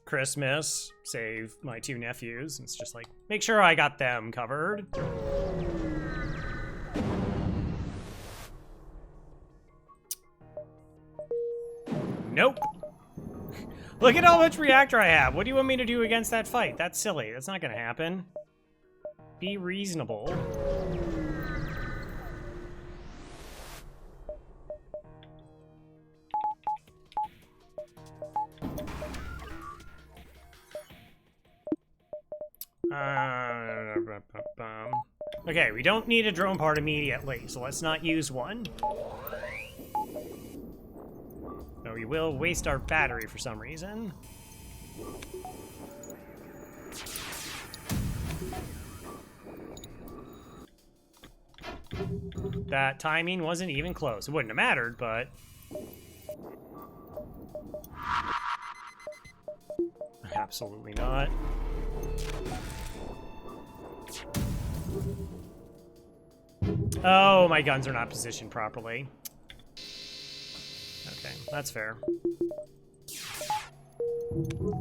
Christmas, save my 2 nephews. It's just like, make sure I got them covered. Nope. Look at how much reactor I have. What do you want me to do against that fight? That's silly. That's not gonna happen. Be reasonable. Okay, we don't need a drone part immediately, so let's not use one. No, we will waste our battery for some reason. That timing wasn't even close. It wouldn't have mattered, but... Absolutely not. Oh, my guns are not positioned properly. Okay, that's fair.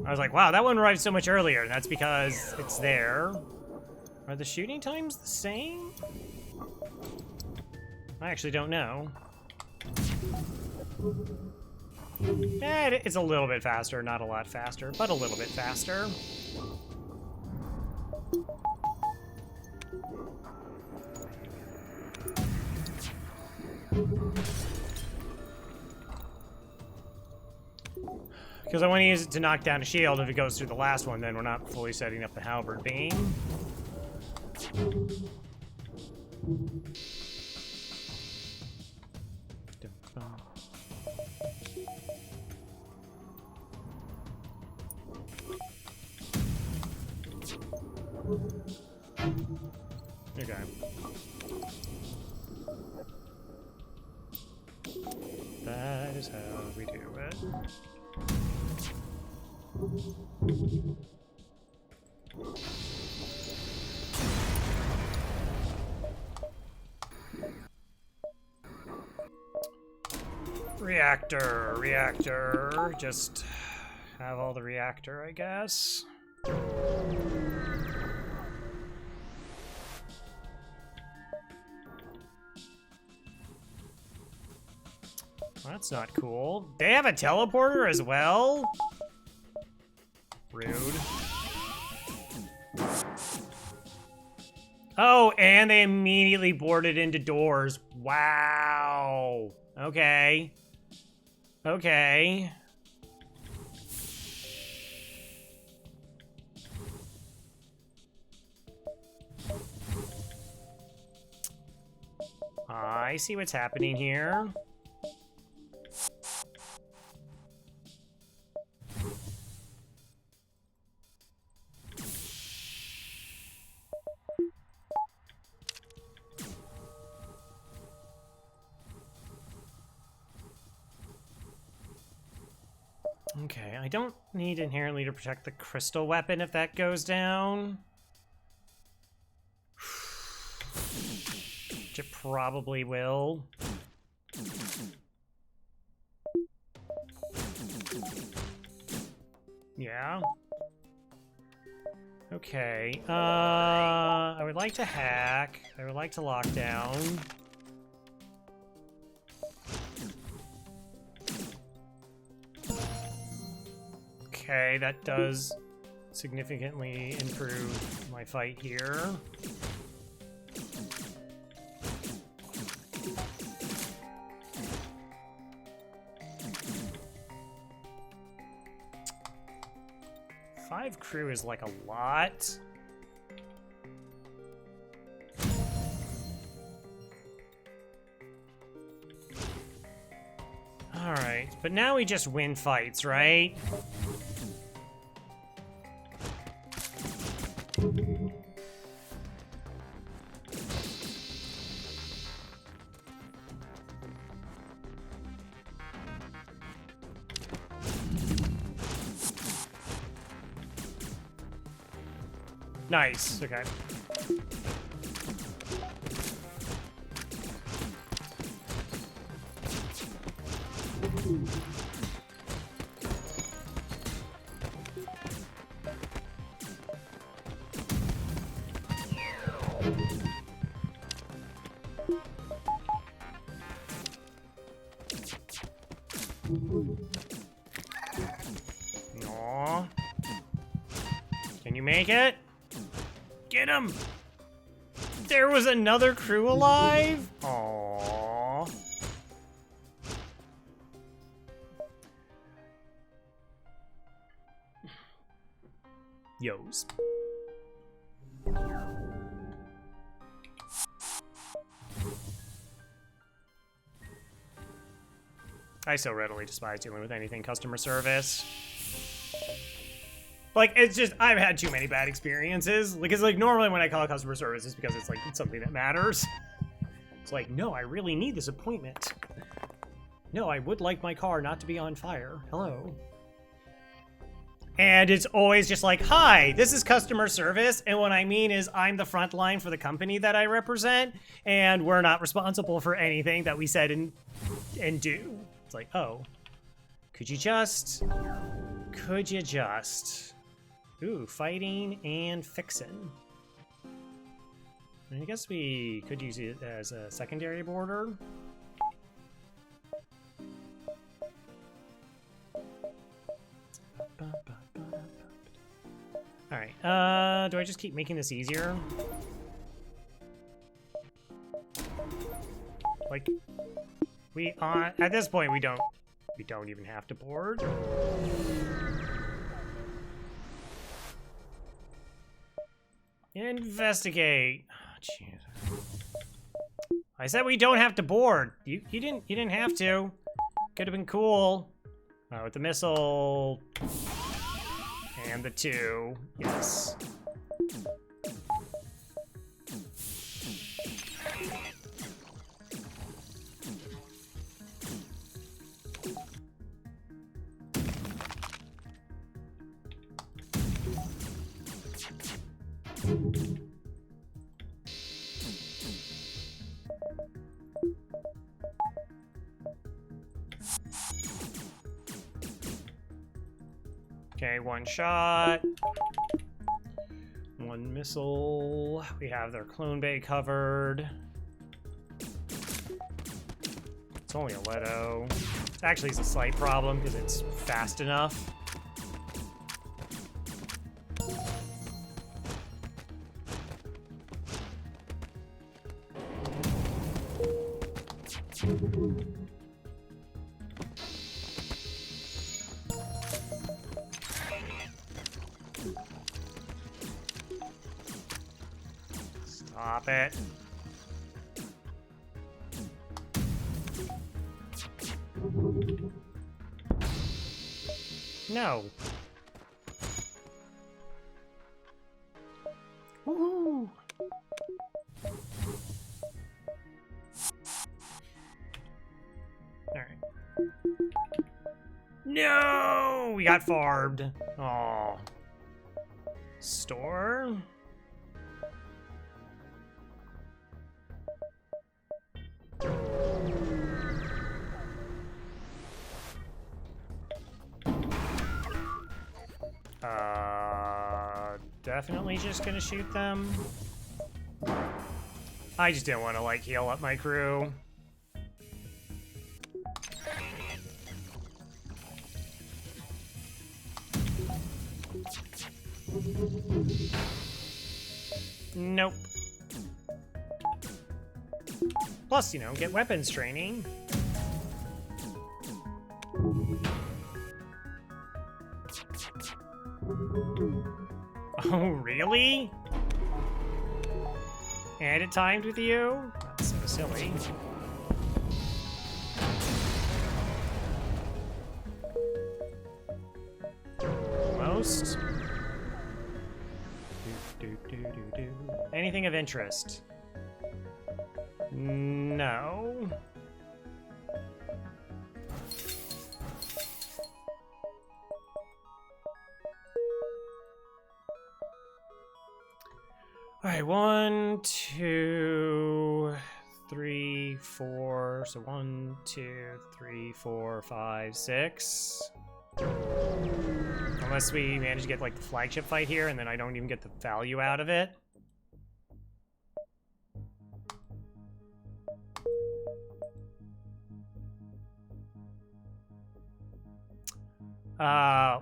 I was like, wow, that one arrived so much earlier. And that's because it's there. Are the shooting times the same? I actually don't know. It's a little bit faster, not a lot faster, but a little bit faster. Because I want to use it to knock down a shield. If it goes through the last one, then we're not fully setting up the halberd beam. Okay. That is how we do it. Reactor. Just have all the reactor, I guess. That's not cool. They have a teleporter as well? Rude. Oh, and they immediately boarded into doors. Wow. Okay. Okay. I see what's happening here. Okay, I don't need inherently to protect the crystal weapon if that goes down. Which it probably will. Yeah. Okay, I would like to hack. I would like to lock down. Okay, that does significantly improve my fight here. Five crew is like a lot. Alright, but now we just win fights, right? Nice, okay. Aw. Can you make it? Get him! There was another crew alive? Aww. Yos. I so readily despise dealing with anything customer service. Like, it's just, I've had too many bad experiences. Because, like, normally when I call customer service, it's because it's, like, something that matters. It's like, no, I really need this appointment. No, I would like my car not to be on fire. Hello. And it's always just like, hi, this is customer service. And what I mean is I'm the front line for the company that I represent. And we're not responsible for anything that we said and do. It's like, oh, could you just... Ooh, fighting and fixing. I guess we could use it as a secondary border. Alright, do I just keep making this easier? Like, at this point we don't even have to board. Investigate. Oh, jeez. I said we don't have to board. You didn't have to. Could have been cool. With the missile and the 2. Yes. Okay, 1 shot. 1 missile. We have their clone bay covered. It's only a Leto. It actually is a slight problem because it's fast enough. Stop it. No. Woohoo! Alright. No! We got farbed. Aw. Store? Definitely just gonna shoot them. I just didn't want to, like, heal up my crew. Nope. Plus, you know, get weapons training. Oh, really? And it timed with you? That's so silly. Almost. Anything of interest? No. All right, 1, 2, 3, 4. So 1, 2, 3, 4, 5, 6. Unless we manage to get like the flagship fight here, and then I don't even get the value out of it.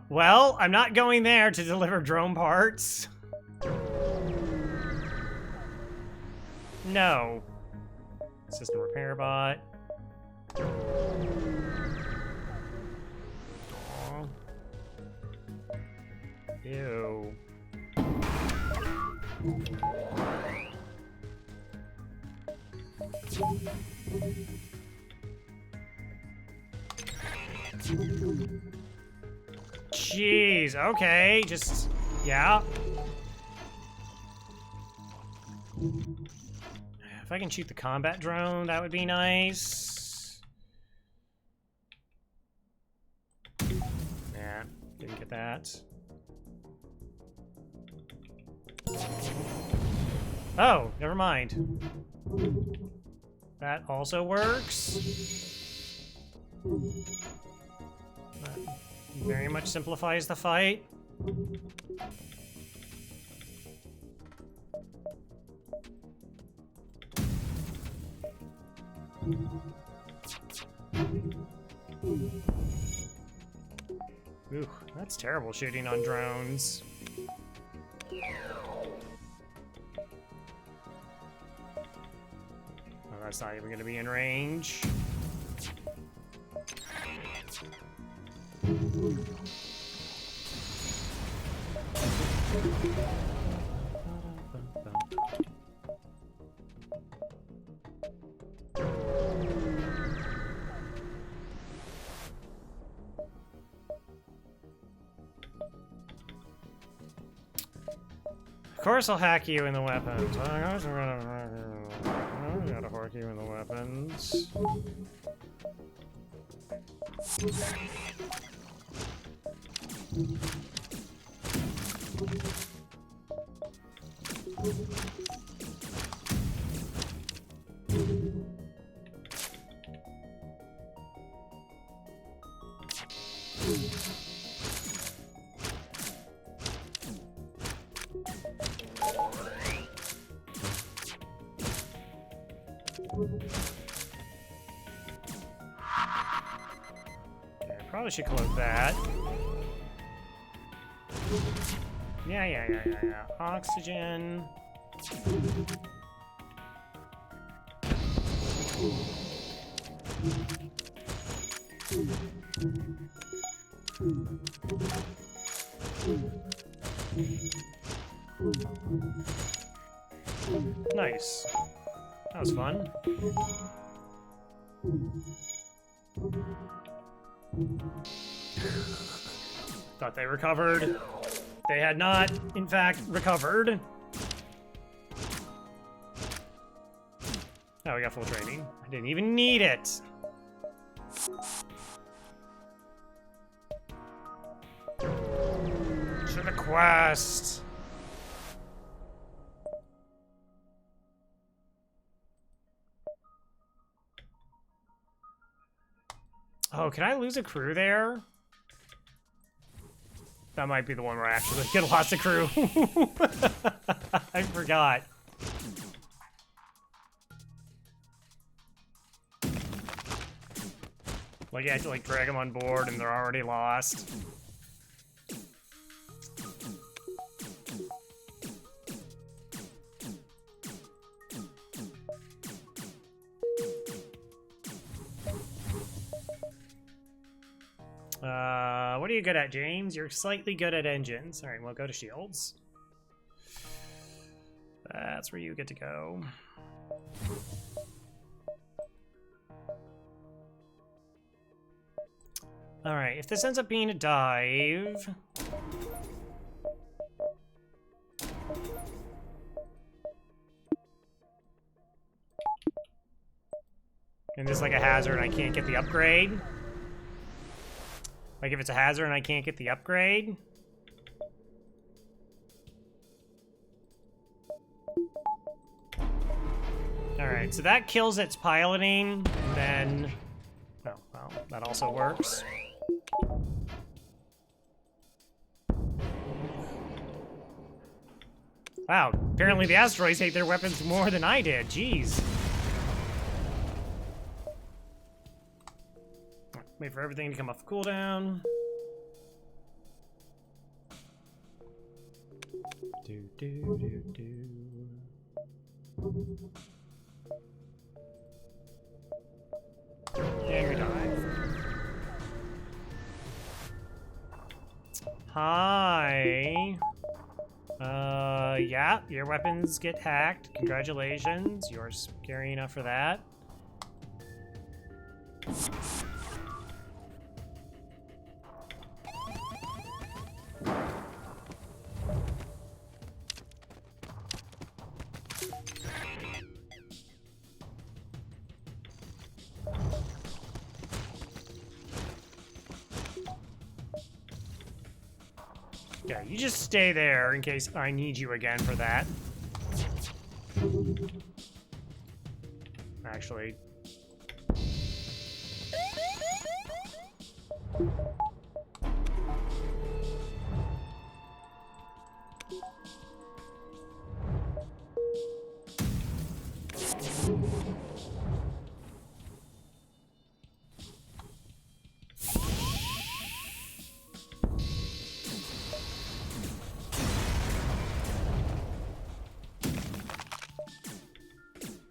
Well, I'm not going there to deliver drone parts. No. System repair bot. Aww. Ew. Jeez, okay, just, yeah. If I can shoot the combat drone, that would be nice. Yeah, didn't get that. Oh, never mind. That also works. That very much simplifies the fight. Ooh, that's terrible shooting on drones. Oh, that's not even going to be in range. Of course I'll hack you in the weapons. I gotta hack you in the weapons. Probably should close that. Yeah. Oxygen. Nice. That was fun. Thought they recovered. They had not, in fact, recovered. Oh, we got full training. I didn't even need it. To the quest. Oh, can I lose a crew there? That might be the one where I actually get lots of crew. I forgot. Like, you have to, like, drag them on board and they're already lost. What are you good at, James? You're slightly good at engines. All right, we'll go to shields. That's where you get to go. All right, if this ends up being a dive... and this is like a hazard and I can't get the upgrade. Like if it's a hazard and I can't get the upgrade. Alright, so that kills its piloting, and then... oh, well, that also works. Wow, apparently the asteroids hate their weapons more than I did, jeez. Wait for everything to come off cooldown. And we dive. Hi. Yeah, your weapons get hacked. Congratulations. You're scary enough for that. Yeah, you just stay there in case I need you again for that. Actually.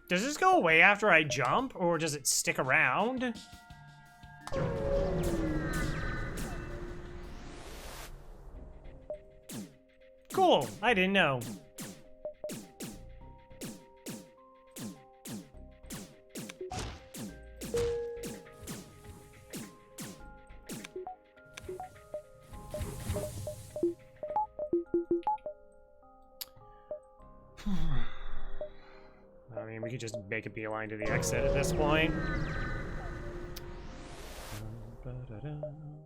Does this go away after I jump, or does it stick around? Cool, I didn't know. I mean, we could just make a beeline to the exit at this point.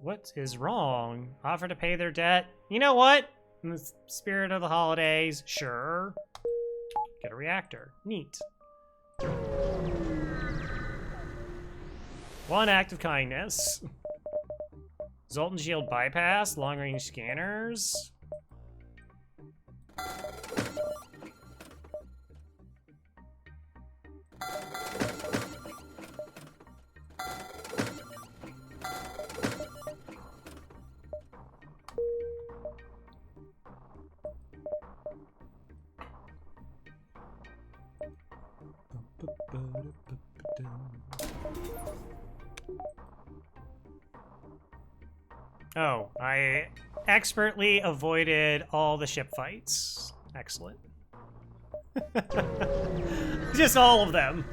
What is wrong? Offer to pay their debt? You know what? In the spirit of the holidays, sure. Get a reactor. Neat. One act of kindness. Zoltan shield bypass, long-range scanners. Oh, I expertly avoided all the ship fights. Excellent. Just all of them.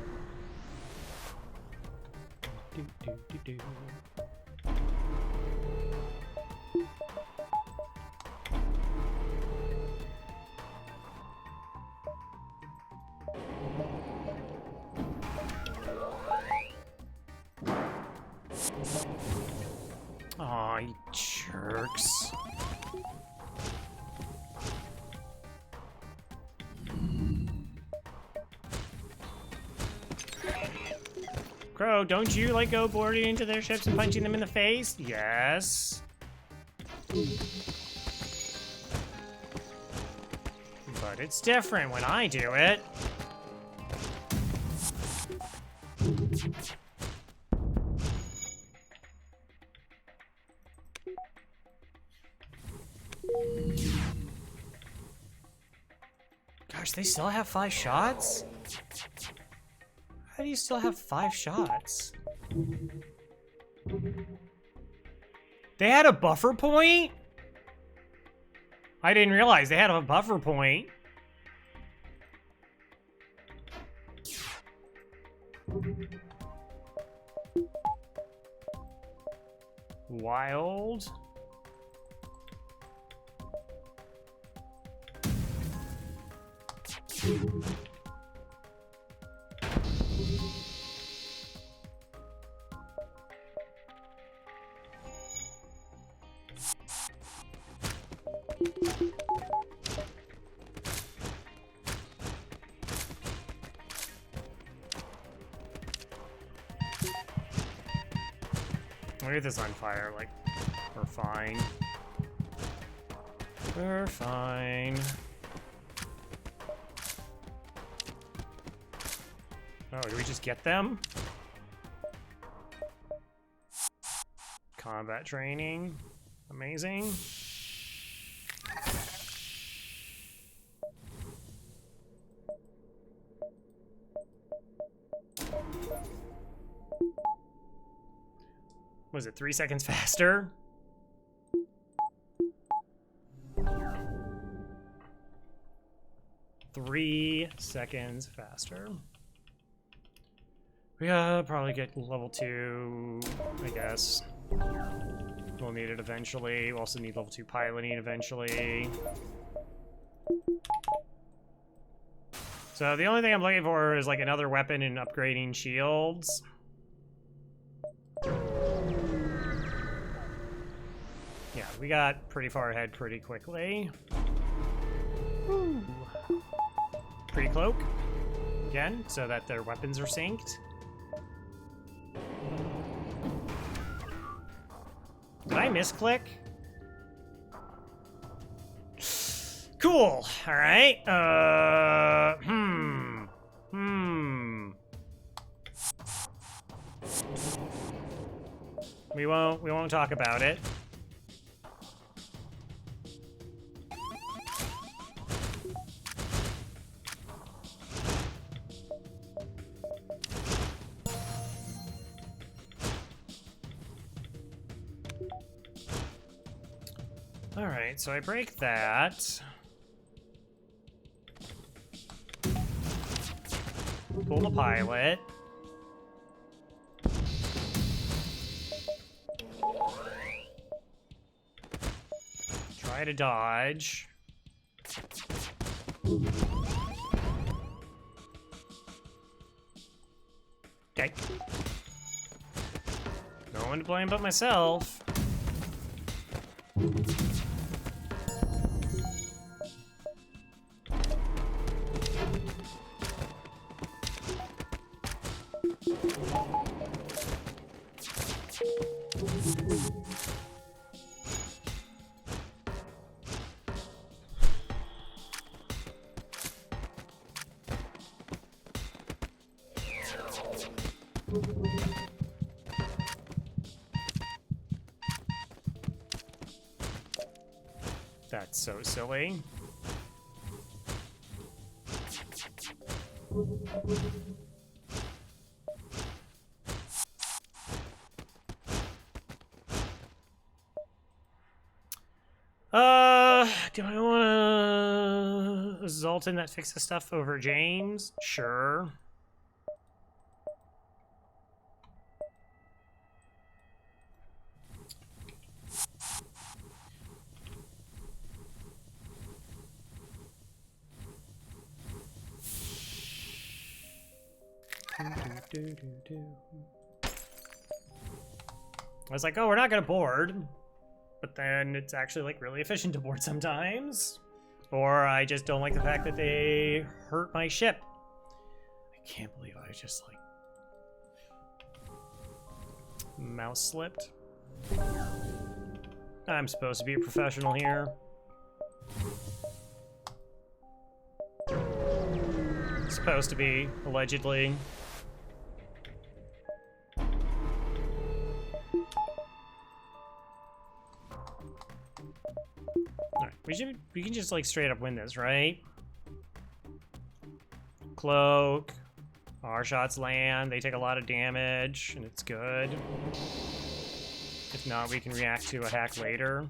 Aw, you jerks. Crow, don't you like go boarding into their ships and punching them in the face? Yes. But it's different when I do it. Gosh, they still have 5 shots? How do you still have 5 shots? They had a buffer point? I didn't realize they had a buffer point. Wild. Look at this on fire, like, we're fine. We're fine. Oh, do we just get them? Combat training. Amazing. Was it 3 seconds faster? Three seconds faster. We probably get level 2, I guess. We'll need it eventually. We'll also need level 2 piloting eventually. So the only thing I'm looking for is like another weapon and upgrading shields. Yeah, we got pretty far ahead pretty quickly. Woo. Pre-cloak again, so that their weapons are synced. Did I misclick? Cool. All right. We won't talk about it. All right, so I break that. Pull the pilot. Try to dodge. Okay. No one to blame but myself. That's so silly. Do I want to Zoltan that fixes stuff over James? Sure. I was like, oh, we're not gonna board. But then it's actually like really efficient to board sometimes. Or I just don't like the fact that they hurt my ship. I can't believe I just like mouse slipped. I'm supposed to be a professional here. Supposed to be, allegedly. Alright, we can just like straight up win this, right? Cloak. Our shots land, they take a lot of damage, and it's good. If not, we can react to a hack later.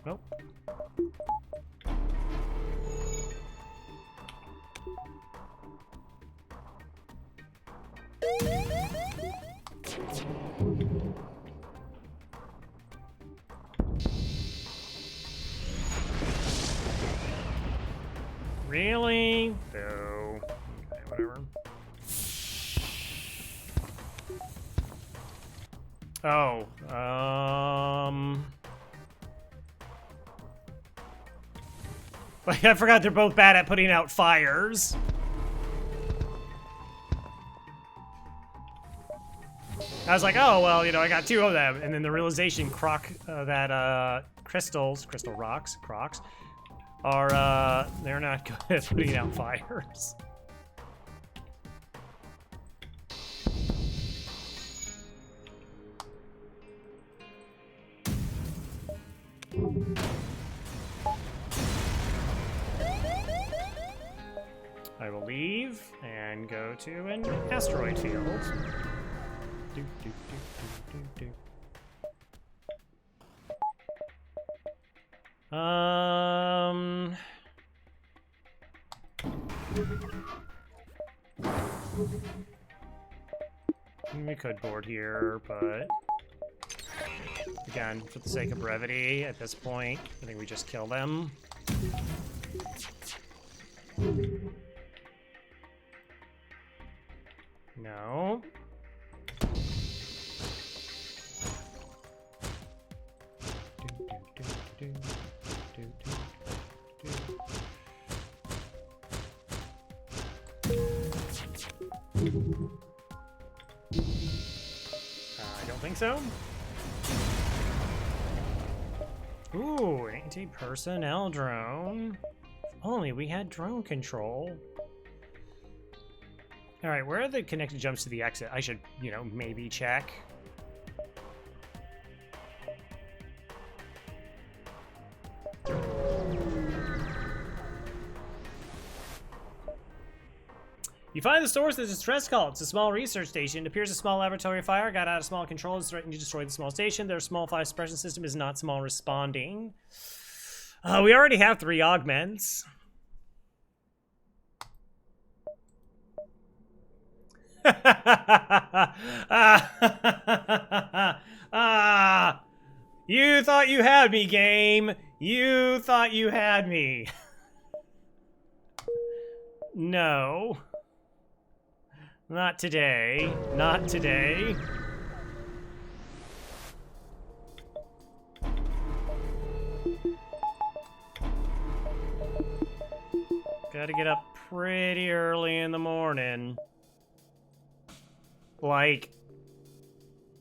Nope. Really? No. Okay, whatever. Oh, like, I forgot they're both bad at putting out fires. I was like, oh, well, you know, I got 2 of them. And then the realization that crystal rocks, crocs, are, they're not good at putting out fires. I will leave and go to an asteroid field. Do, do, do, do, do. We could board here, but again, for the sake of brevity, at this point, I think we just kill them. No. I don't think so. Ooh, an anti-personnel drone. If only we had drone control. All right, where are the connected jumps to the exit? I should, you know, maybe check. You find the source of the distress call. It's a small research station. It appears a small laboratory fire got out of small control. It's threatening to destroy the small station. Their small fire suppression system is not small responding. We already have 3 augments. You thought you had me, game. You thought you had me. No. Not today. Not today. Gotta get up pretty early in the morning. Like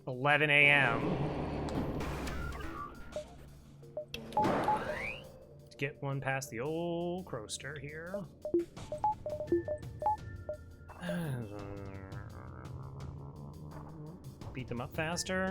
11 a.m. Let's get one past the old Croaster here. Beat them up faster.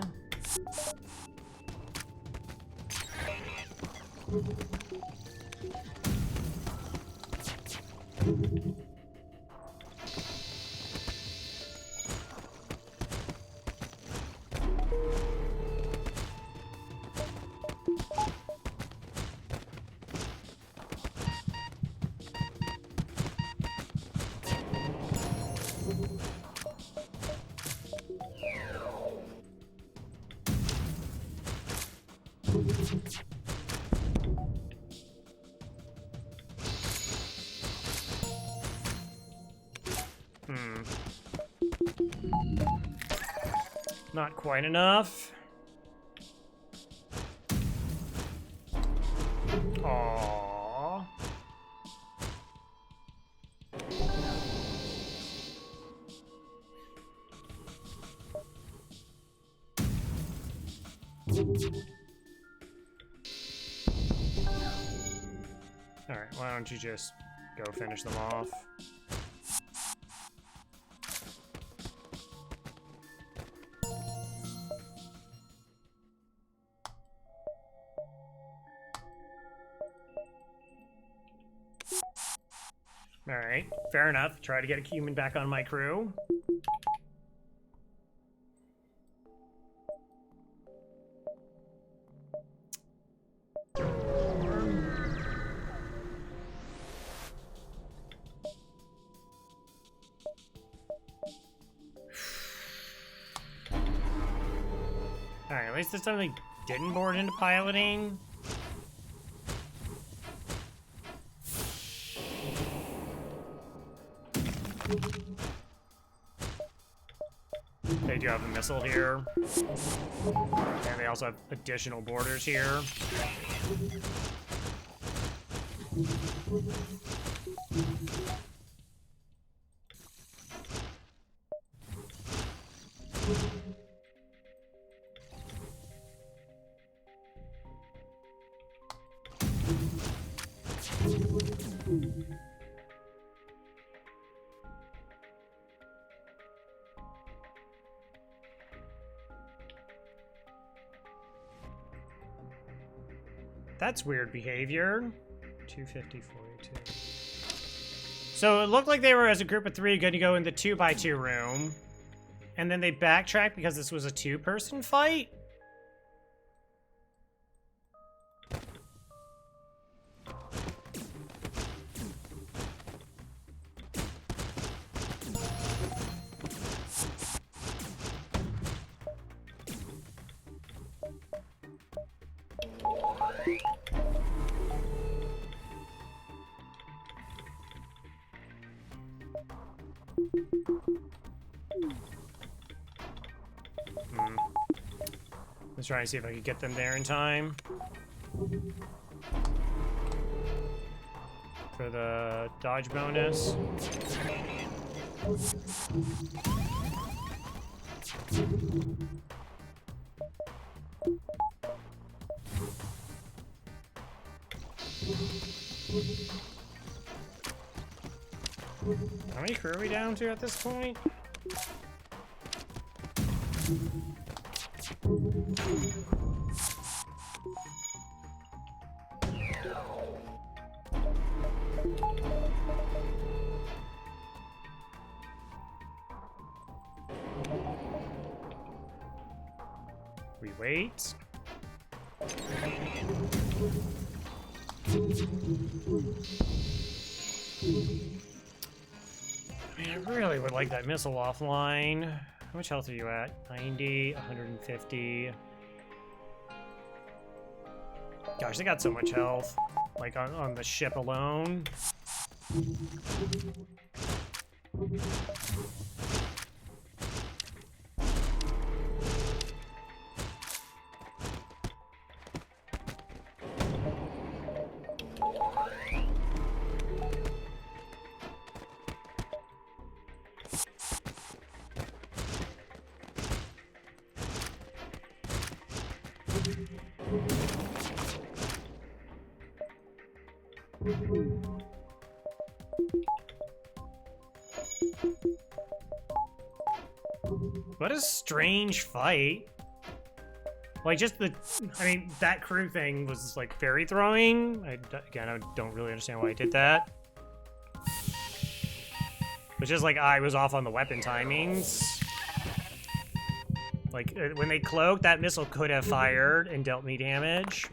Not quite enough. Aww. Alright, why don't you just go finish them off? Alright, fair enough. Try to get a human back on my crew. least this time they didn't board into piloting. They do have a missile here. And they also have additional boarders here. That's weird behavior. 250, 42. So it looked like they were, as a group of 3, going to go in the 2x2 room. And then they backtracked because this was a 2-person fight? Let's try and see if I can get them there in time. For the dodge bonus. How many crew are we down to at this point? We wait. I really would like that missile offline. How much health are you at? 90, 150. Gosh, they got so much health. Like on the ship alone. What a strange fight. Like, just the... I mean, that crew thing was, like, fairy throwing. Again, I don't really understand why I did that. But just, like, I was off on the weapon timings. Like, when they cloaked, that missile could have fired and dealt me damage.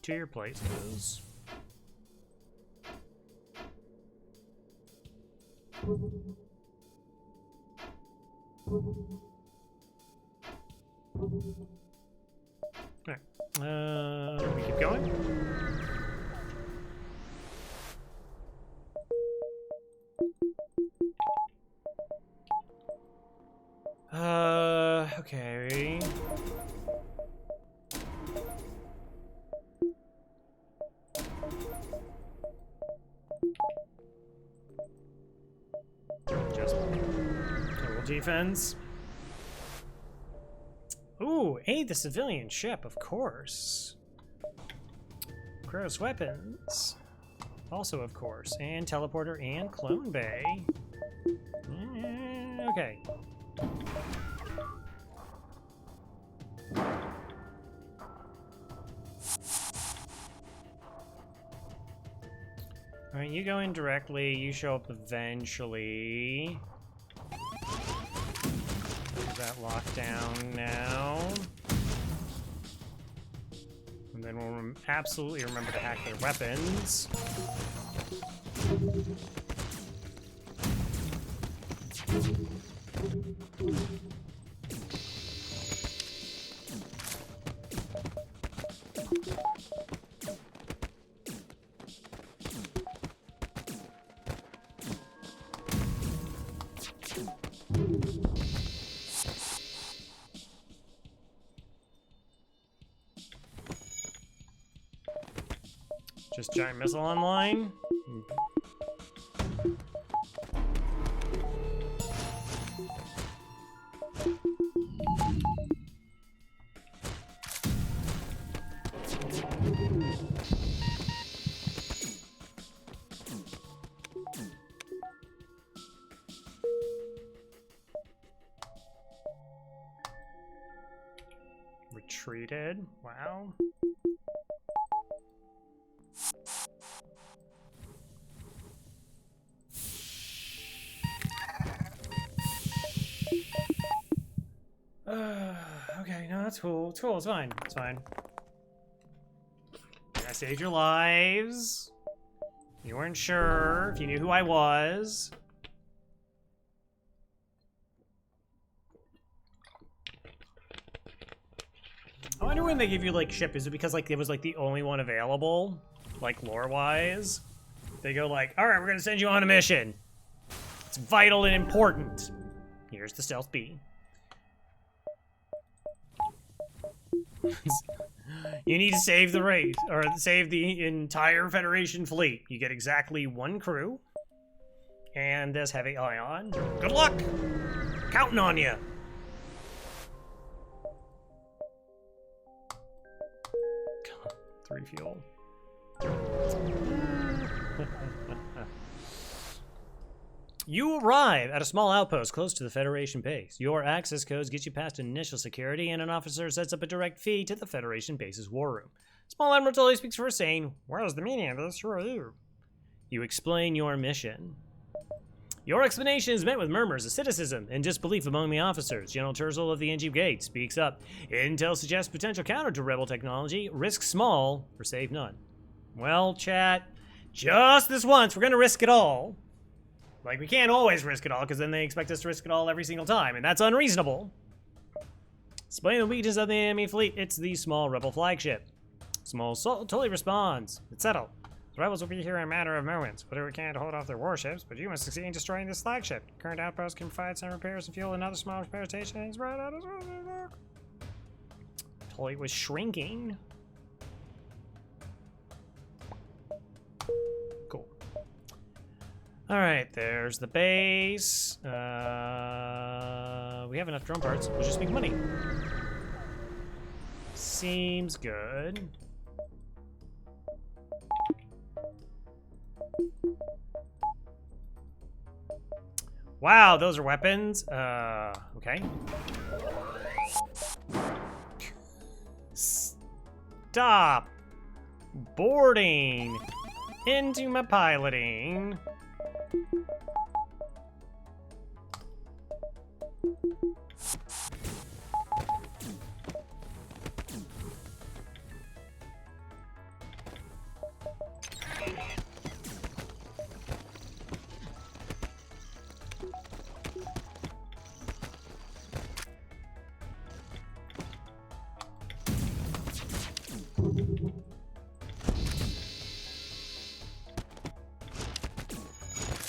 To your places. Alright. We keep going. Okay. Just total defense. Ooh, aid the civilian ship, of course. Gross weapons. Also, of course. And teleporter and clone bay. Okay. Alright, you go in directly, you show up eventually. Is that locked down now? And then we'll absolutely remember to hack their weapons. Just giant missile online. Retreated. Wow. Okay, no, that's cool. It's cool. It's fine. It's fine. I saved your lives. You weren't sure if you knew who I was. I wonder when they give you like ship, is it because like it was like the only one available, like lore-wise? They go like, all right, we're gonna send you on a mission. It's vital and important. Here's the stealth B. You need to save the race, or save the entire Federation fleet. You get exactly 1 crew, and there's heavy ion. Good luck! Counting on you. God, 3 fuel. You arrive at a small outpost close to the Federation base. Your access codes get you past initial security, and an officer sets up a direct feed to the Federation base's war room. Small Admiral Tully speaks first, saying, "Where's the meaning of this? Who are you?" You explain your mission. Your explanation is met with murmurs of cynicism and disbelief among the officers. General Terzel of the NG Gate speaks up. Intel suggests potential counter to rebel technology. Risk small, or save none. Well, chat, just this once, we're gonna risk it all. Like, we can't always risk it all, because then they expect us to risk it all every single time, and that's unreasonable. Explain the weakness of the enemy fleet. It's the small rebel flagship. Small totally responds. It's settled. The rebels will be here in a matter of moments. Whatever we can to hold off their warships, but you must succeed in destroying this flagship. Current outpost can provide some repairs and fuel, and other small repair stations right out of Tully was shrinking. Cool. Alright, there's the base. We have enough drone parts. We'll just make money. Seems good. Wow, those are weapons. Okay. Stop boarding into my piloting.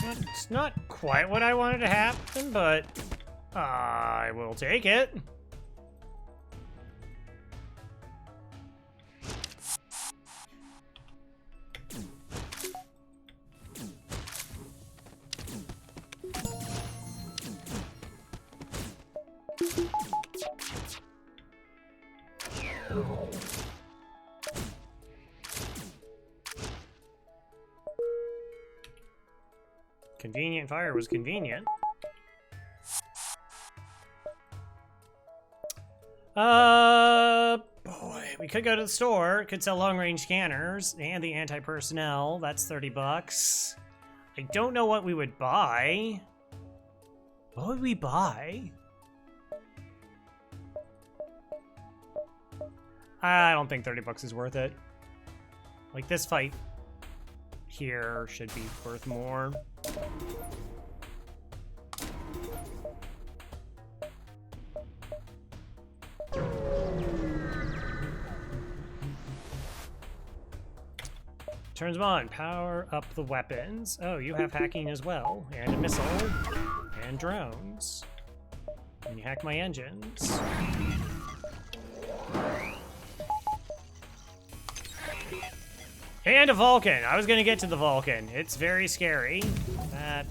It's not quite what I wanted to happen, but I will take it. Convenient fire was convenient. Boy, We could go to the store, could sell long-range scanners and the anti-personnel. That's 30 bucks. I don't know what we would buy. What would we buy? I don't think 30 bucks is worth it. Like, this fight here should be worth more. Turns them on. Power up the weapons. Oh, you have hacking as well. And a missile. And drones. And you hack my engines. And a Vulcan. I was gonna get to the Vulcan. It's very scary. That...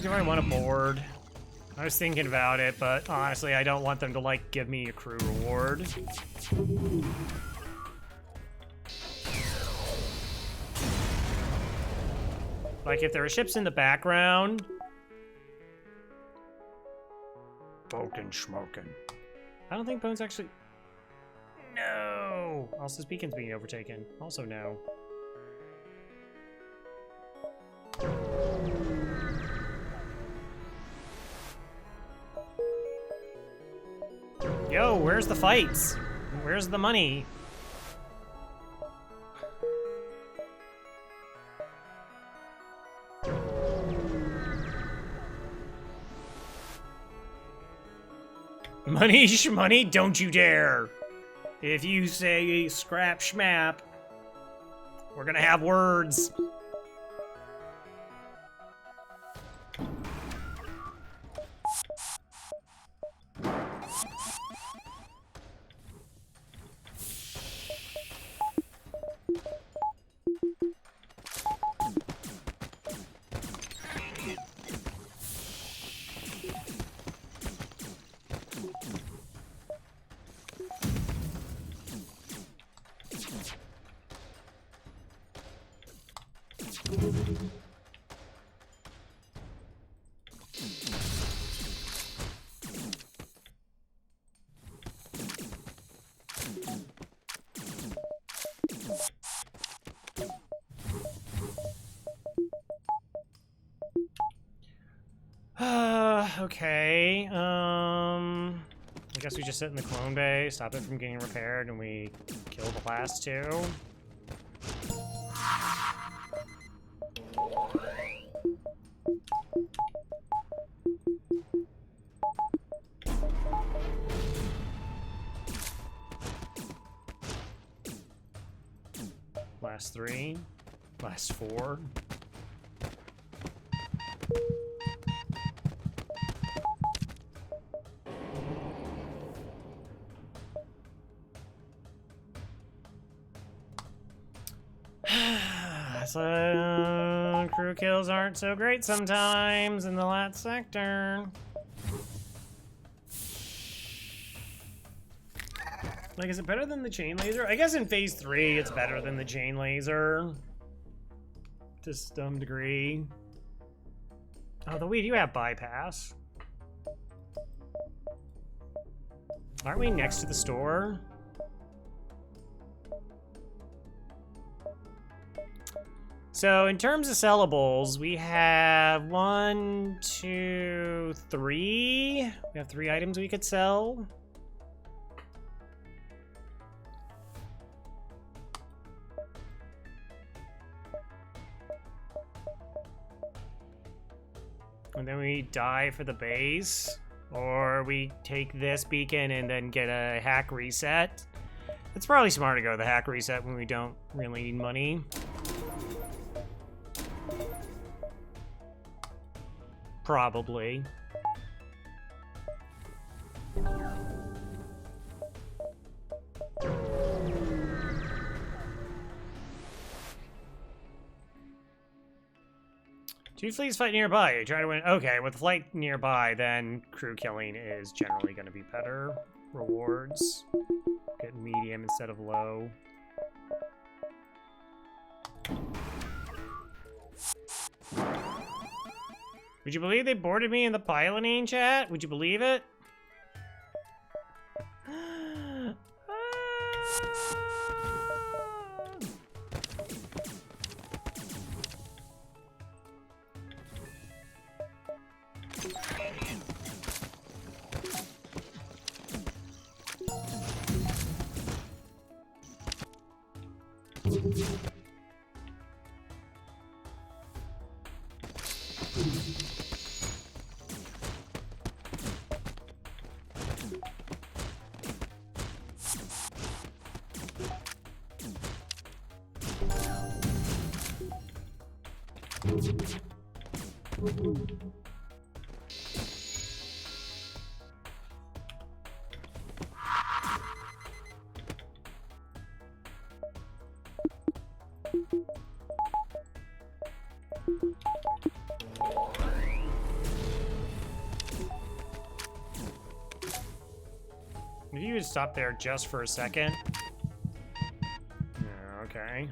Do I want a board? I was thinking about it, but honestly, I don't want them to, like, give me a crew reward. Like, if there are ships in the background... Vulcan schmokin'. I don't think Bone's actually... No! Also, his beacon's being overtaken. Also, no. Yo, where's the fights? Where's the money? Money shmoney, don't you dare! If you say scrap schmap, we're gonna have words. Okay, I guess we just sit in the clone bay, stop it from getting repaired, and we kill the last two. Last three, last four. So, crew kills aren't so great sometimes in the last sector. Like, is it better than the chain laser? I guess in phase 3 it's better than the chain laser. To some degree. Although we do have bypass. Aren't we next to the store? So in terms of sellables, we have 1, 2, 3. We have 3 items we could sell. And then we die for the base. Or we take this beacon and then get a hack reset. It's probably smart to go with the hack reset when we don't really need money. Probably. Two fleets fight nearby. You try to win. Okay, with flight nearby, then crew killing is generally going to be better. Rewards. Get medium instead of low. Would you believe they boarded me in the piloting chat? Would you believe it? If you would stop there just for a second. Yeah, okay.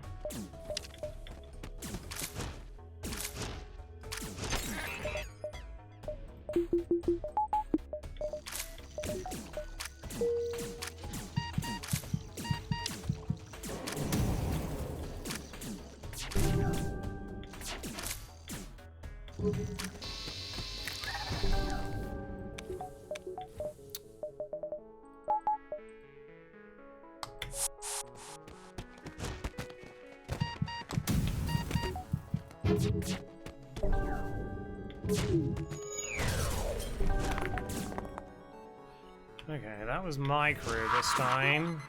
Okay, that was my crew this time.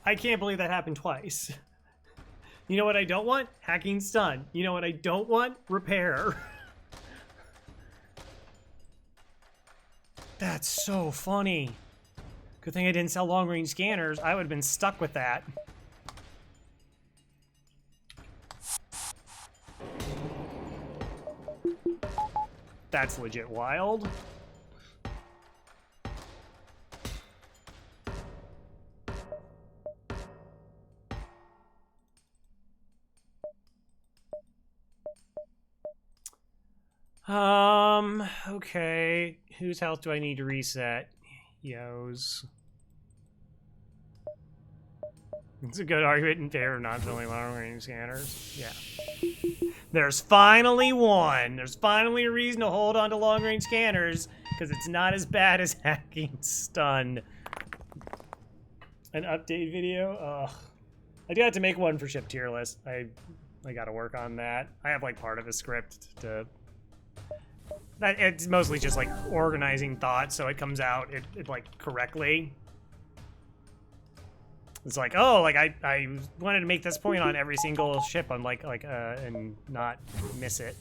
I can't believe that happened twice. You know what I don't want? Hacking stun. You know what I don't want? Repair. That's so funny. Good thing I didn't sell long-range scanners. I would have been stuck with that. That's legit wild. Okay. Whose health do I need to reset? Yo's. It's a good argument in favor of not selling long-range scanners. Yeah. There's finally one. There's finally a reason to hold on to long-range scanners, because it's not as bad as hacking stun. An update video? Ugh. I do have to make one for ship tier list. I gotta work on that. I have like part of a script to... It's mostly just like organizing thoughts so it comes out it like correctly. It's like, oh, like I wanted to make this point on every single ship on and not miss it.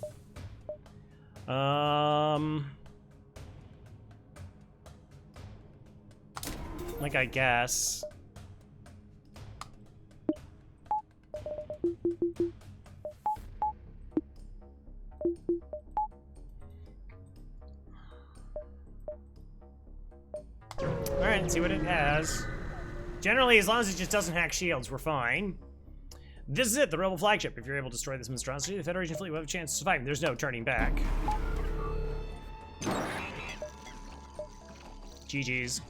Like I guess. Alright, let's see what it has. Generally, as long as it just doesn't hack shields, we're fine. This is it, the Rebel flagship. If you're able to destroy this monstrosity, the Federation fleet will have a chance to survive. There's no turning back. GG's.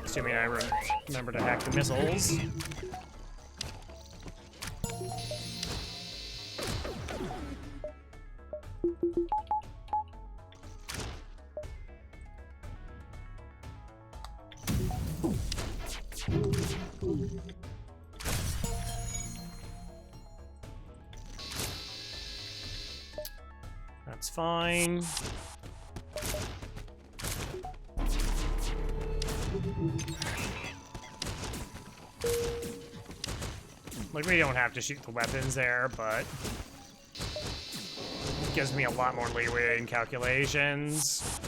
Assuming I remember to hack the missiles. It's fine. Like, we don't have to shoot the weapons there, but it gives me a lot more leeway in calculations.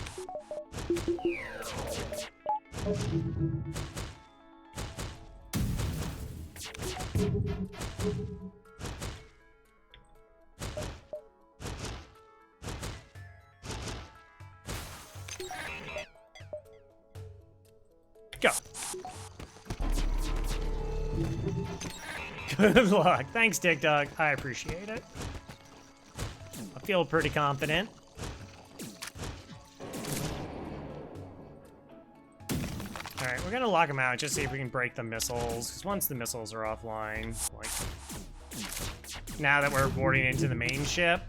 Go. Good luck. Thanks, TikTok. I appreciate it. I feel pretty confident. Alright, we're gonna lock them out, just see if we can break the missiles, because once the missiles are offline, like, now that we're boarding into the main ship.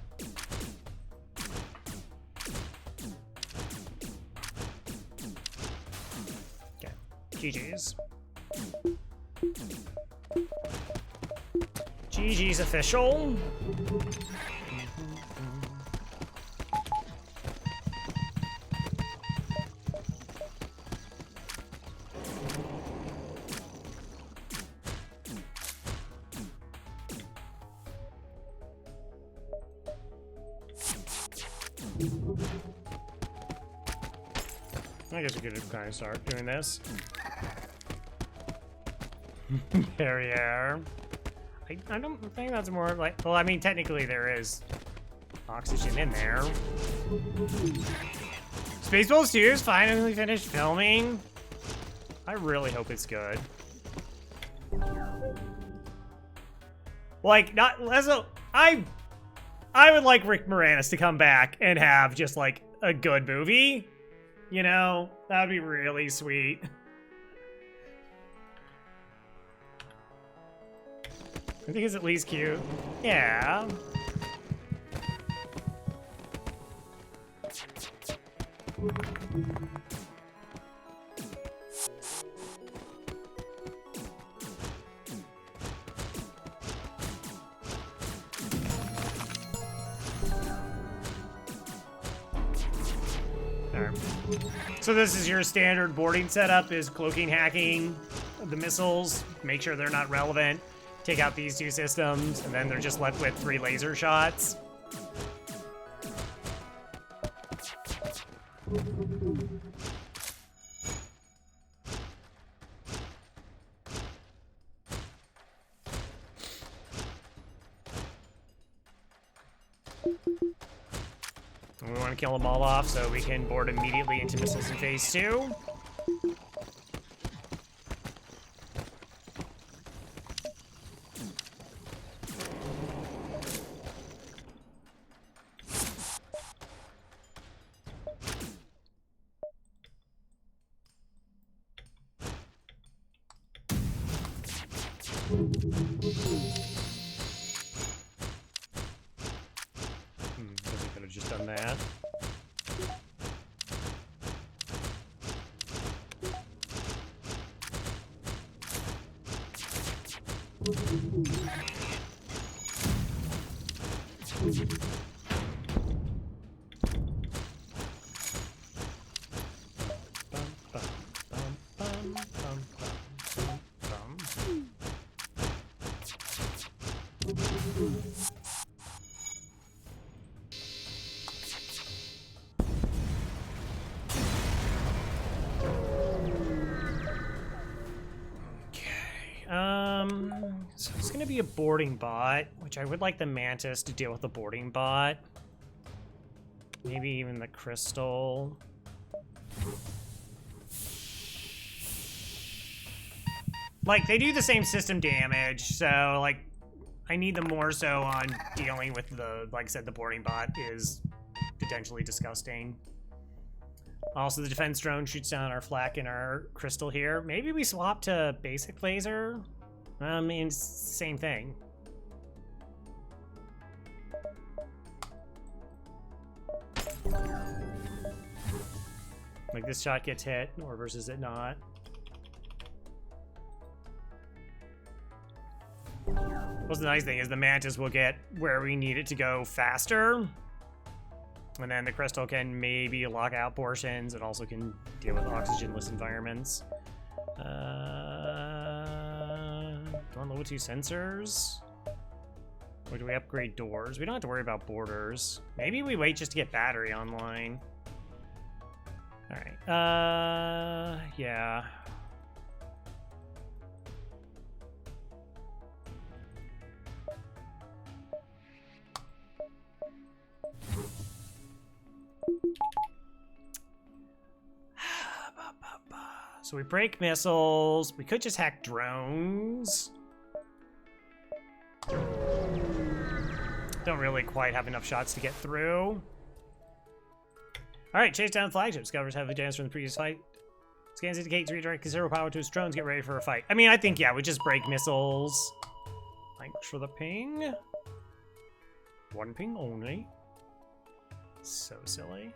Okay, GG's. GG's official. I guess we could kind of start doing this. Barrier. I don't think that's more like... Well, I mean, technically there is oxygen in there. Spaceballs 2 is finally finished filming. I really hope it's good. Like, not... I would like Rick Moranis to come back and have just, like, a good movie. You know? That would be really sweet. I think it's at least cute. Yeah. Alright. So this is your standard boarding setup, is cloaking, hacking the missiles, make sure they're not relevant. Take out these two systems, and then they're just left with 3 laser shots. And we want to kill them all off so we can board immediately into missiles in phase 2. Guess we could have just done that. So it's gonna be a boarding bot, which I would like the Mantis to deal with the boarding bot. Maybe even the Crystal. Like, they do the same system damage, so, like, I need them more so on dealing with the, like I said, the boarding bot is potentially disgusting. Also, the defense drone shoots down our flak and our Crystal here. Maybe we swap to basic laser? I mean, it's the same thing. Like, this shot gets hit, or versus it not. Well, the nice thing is the Mantis will get where we need it to go faster. And then the crystal can maybe lock out portions. It also can deal with oxygenless environments. Do I want level 2 sensors? Or do we upgrade doors? We don't have to worry about borders. Maybe we wait just to get battery online. Alright. Yeah. So we break missiles. We could just hack drones. Don't really quite have enough shots to get through. Alright, chase down the flagship. Discovers heavy damage from the previous fight. Scans indicate to redirect considerable power to its drones. Get ready for a fight. I mean, I think, yeah, we just break missiles. Thanks for the ping. One ping only. So silly.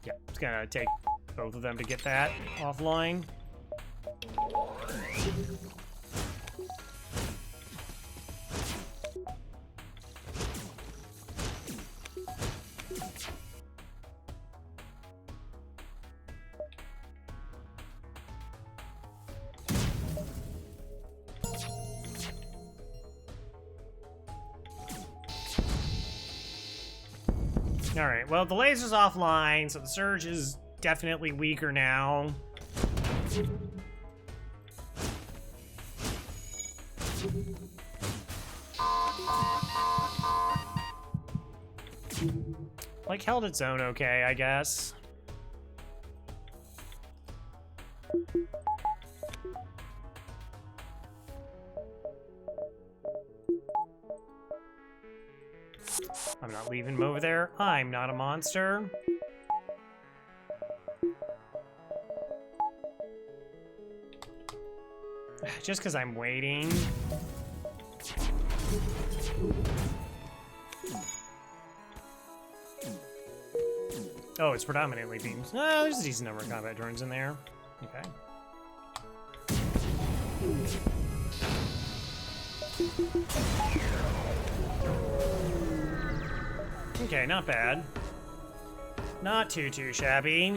Yeah, it's gonna take both of them to get that offline. All right, well, the laser's offline, so the surge is definitely weaker now. Like, held its own okay, I guess. I'm not leaving him over there. I'm not a monster. Just because I'm waiting. Oh, it's predominantly beams. Oh, there's a decent number of combat drones in there. Okay. Okay, not bad. Not too shabby.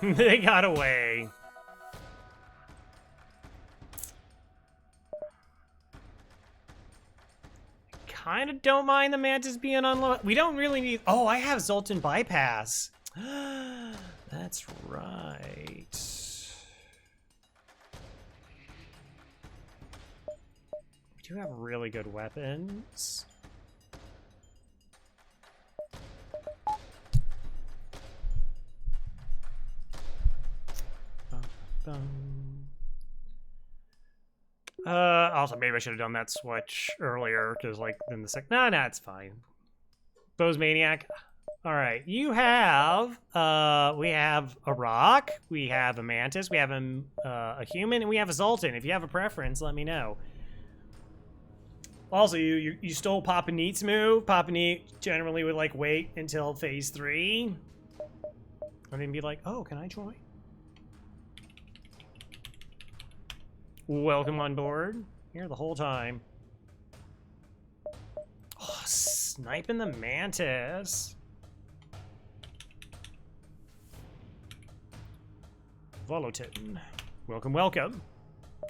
They got away. Kind of don't mind the Mantis being unloaded. We don't really need... Oh, I have Zoltan bypass. That's right. We do have really good weapons. Also, maybe I should have done that switch earlier, because, like, then the No, it's fine. Bose Maniac. Alright, you have, we have a rock, we have a mantis, we have a human, and we have a Zoltan. If you have a preference, let me know. Also, you stole Papa Neat's move. Papa Neat generally would, like, wait until phase 3. And then be like, oh, can I join? Welcome on board. Here the whole time. Oh, sniping the Mantis. Volotin. Welcome, welcome.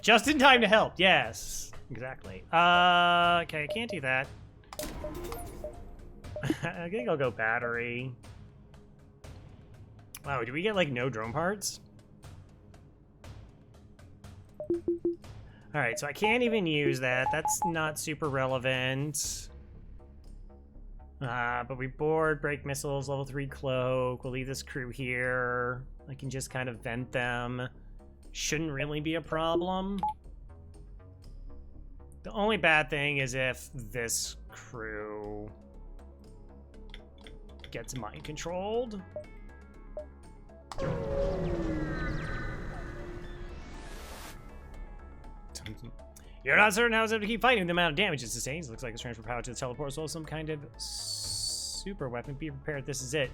Just in time to help. Yes, exactly. Okay, I can't do that. I think I'll go battery. Wow, do we get, like, no drone parts? Alright, so I can't even use that. That's not super relevant. But we board, break missiles, level 3 cloak. We'll leave this crew here. I can just kind of vent them. Shouldn't really be a problem. The only bad thing is if this crew gets mind controlled. You're not certain how it's going to keep fighting. The amount of damage it sustains looks like it's transfer power to the teleport, as well as some kind of super weapon. Be prepared. This is it.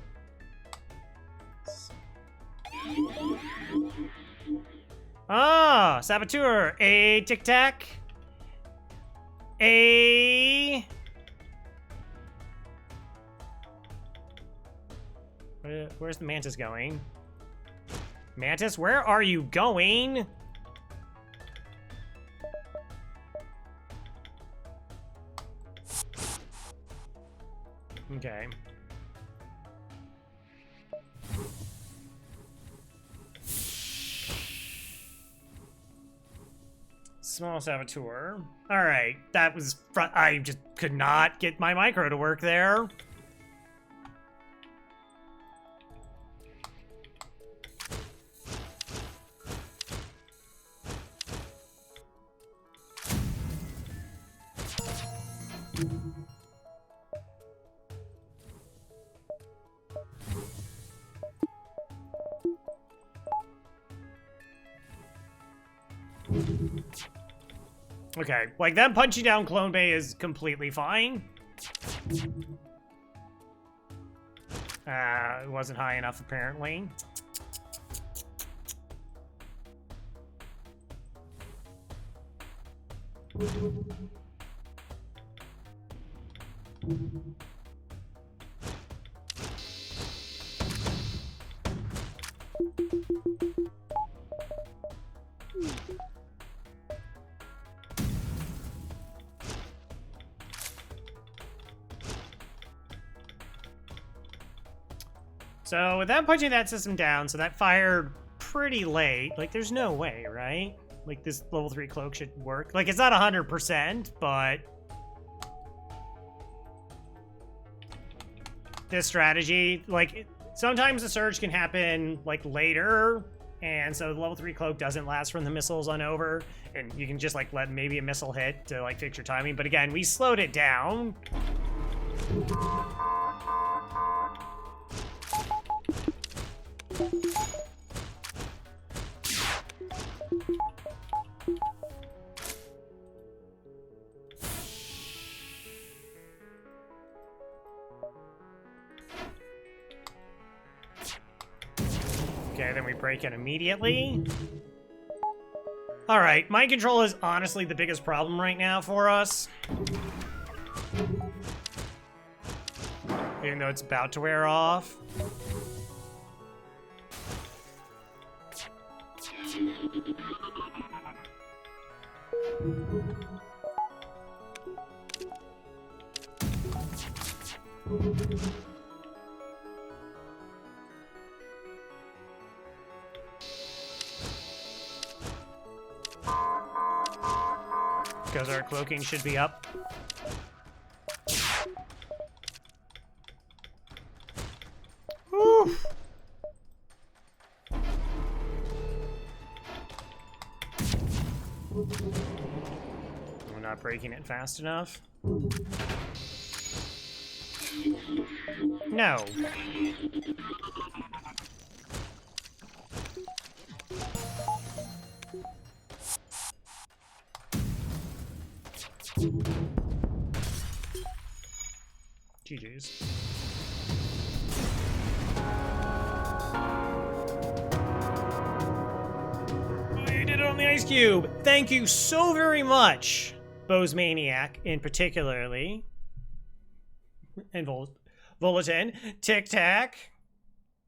Ah, Saboteur. A Tic Tac. A. Where's the Mantis going? Mantis, where are you going? Okay. Small Saboteur. Alright, that was... I just could not get my micro to work there. Okay, like, them punching down Clone Bay is completely fine. It wasn't high enough, apparently. So with them punching that system down, so that fired pretty late. Like, there's no way, right? Like, this level 3 cloak should work. Like, it's not 100%, but this strategy, like, sometimes the surge can happen, like, later, and so the level 3 cloak doesn't last from the missiles on over, and you can just, like, let maybe a missile hit to, like, fix your timing. But again, we slowed it down. Okay, then we break it immediately. Alright, mind control is honestly the biggest problem right now for us. Even though it's about to wear off. Because our cloaking should be up. Whew. We're not breaking it fast enough. No. GG's. You did it on the ice cube. Thank you so very much, Bose Maniac, in particularly, and Volatin, Tic Tac,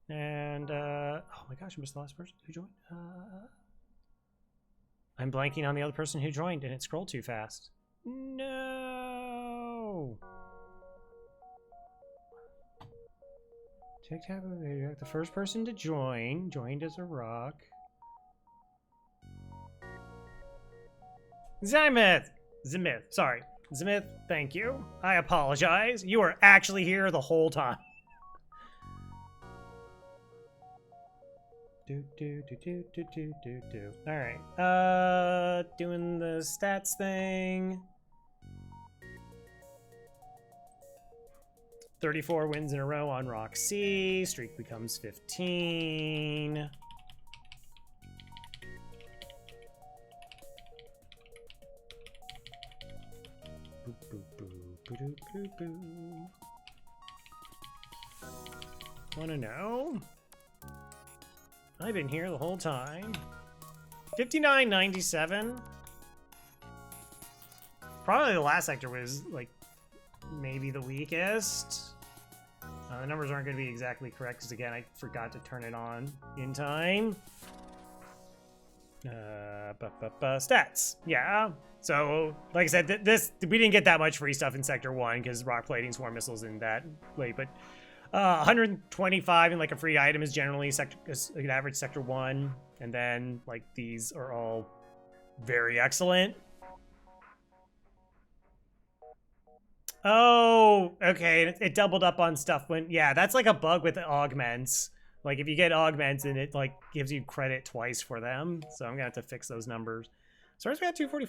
and oh my gosh, I missed the last person who joined. I'm blanking on the other person who joined, and it scrolled too fast. No. Tic Tac, the first person to join, joined as a rock. Zymith, sorry. Zymith, thank you. I apologize. You were actually here the whole time. Alright. Doing the stats thing. 34 wins in a row on Rock C. Streak becomes 15. Boop, boop, boop, boop, boop, boop. Wanna know? I've been here the whole time. 59.97. Probably the last sector was like maybe the weakest. The numbers aren't going to be exactly correct because again I forgot to turn it on in time. Stats. Yeah. So like I said, this we didn't get that much free stuff in sector 1 because rock plating, swarm missiles in that late, but 125 in like a free item is generally an average sector 1, and then like these are all very excellent. Oh, okay. It doubled up on stuff when, yeah, that's like a bug with augments. Like if you get augments and it like gives you credit twice for them. So I'm gonna have to fix those numbers. So we got 244.